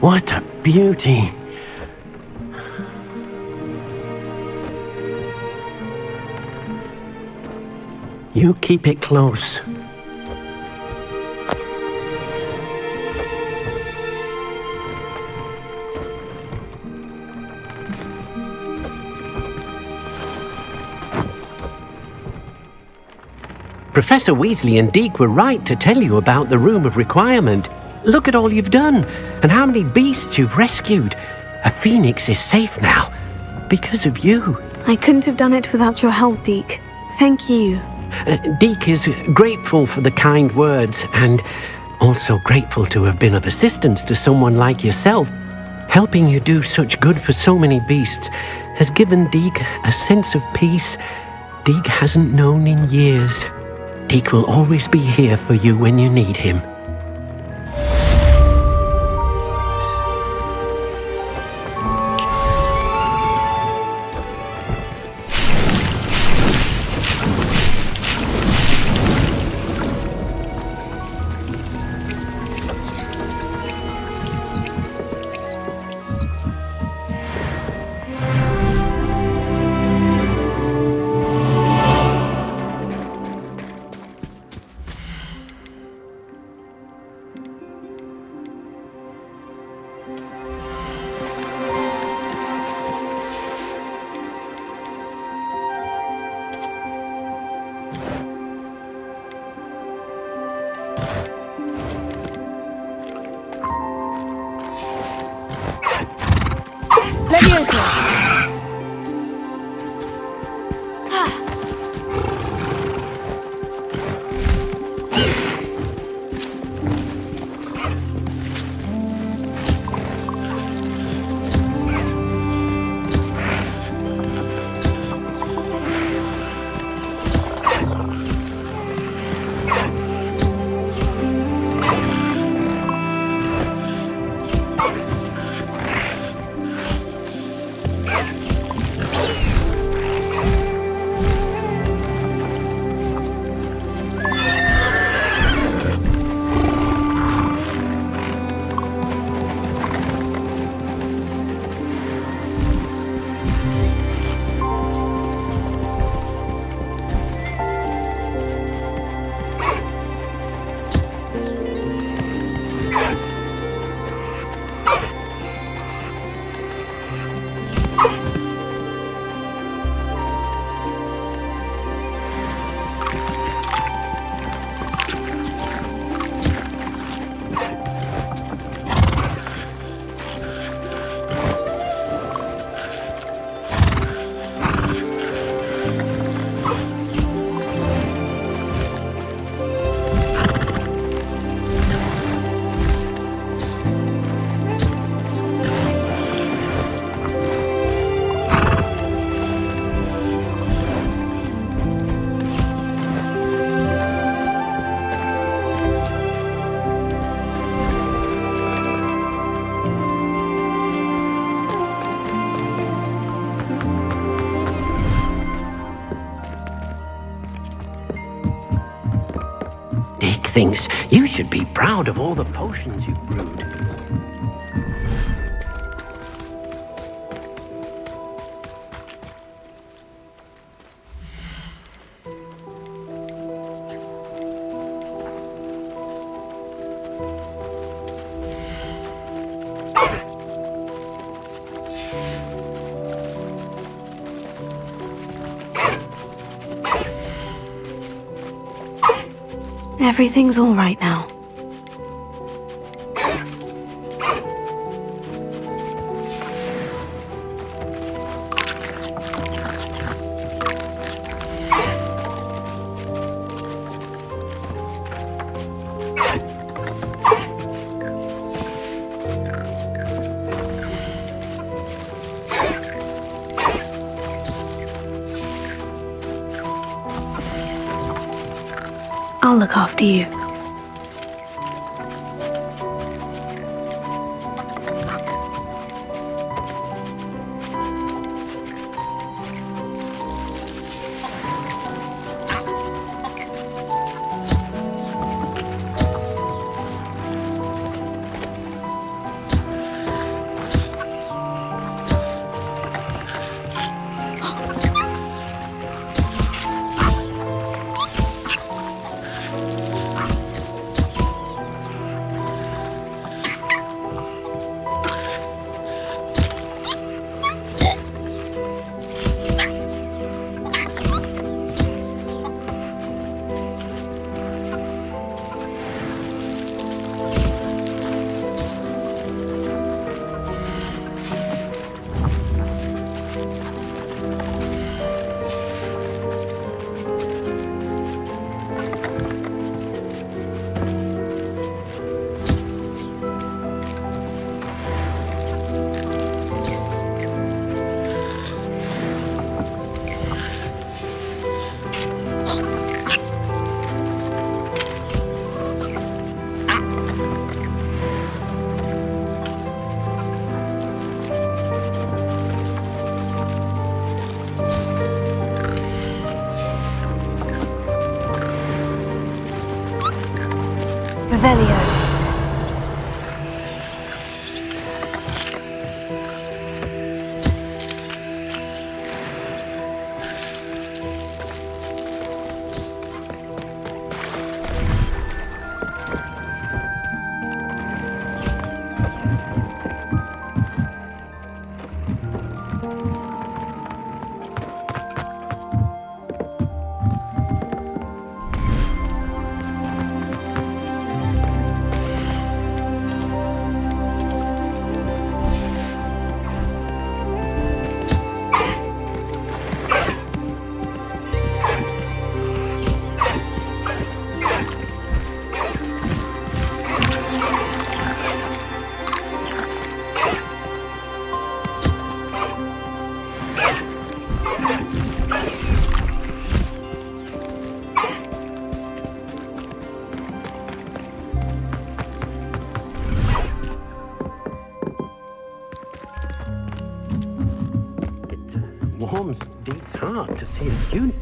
Speaker 5: What a beauty! You keep it close. Professor Weasley and Deke were right to tell you about the Room of Requirement. Look at all you've done, and how many beasts you've rescued. A phoenix is safe now, because of you.
Speaker 1: I couldn't have done it without your help, Deke. Thank you.
Speaker 5: Deke is grateful for the kind words, and also grateful to have been of assistance to someone like yourself. Helping you do such good for so many beasts has given Deke a sense of peace Deke hasn't known in years. Deke will always be here for you when you need him. things. You should be proud of all the potions you've brewed.
Speaker 1: Everything's all right now. I'll look after you. Revelio.
Speaker 5: Warms Deek's heart to see a unit.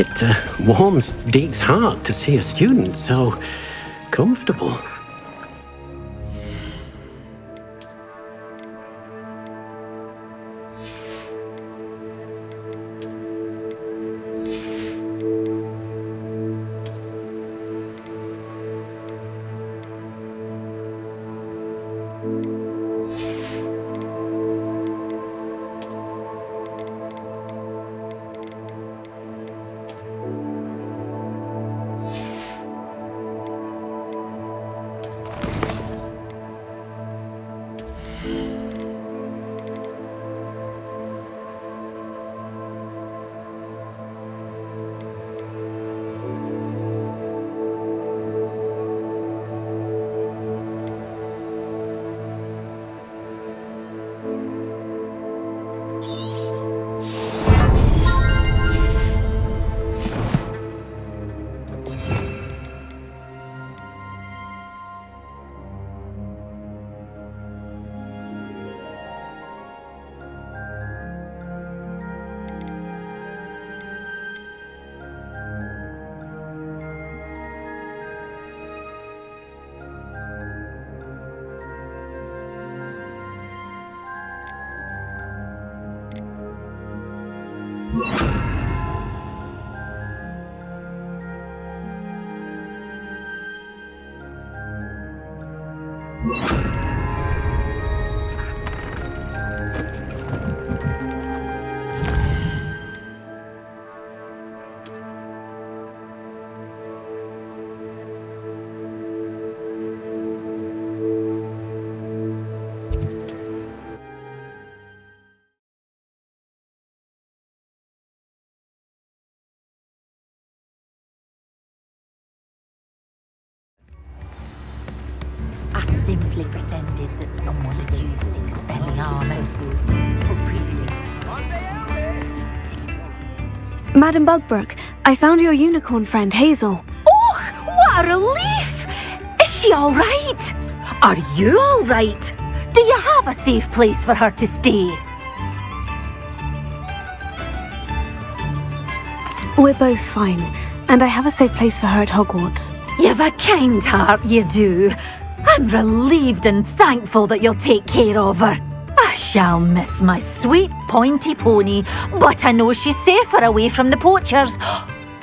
Speaker 5: It warms Deke's heart to see a student so comfortable.
Speaker 10: I simply pretended that someone had used Expelliarmus.
Speaker 1: Madam Bugbrook, I found your unicorn friend Hazel.
Speaker 3: Oh, what a relief! Is she all right? Are you all right? Do you have a safe place for her to stay?
Speaker 1: We're both fine, and I have a safe place for her at Hogwarts.
Speaker 3: You've a kind heart, you do. I'm relieved and thankful that you'll take care of her. I shall miss my sweet pointy pony, but I know she's safer away from the poachers.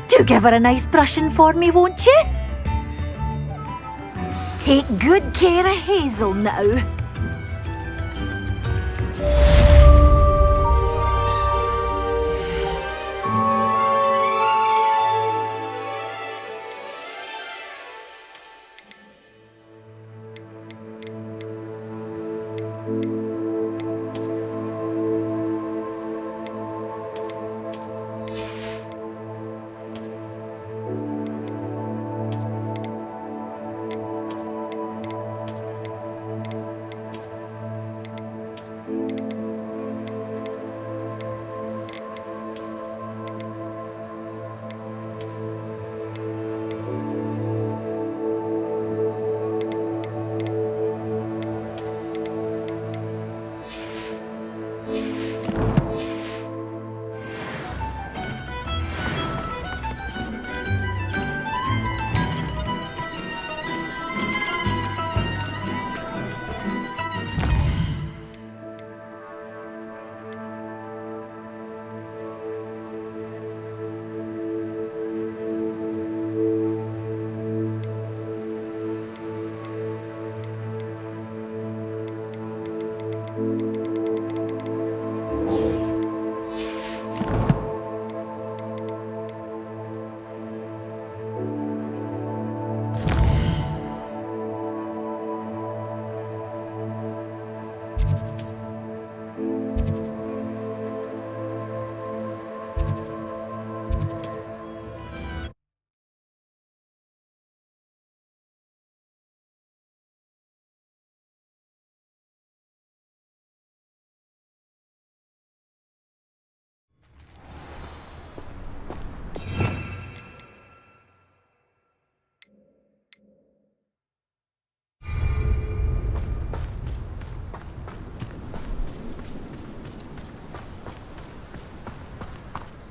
Speaker 3: Do give her a nice brushing for me, won't you? Take good care of Hazel now.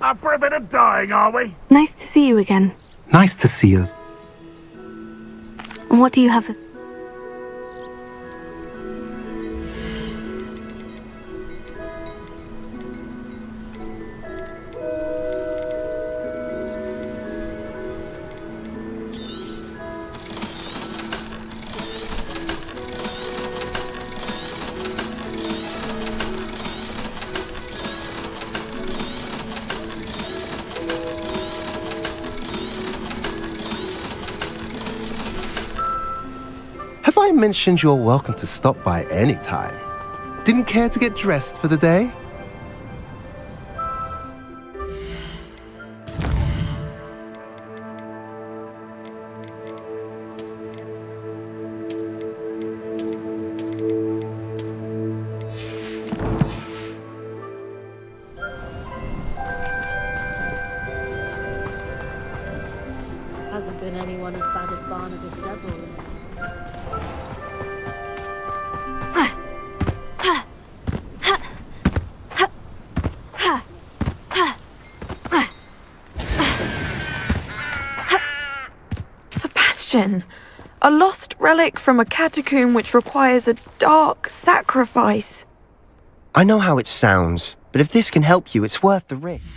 Speaker 2: Up for a bit of dying, are we?
Speaker 1: Nice to see you again.
Speaker 11: Nice to see you.
Speaker 1: What do you have?
Speaker 9: Have I mentioned you're welcome to stop by any time? Didn't care to get dressed for the day?
Speaker 10: Hasn't been anyone as bad as Barnabas Devil.
Speaker 6: Sebastian, a lost relic from a catacomb which requires a dark sacrifice.
Speaker 4: I know how it sounds, but if this can help you, it's worth the risk.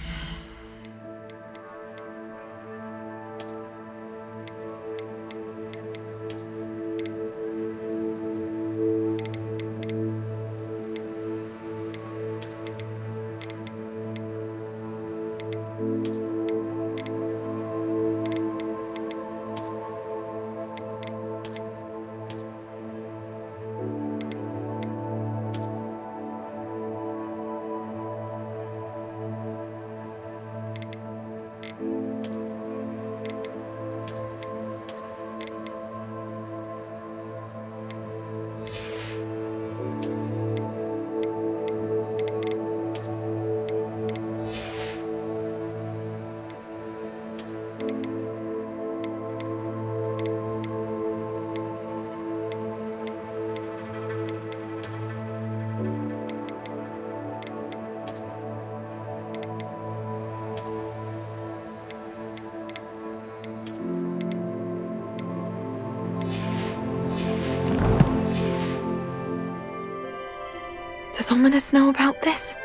Speaker 6: Does Ominous know about this?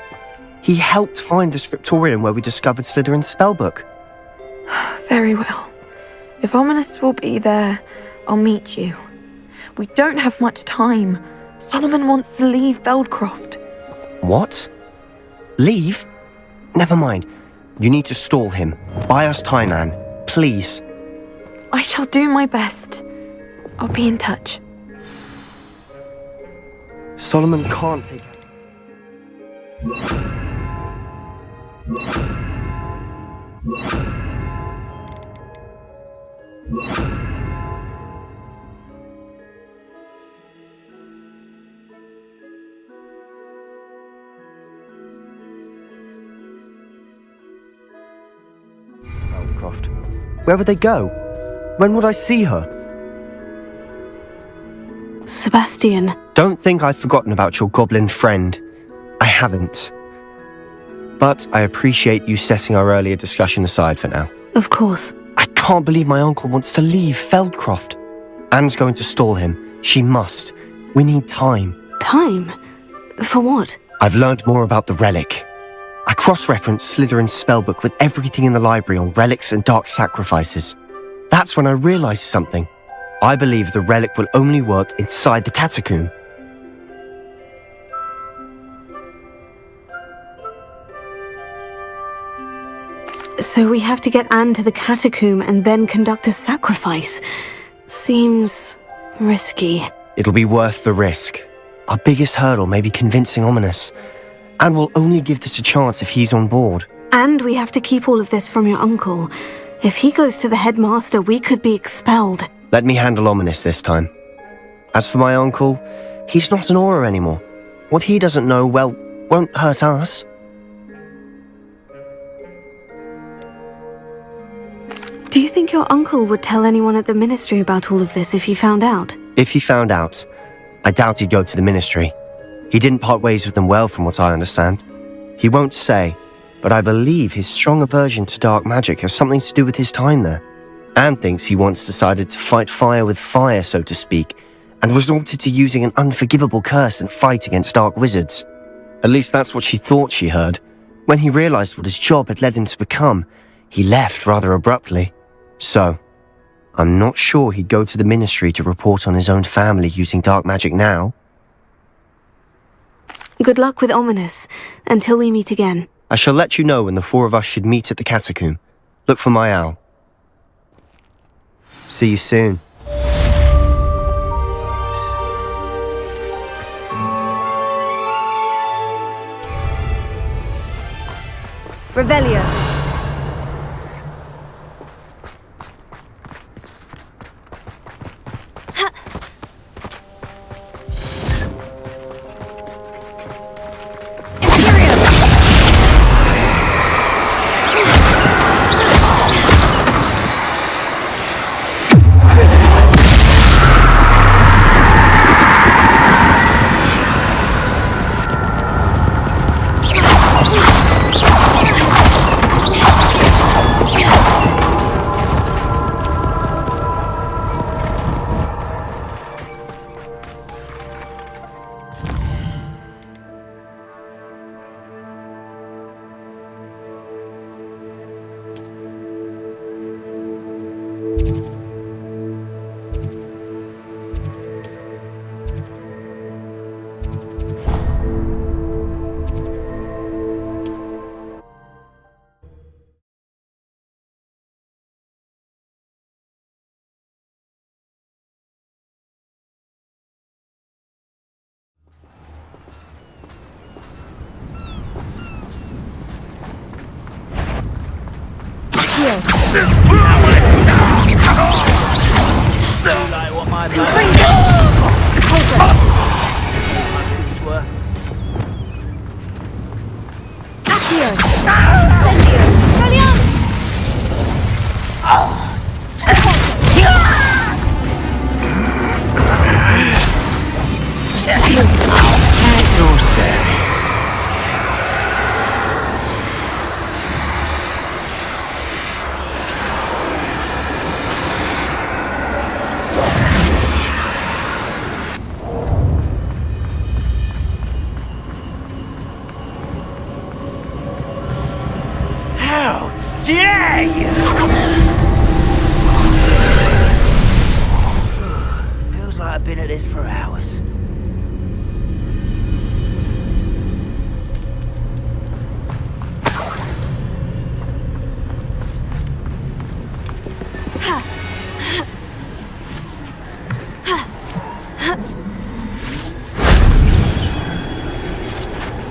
Speaker 4: He helped find the scriptorium where we discovered Slytherin's spellbook.
Speaker 6: Very well. If Ominous will be there, I'll meet you. We don't have much time. Solomon wants to leave Feldcroft.
Speaker 4: What? Leave? Never mind. You need to stall him. Buy us time, Anne. Please.
Speaker 6: I shall do my best. I'll be in touch.
Speaker 4: Solomon can't take... Feldcroft. Where would they go? When would I see her?
Speaker 1: Sebastian.
Speaker 4: Don't think I've forgotten about your goblin friend. I haven't. But I appreciate you setting our earlier discussion aside for now.
Speaker 1: Of course.
Speaker 4: I can't believe my uncle wants to leave Feldcroft. Anne's going to stall him. She must. We need time.
Speaker 1: Time? For what?
Speaker 4: I've learned more about the relic. I cross-referenced Slytherin's spellbook with everything in the library on relics and dark sacrifices. That's when I realized something. I believe the relic will only work inside the catacomb.
Speaker 1: So we have to get Anne to the catacomb and then conduct a sacrifice. Seems risky.
Speaker 4: It'll be worth the risk. Our biggest hurdle may be convincing Ominous. And we'll only give this a chance if he's on board.
Speaker 1: And we have to keep all of this from your uncle. If he goes to the headmaster, we could be expelled.
Speaker 4: Let me handle Ominous this time. As for my uncle, he's not an Auror anymore. What he doesn't know, well, won't hurt us.
Speaker 1: Do you think your uncle would tell anyone at the ministry about all of this if he found out?
Speaker 4: If he found out, I doubt he'd go to the ministry. He didn't part ways with them well, from what I understand. He won't say, but I believe his strong aversion to dark magic has something to do with his time there. Anne thinks he once decided to fight fire with fire, so to speak, and resorted to using an unforgivable curse and fight against dark wizards. At least that's what she thought she heard. When he realized what his job had led him to become, he left rather abruptly. So, I'm not sure he'd go to the Ministry to report on his own family using dark magic now.
Speaker 1: Good luck with Ominous, until we meet again.
Speaker 4: I shall let you know when the four of us should meet at the catacomb. Look for my owl. See you soon.
Speaker 1: Revelio.
Speaker 23: Feels like I've been at this for hours.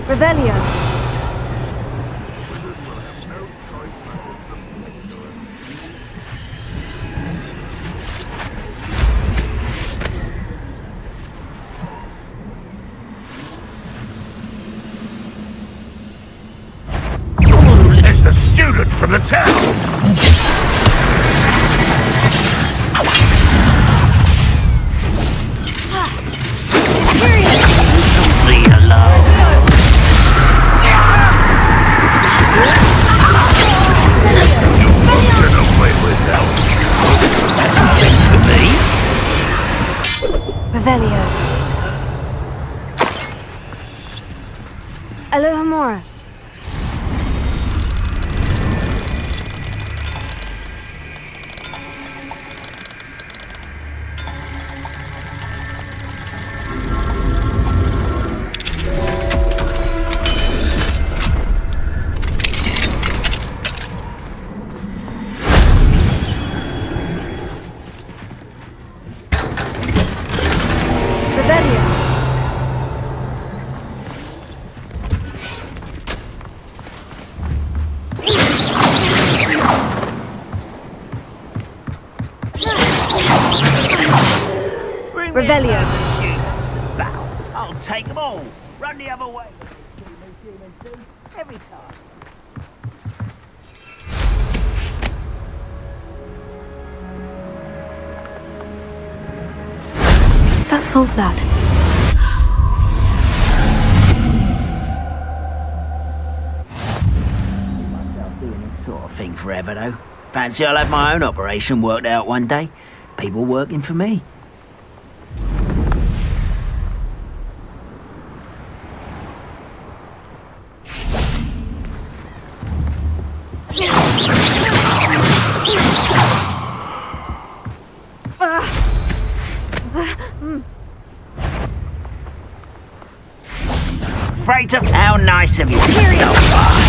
Speaker 1: Revelio.
Speaker 2: It's the student from the town!
Speaker 1: Revelio. Alohomora. Revelio.
Speaker 23: I'll take them all. Run the other way. Every time.
Speaker 1: That solves that.
Speaker 13: forever, though. Fancy I'll have my own operation worked out one day. People working for me. Freighter, how nice of you to stop by.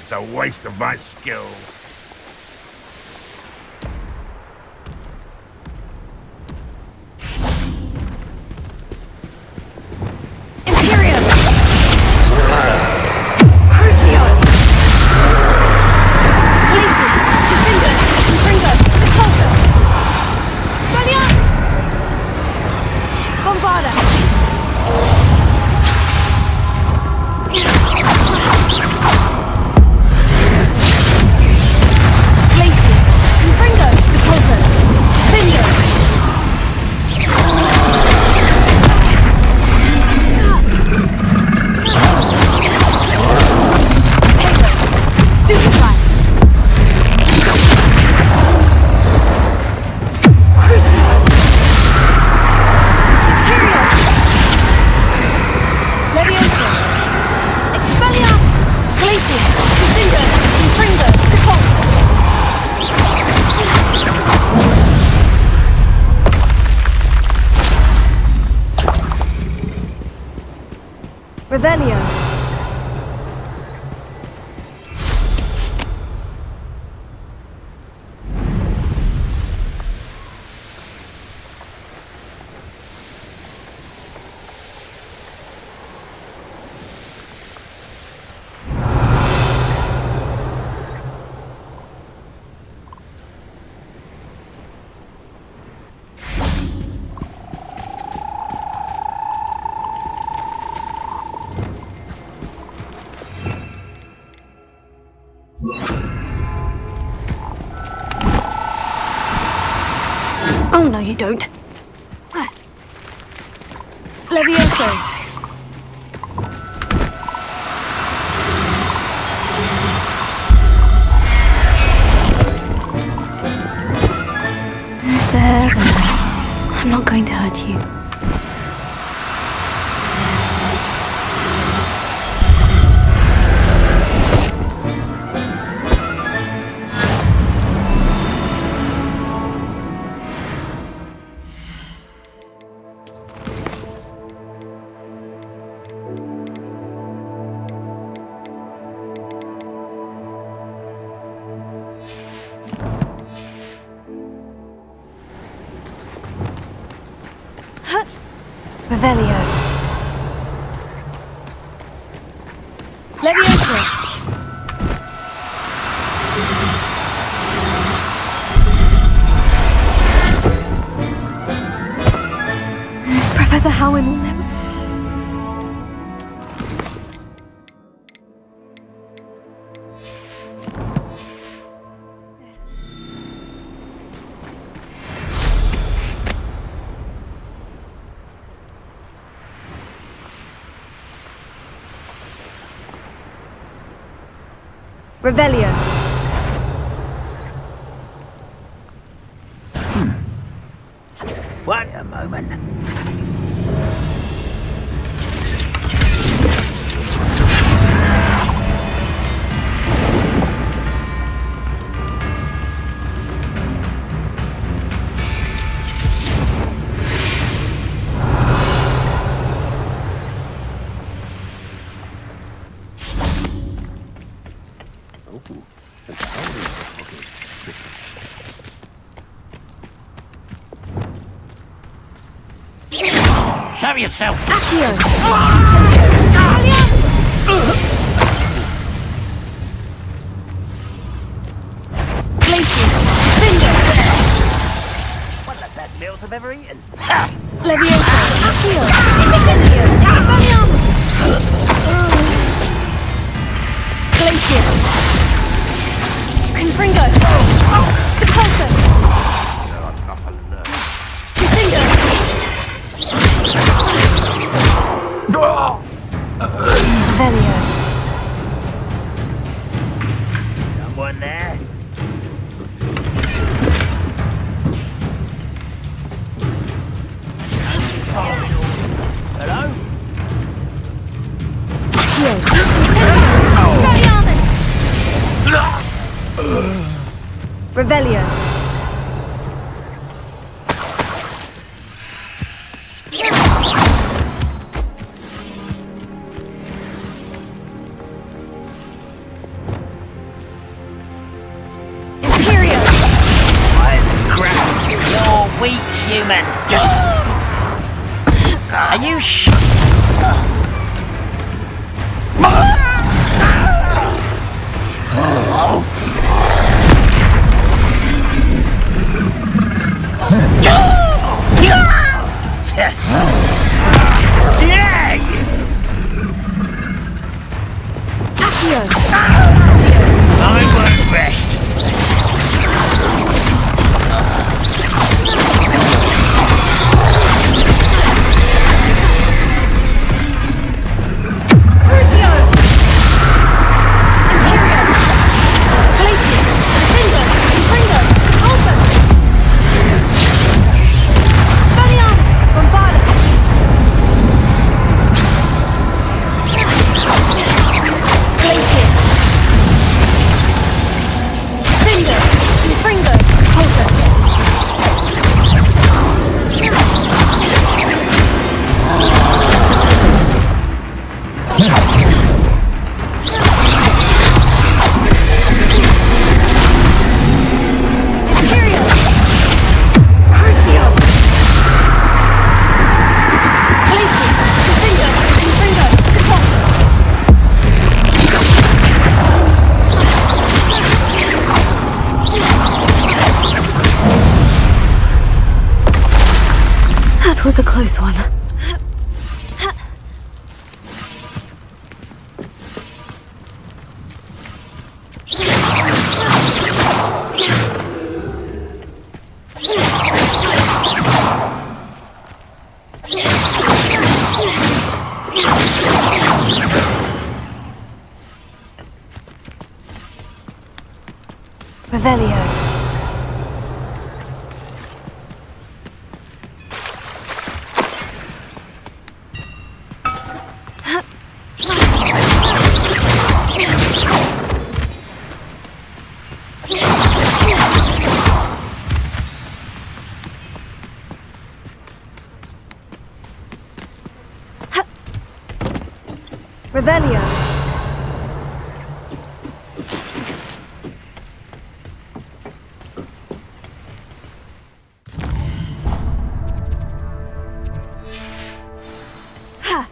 Speaker 14: It's a waste of my skill.
Speaker 1: Revelio. Oh, no, you don't. Levioso. There. I'm not going to hurt you. Revelio. Levioso. Professor Howin will never... Revelio.
Speaker 13: Wait a moment. Show yourself! One of the best meals I've ever eaten.
Speaker 1: Confringo! Repulsor! Velio.
Speaker 13: Someone there? Hello?
Speaker 1: Revelio.
Speaker 13: You're weak, human. Are you I won't rest.
Speaker 1: That was a close one. Revelio. Revelio. Ha.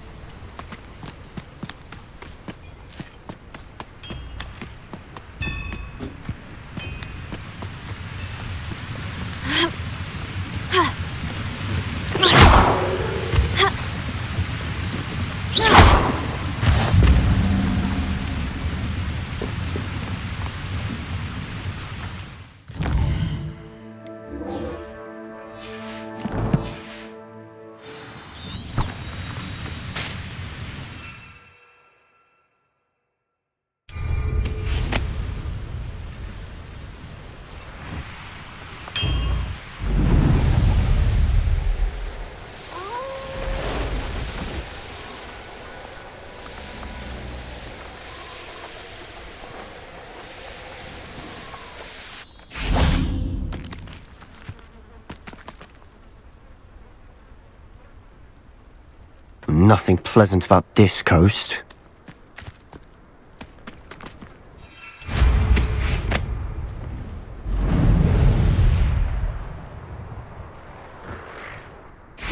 Speaker 4: Nothing pleasant about this coast.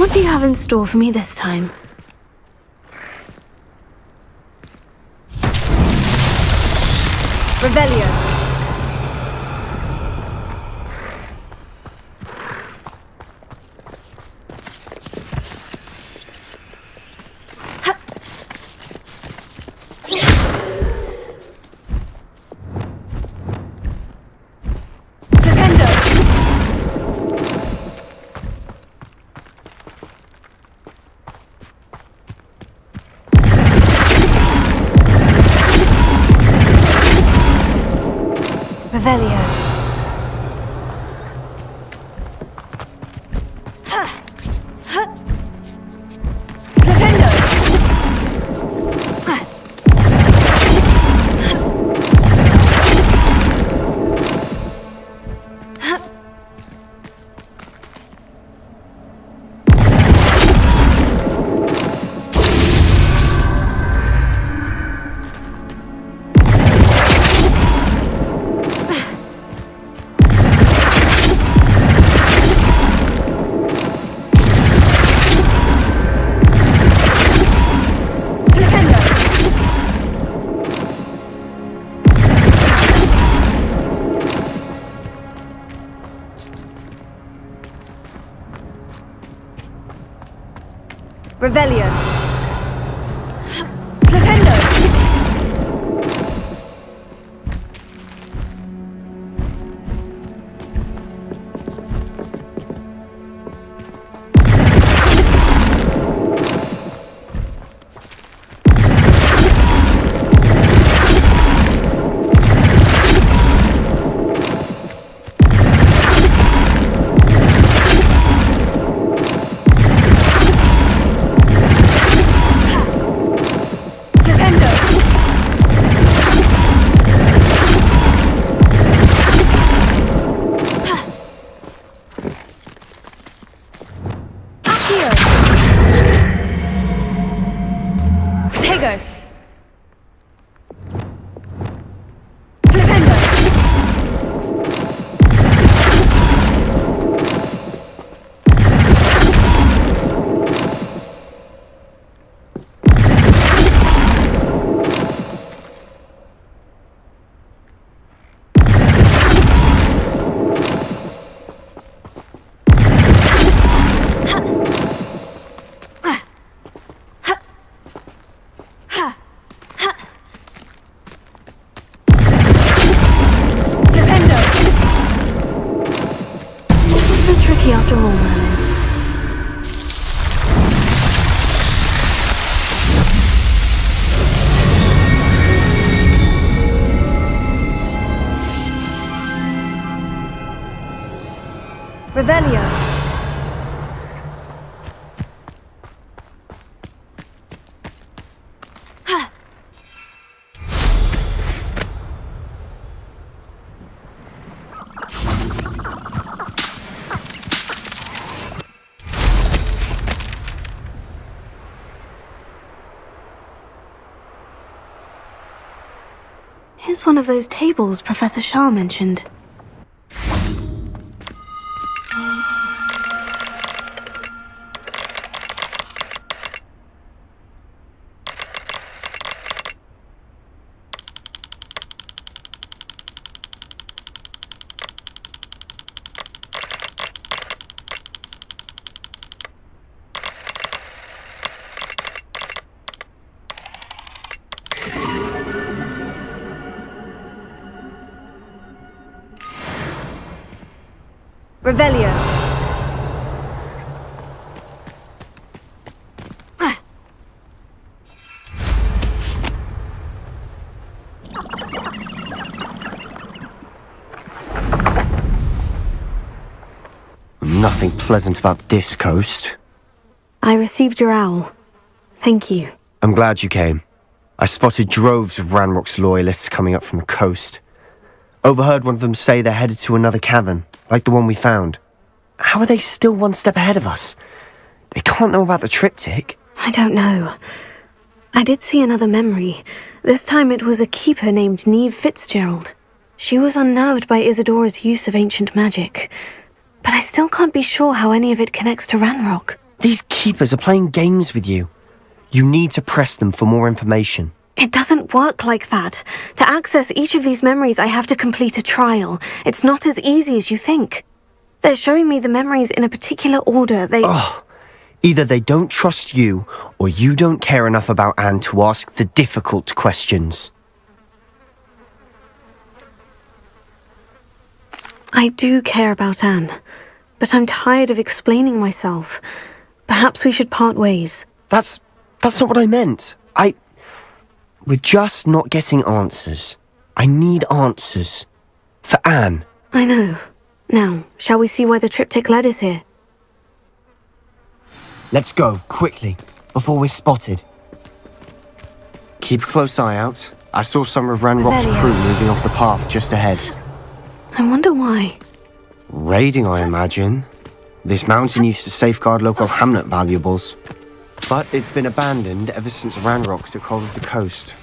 Speaker 1: What do you have in store for me this time?
Speaker 3: Revelio.
Speaker 1: Revelio.
Speaker 3: Revelio. Flipendo.
Speaker 1: After all, Merlin.
Speaker 3: Revelio.
Speaker 1: Here's one of those tables Professor Shah mentioned.
Speaker 3: Revelio.
Speaker 4: Nothing pleasant about this coast.
Speaker 1: I received your owl. Thank you.
Speaker 4: I'm glad you came. I spotted droves of Ranrock's loyalists coming up from the coast. Overheard one of them say they're headed to another cavern, like the one we found. How are they still one step ahead of us? They can't know about the triptych.
Speaker 1: I don't know. I did see another memory. This time it was a keeper named Neve Fitzgerald. She was unnerved by Isadora's use of ancient magic. But I still can't be sure how any of it connects to Ranrock.
Speaker 4: These keepers are playing games with you. You need to press them for more information.
Speaker 1: It doesn't work like that. To access each of these memories, I have to complete a trial. It's not as easy as you think. They're showing me the memories in a particular order.
Speaker 4: Either they don't trust you, or you don't care enough about Anne to ask the difficult questions.
Speaker 1: I do care about Anne, but I'm tired of explaining myself. Perhaps we should part ways.
Speaker 4: That's not what I meant. We're just not getting answers. I need answers. For Anne.
Speaker 1: I know. Now, shall we see why the triptych led us here?
Speaker 4: Let's go, quickly, before we're spotted. Keep a close eye out. I saw some of Ranrock's crew moving off the path just ahead.
Speaker 1: I wonder why.
Speaker 4: Raiding, I imagine. This mountain used to safeguard local hamlet valuables. But it's been abandoned ever since Ranrock took hold of the coast.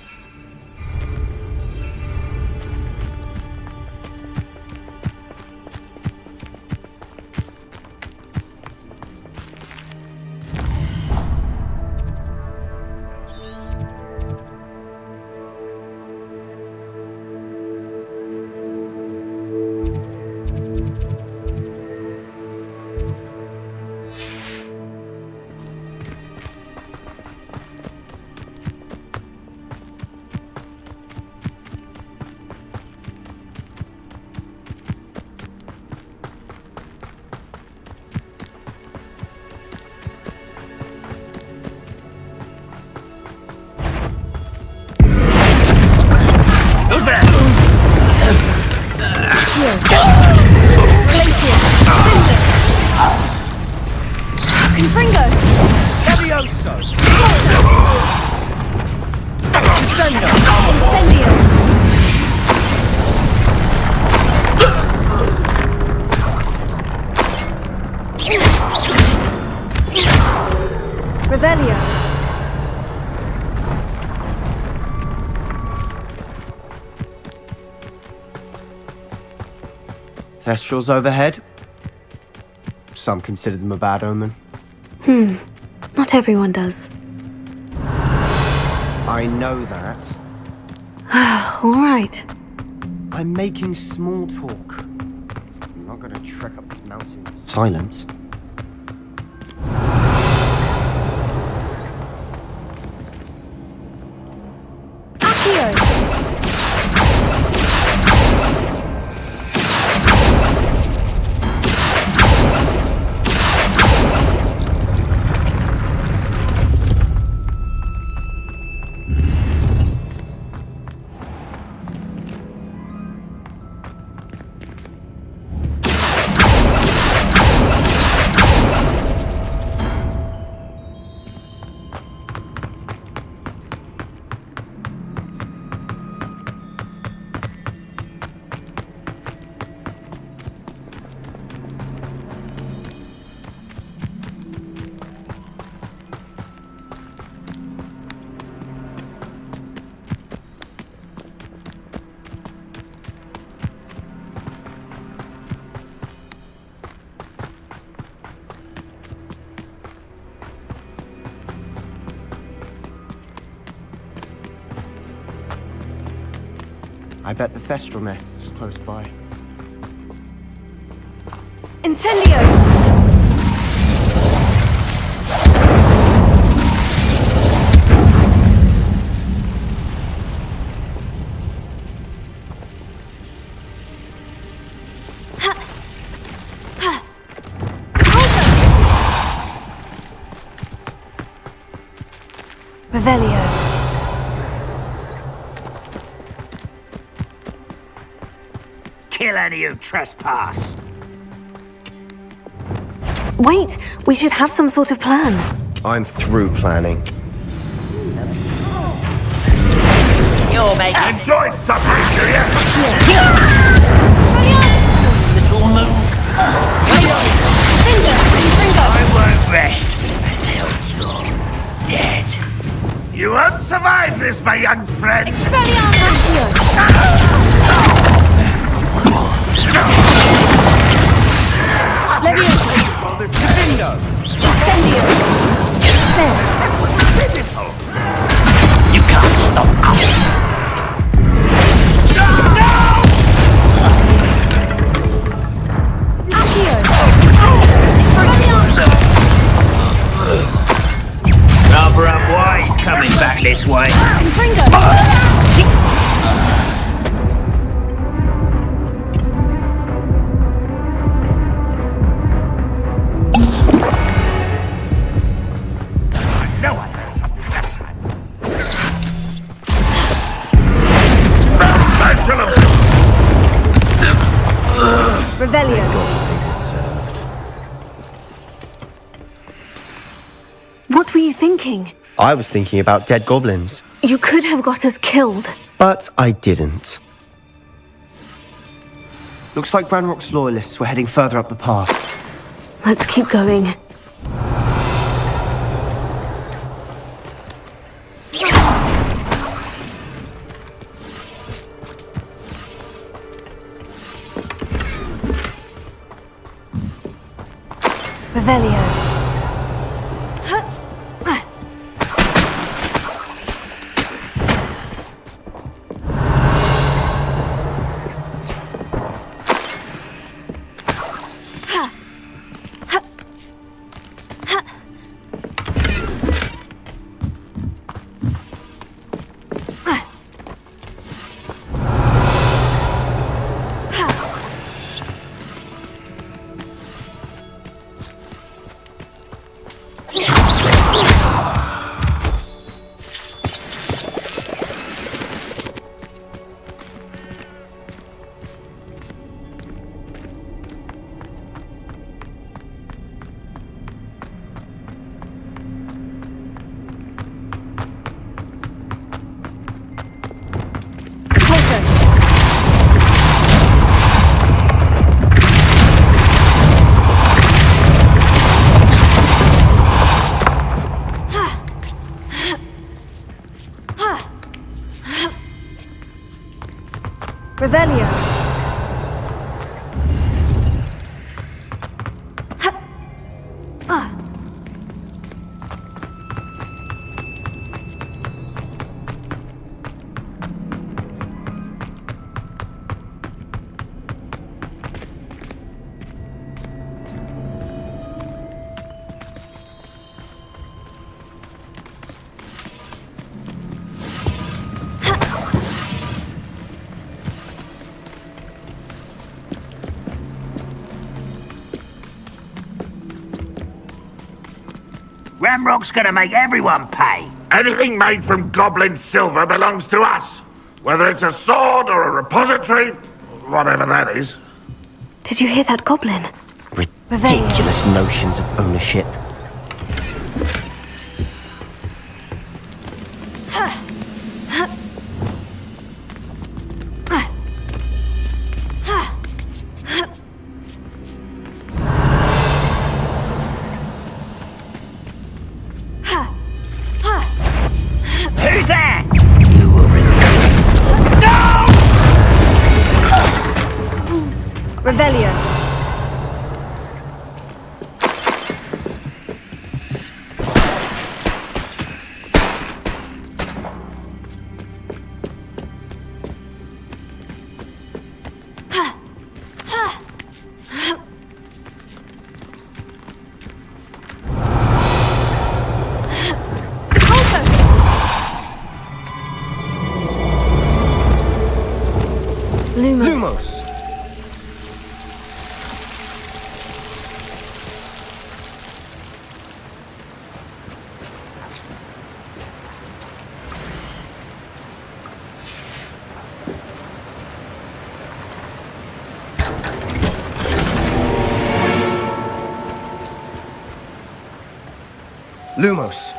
Speaker 14: Who's there?
Speaker 3: Confringo!
Speaker 8: Levioso!
Speaker 3: Incendio! Incendio! Revelio!
Speaker 4: Thestrals overhead. Some consider them a bad omen.
Speaker 1: Not everyone does.
Speaker 4: I know that.
Speaker 1: All right.
Speaker 4: I'm making small talk. I'm not gonna trek up this mountain in silence. I bet the Thestral nest is close by.
Speaker 3: Incendio!
Speaker 1: Revelio.
Speaker 13: Kill any who trespass.
Speaker 1: Wait, we should have some sort of plan.
Speaker 4: I'm through planning.
Speaker 13: You're making
Speaker 14: Enjoy suffering, do you?
Speaker 13: little move. I won't rest until you're dead.
Speaker 14: You won't survive this, my young friend.
Speaker 3: Levioso! Incendio!
Speaker 14: thrill of...
Speaker 1: Revelio. What were you thinking?
Speaker 4: I was thinking about dead goblins,
Speaker 1: You could have got us killed.
Speaker 4: but I didn't. Looks like Ranrock's loyalists were heading further up the path.
Speaker 1: Let's keep going. Revelio. Revelio.
Speaker 13: Ranrock's gonna make everyone pay.
Speaker 14: Anything made from goblin silver belongs to us. Whether it's a sword or a repository, whatever that is.
Speaker 1: Did you hear that goblin?
Speaker 4: Ridiculous notions of ownership.
Speaker 13: Who's that?
Speaker 1: Revelio. Lumos.
Speaker 4: Lumos.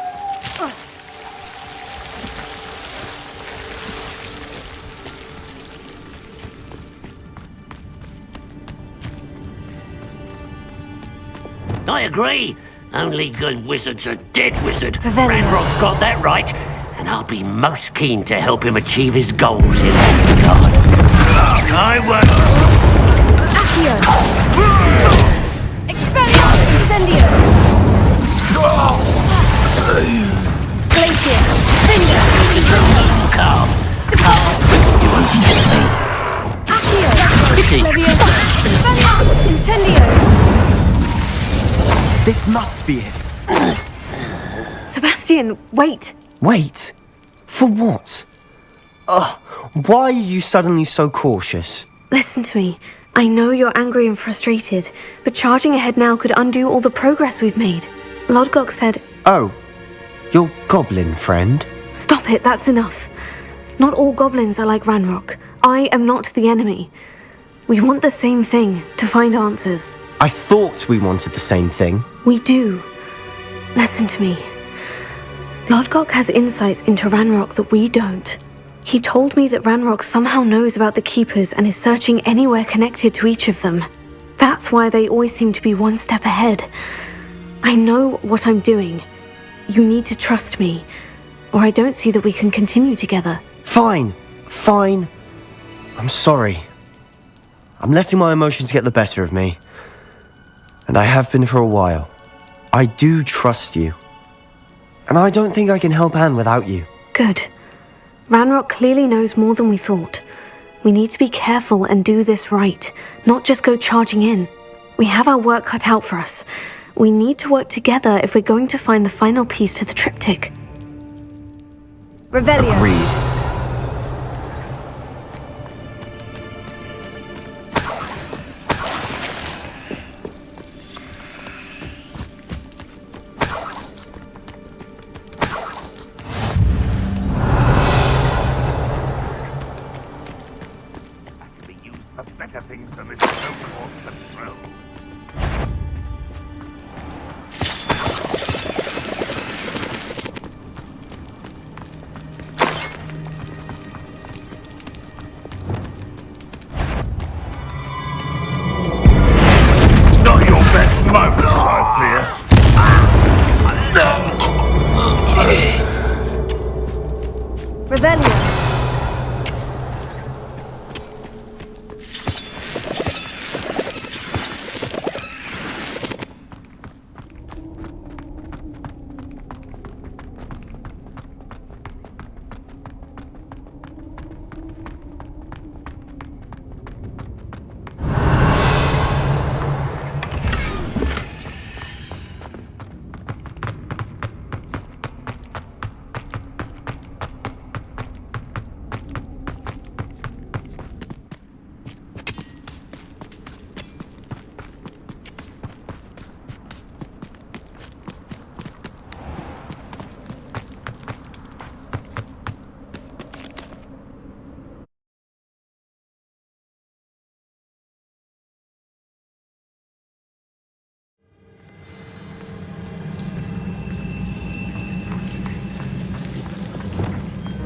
Speaker 5: I agree. Only good wizards are dead wizard.
Speaker 1: Revelio.
Speaker 5: Ranrock's got that right, and I'll be most keen to help him achieve his goals in that regard. I won't.
Speaker 1: Accio. Expelliarmus Incendio. Glacius. Cinder.
Speaker 5: Carl. You understand me?
Speaker 1: Accio.
Speaker 5: Pity.
Speaker 1: Leviosa. Expelliarmus Incendio.
Speaker 4: This must be it.
Speaker 1: Sebastian, wait.
Speaker 4: Wait. For what? Why are you suddenly so cautious?
Speaker 1: Listen to me. I know you're angry and frustrated, but charging ahead now could undo all the progress we've made. Lodgok said...
Speaker 4: Oh, your goblin friend?
Speaker 1: Stop it, that's enough. Not all goblins are like Ranrock. I am not the enemy. We want the same thing, to find answers.
Speaker 4: I thought we wanted the same thing.
Speaker 1: We do. Listen to me. Lodgok has insights into Ranrock that we don't. He told me that Ranrock somehow knows about the Keepers and is searching anywhere connected to each of them. That's why they always seem to be one step ahead. I know what I'm doing. You need to trust me, or I don't see that we can continue together.
Speaker 4: Fine. I'm sorry. I'm letting my emotions get the better of me. And I have been for a while. I do trust you. And I don't think I can help Anne without you.
Speaker 1: Good. Ranrock clearly knows more than we thought. We need to be careful and do this right, not just go charging in. We have our work cut out for us. We need to work together if we're going to find the final piece to the triptych. Revelio.
Speaker 4: Agreed.
Speaker 14: Better things than this so-called control. Not your best moment, I fear.
Speaker 1: Revelio.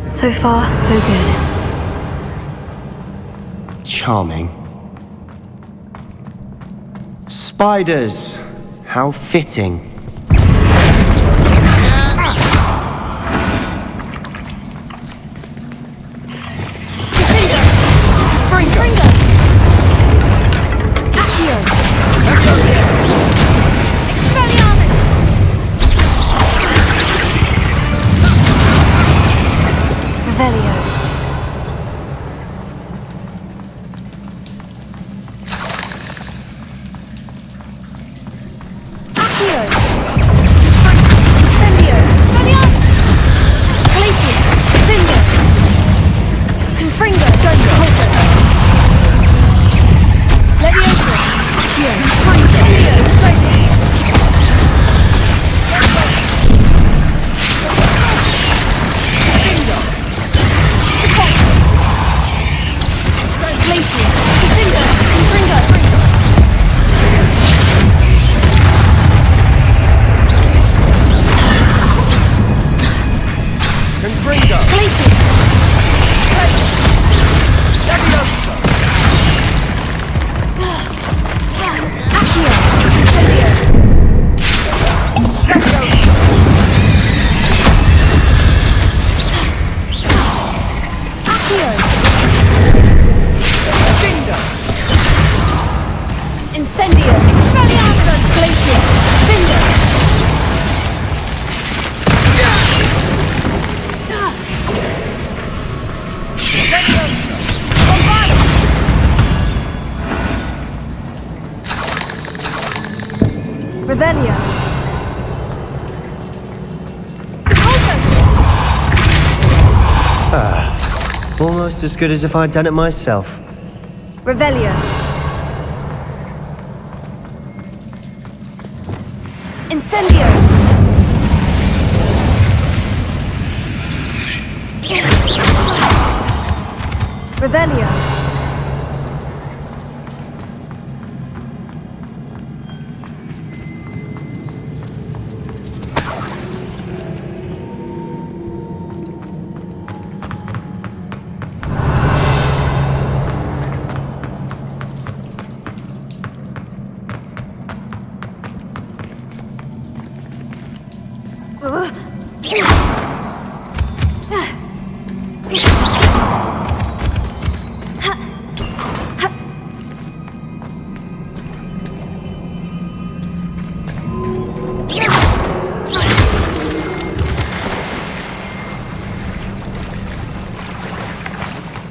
Speaker 1: So far, so good.
Speaker 4: Charming. Spiders! How fitting.
Speaker 1: Revelio.
Speaker 4: Almost as good as if I'd done it myself.
Speaker 1: Revelio. Incendio. Revelio.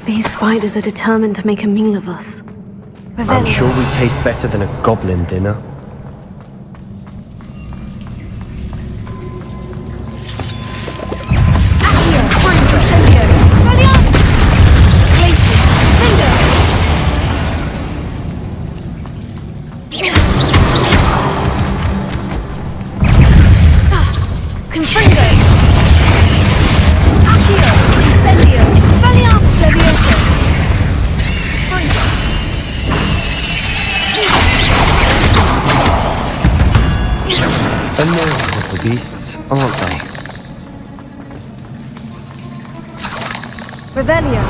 Speaker 1: These spiders are determined to make a meal of us.
Speaker 12: I'm sure we taste better than a goblin dinner. Annoying little beasts, aren't they?
Speaker 1: Revelio.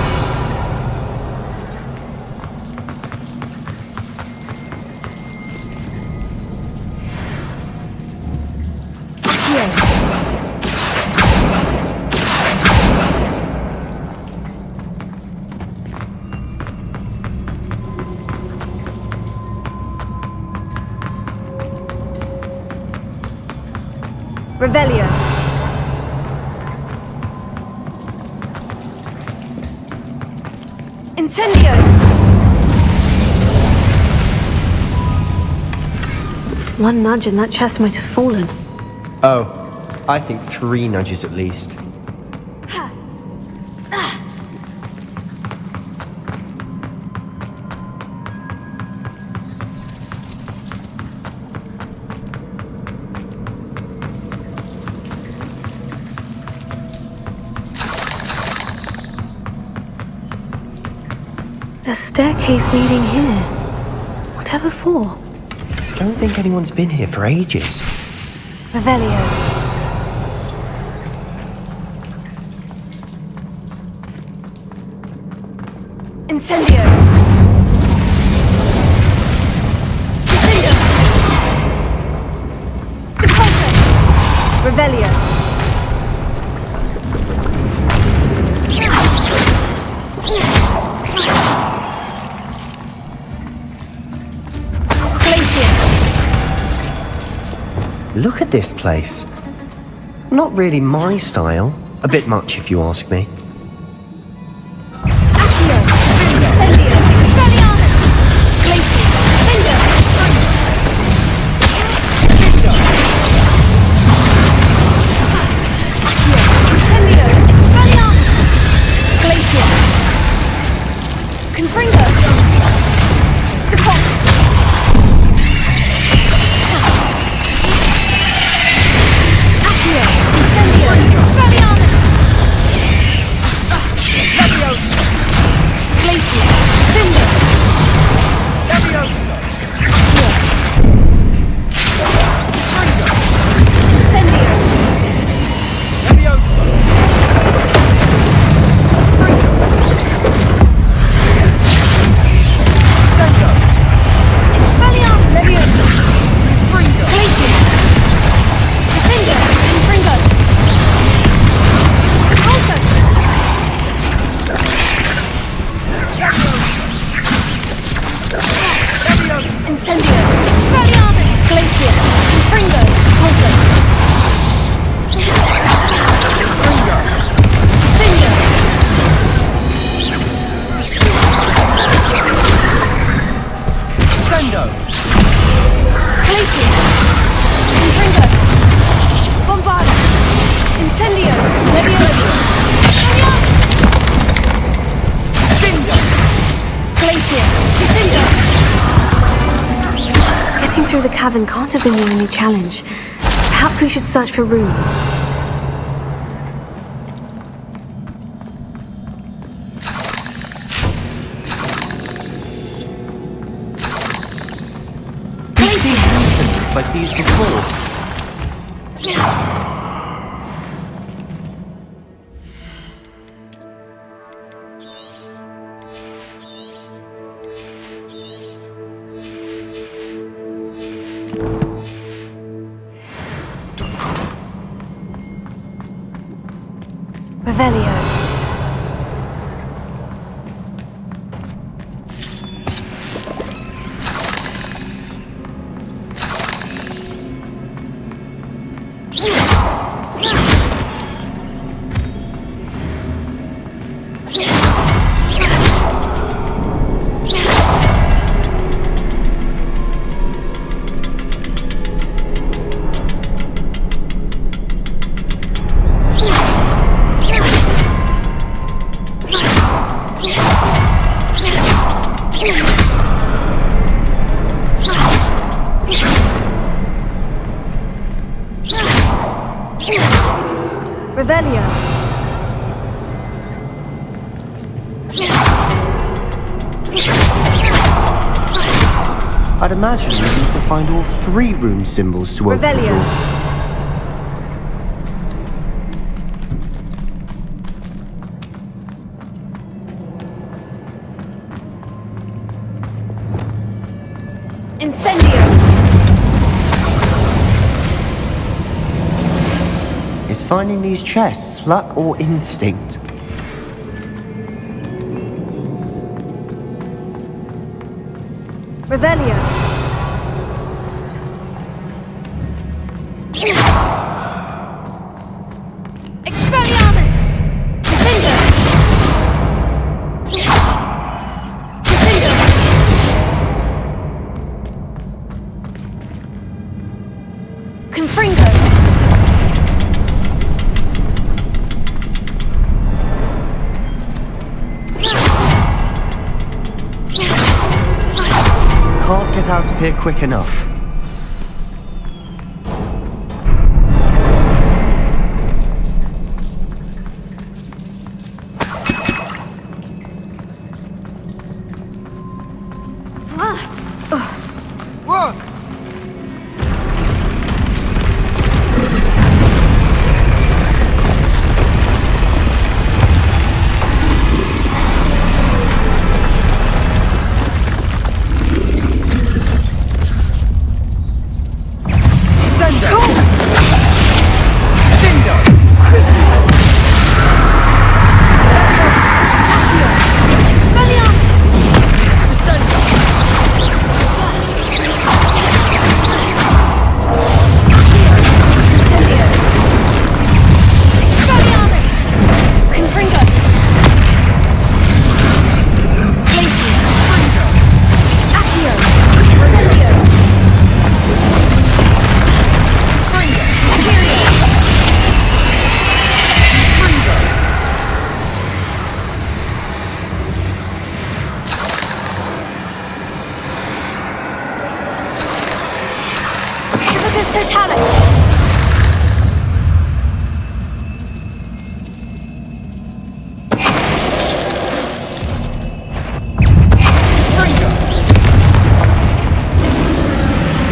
Speaker 1: Revelio. Incendio! One nudge and that chest might have fallen.
Speaker 12: Oh, I think 3 nudges at least.
Speaker 1: The staircase leading here. Whatever for?
Speaker 12: I don't think anyone's been here for ages.
Speaker 1: Revelio. Incendio. Depulso. Revelio.
Speaker 12: Look at this place. Not really my style. A bit much if you ask me. Getting through the cavern can't have been the only challenge. Perhaps we should search for runes. like these before.
Speaker 1: Revelio. Revelio.
Speaker 12: I'd imagine we need to find all 3 rune symbols to open the
Speaker 1: Revelio.
Speaker 12: door.
Speaker 1: Incendio.
Speaker 12: Is finding these chests luck or instinct?
Speaker 1: Revelio. Expelliarmus! Defender! Defender! Confringo!
Speaker 12: Can't get out of here quick enough.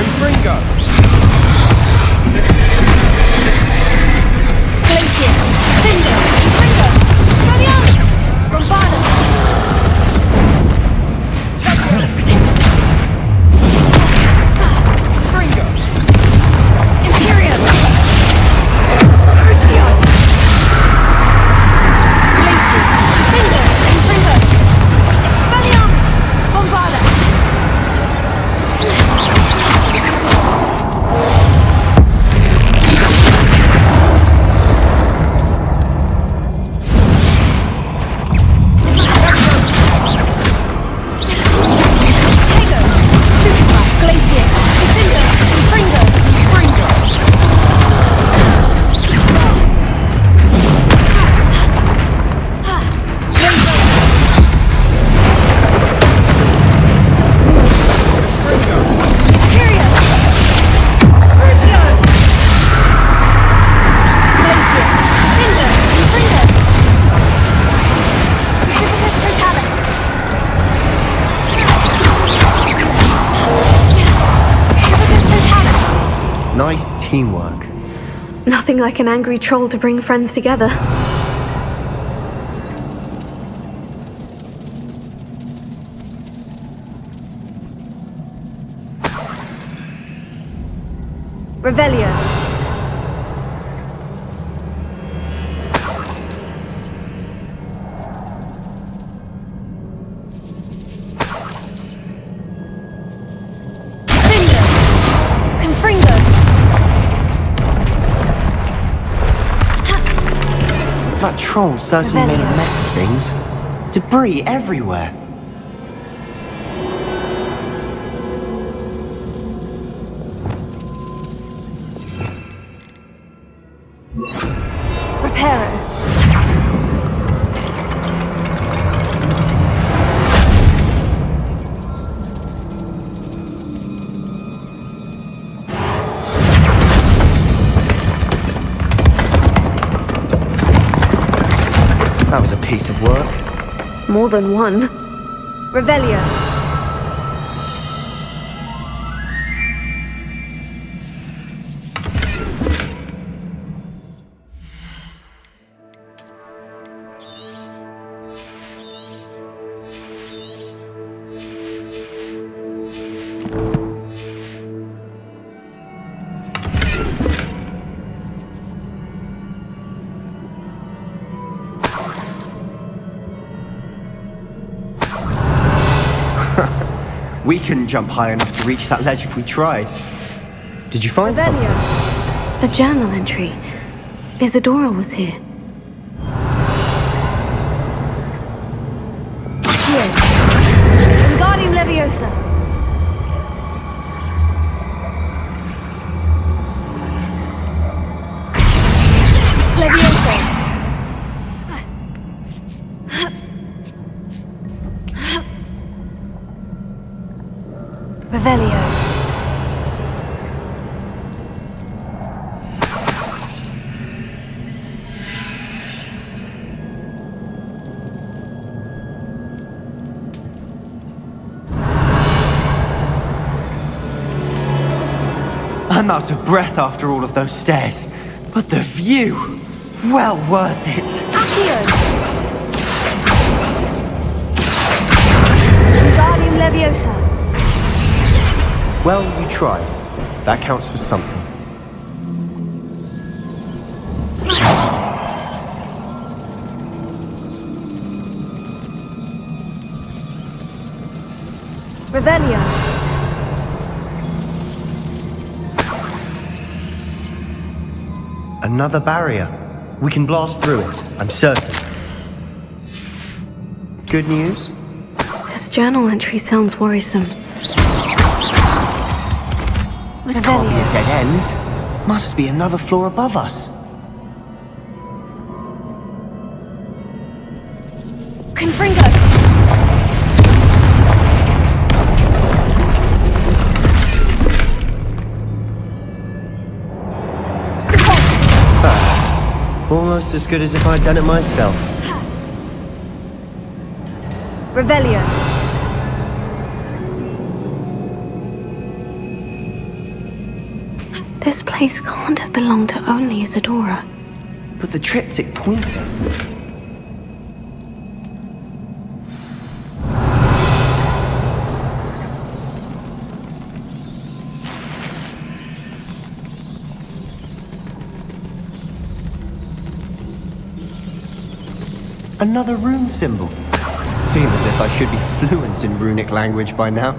Speaker 1: Imperial!
Speaker 12: Nice teamwork.
Speaker 1: Nothing like an angry troll to bring friends together. Revelio.
Speaker 12: That troll certainly made a mess of things. Debris everywhere.
Speaker 1: Reparo.
Speaker 12: That was a piece of work.
Speaker 1: More than one. Revelio.
Speaker 12: We couldn't jump high enough to reach that ledge if we tried. Did you find something?
Speaker 1: A journal entry. Isadora was here. Here. Wingardium Leviosa. Leviosa. Revelio.
Speaker 12: I'm out of breath after all of those stairs. But the view! Well worth it.
Speaker 1: Accio. Wingardium Leviosa.
Speaker 12: Well, you tried. That counts for something.
Speaker 1: Revelio.
Speaker 12: Another barrier. We can blast through it, I'm certain. Good news?
Speaker 1: This journal entry sounds worrisome.
Speaker 12: This can't be a dead end. Must be another floor above us.
Speaker 1: Confringo!
Speaker 12: Almost as good as if I'd done it myself.
Speaker 1: Revelio. This place can't have belonged to only Isadora.
Speaker 12: But the triptych pointed us. Another rune symbol. Feel as if I should be fluent in runic language by now.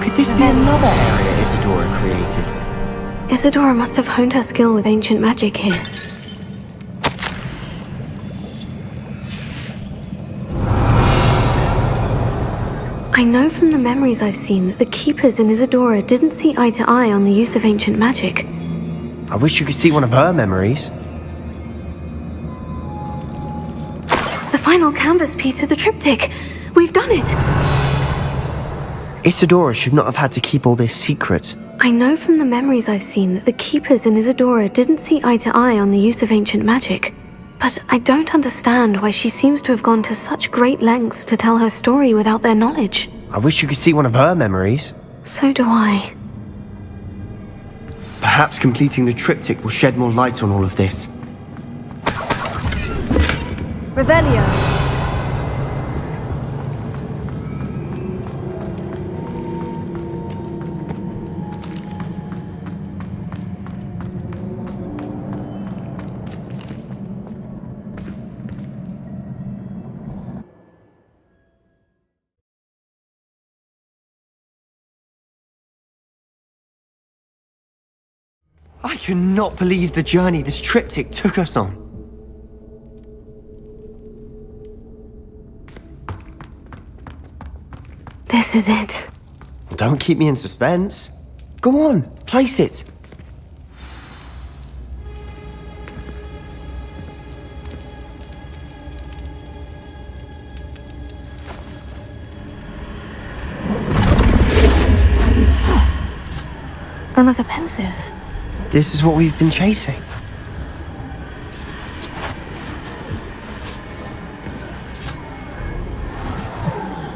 Speaker 12: Could this be another area Isadora created?
Speaker 1: Isadora must have honed her skill with ancient magic here. I know from the memories I've seen that the Keepers in Isadora didn't see eye to eye on the use of ancient magic.
Speaker 12: I wish you could see one of her memories.
Speaker 1: The final canvas piece of the triptych. We've done it!
Speaker 4: Isadora should not have had to keep all this secret.
Speaker 1: I know from the memories I've seen that the Keepers and Isadora didn't see eye to eye on the use of ancient magic. But I don't understand why she seems to have gone to such great lengths to tell her story without their knowledge.
Speaker 4: I wish you could see one of her memories.
Speaker 1: So do I.
Speaker 4: Perhaps completing the triptych will shed more light on all of this.
Speaker 1: Revelio.
Speaker 12: I cannot believe the journey this triptych took us on.
Speaker 1: This is it.
Speaker 4: Don't keep me in suspense. Go on, place it.
Speaker 1: Another pensive.
Speaker 4: This is what we've been chasing.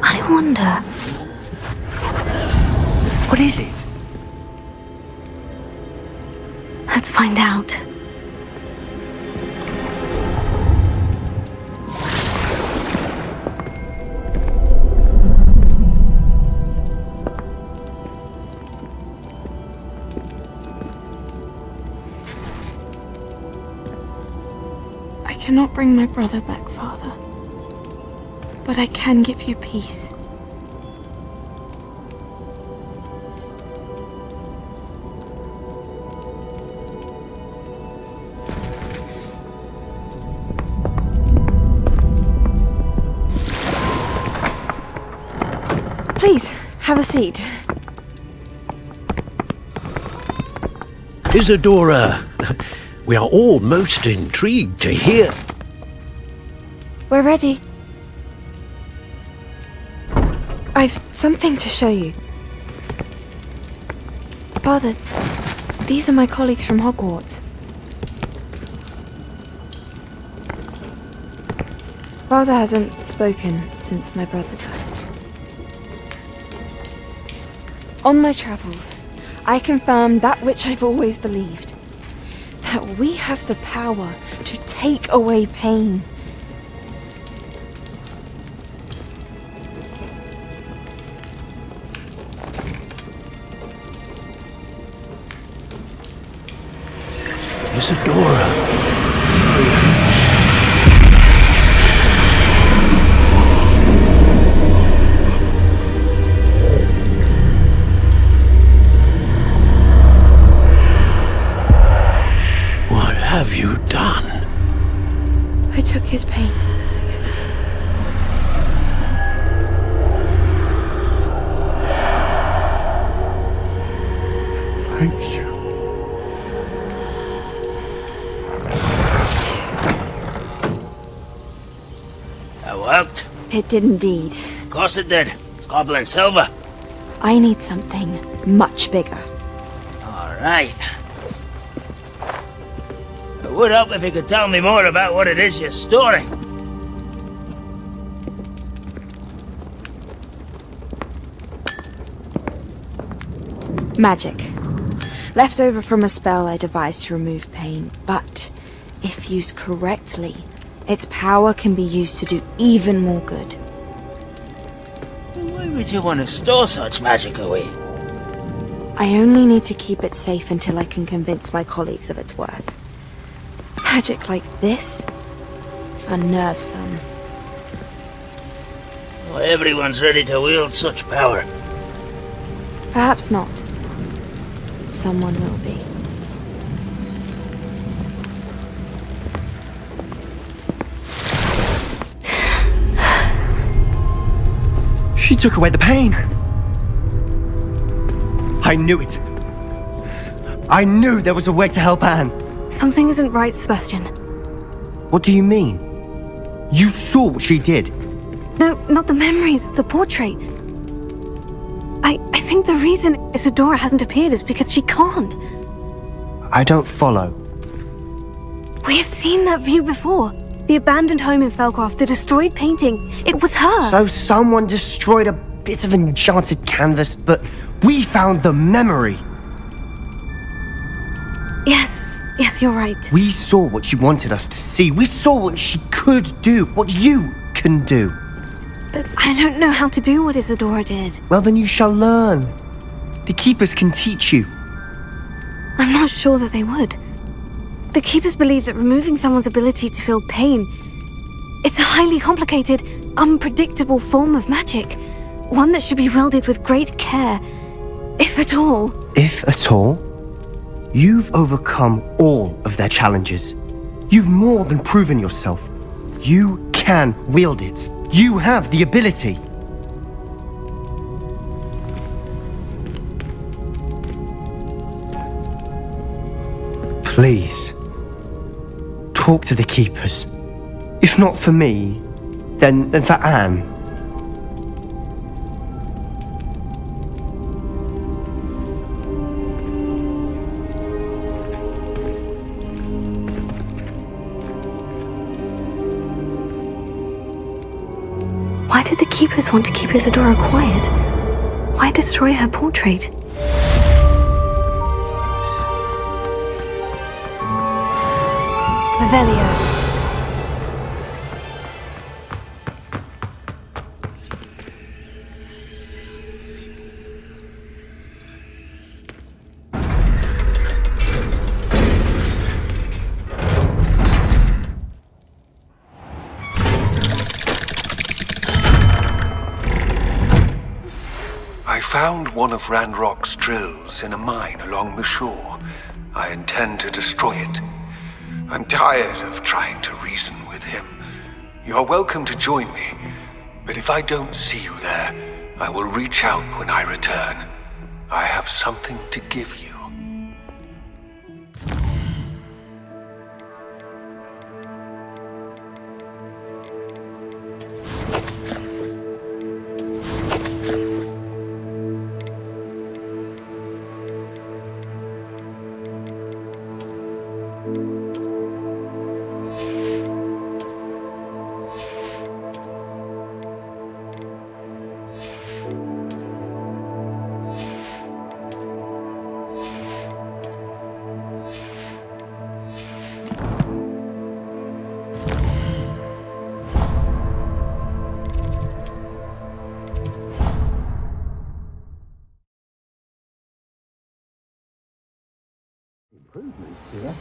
Speaker 1: I wonder.
Speaker 4: What is it?
Speaker 1: Let's find out.
Speaker 20: I cannot bring my brother back, Father. But I can give you peace. Please, have a seat.
Speaker 5: Isadora, we are all most intrigued to hear.
Speaker 20: We're ready. I've something to show you. Father, these are my colleagues from Hogwarts. Father hasn't spoken since my brother died. On my travels, I confirmed that which I've always believed. That we have the power to take away pain.
Speaker 5: Isadora. What have you done?
Speaker 20: I took his pain.
Speaker 19: Thank you.
Speaker 13: That worked?
Speaker 20: It did indeed.
Speaker 13: Of course it did. It's goblin silver.
Speaker 20: I need something much bigger.
Speaker 13: Alright. It would help if you could tell me more about what it is you're storing.
Speaker 20: Magic. Left over from a spell I devised to remove pain, but if used correctly, its power can be used to do even more good.
Speaker 13: Why would you want to store such magic away?
Speaker 20: I only need to keep it safe until I can convince my colleagues of its worth. Magic like this unnerves some.
Speaker 13: Well, everyone's ready to wield such power.
Speaker 20: Perhaps not. Someone will be.
Speaker 12: She took away the pain. I knew it. I knew there was a way to help Anne.
Speaker 1: Something isn't right, Sebastian.
Speaker 4: What do you mean? You saw what she did.
Speaker 1: No, not the memories, the portrait. I think the reason Isadora hasn't appeared is because she can't.
Speaker 15: I don't follow.
Speaker 1: We have seen that view before. The abandoned home in Felcroft, the destroyed painting. It was her.
Speaker 15: So someone destroyed a bit of enchanted canvas, but we found the memory.
Speaker 1: Yes, you're right.
Speaker 15: We saw what she wanted us to see. We saw what she could do, what you can do.
Speaker 1: But I don't know how to do what Isadora did.
Speaker 15: Well, then you shall learn. The Keepers can teach you.
Speaker 1: I'm not sure that they would. The Keepers believe that removing someone's ability to feel pain, it's a highly complicated, unpredictable form of magic. One that should be wielded with great care, if at all.
Speaker 15: If at all? You've overcome all of their challenges. You've more than proven yourself. You can wield it. You have the ability. Please, talk to the Keepers. If not for me, then for Anne.
Speaker 1: Why did the Keepers want to keep Isadora quiet? Why destroy her portrait? Revelio.
Speaker 16: I found one of Ranrock's drills in a mine along the shore. I intend to destroy it. I'm tired of trying to reason with him. You're welcome to join me, but if I don't see you there, I will reach out when I return. I have something to give you.
Speaker 5: Improvements here.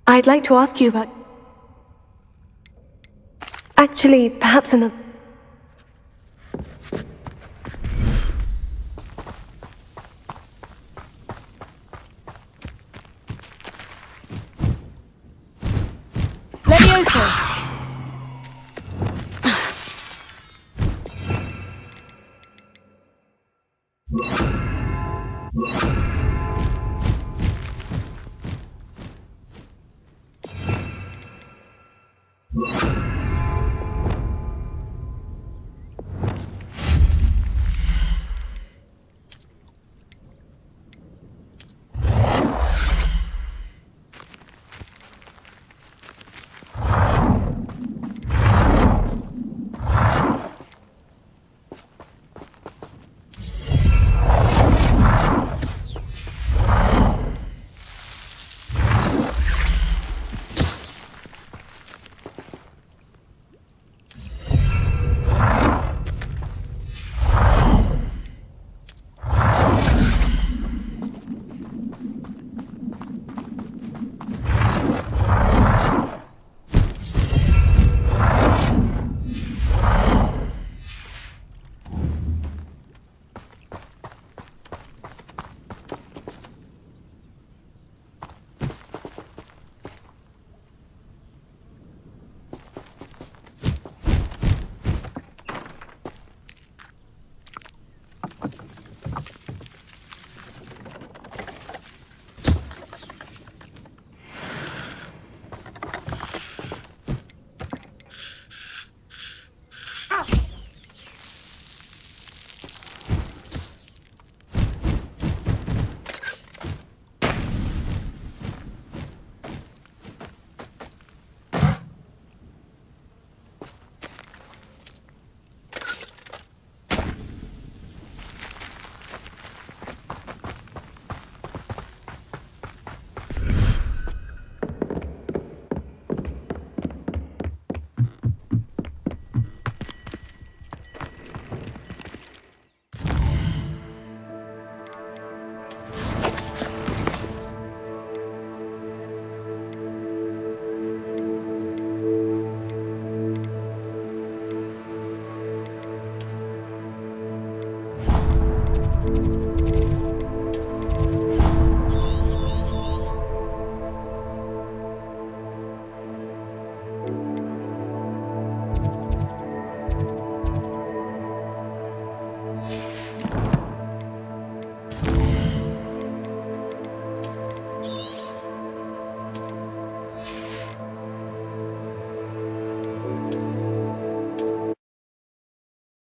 Speaker 1: I'd like to ask you about... Actually, perhaps another... Levioso!
Speaker 3: you.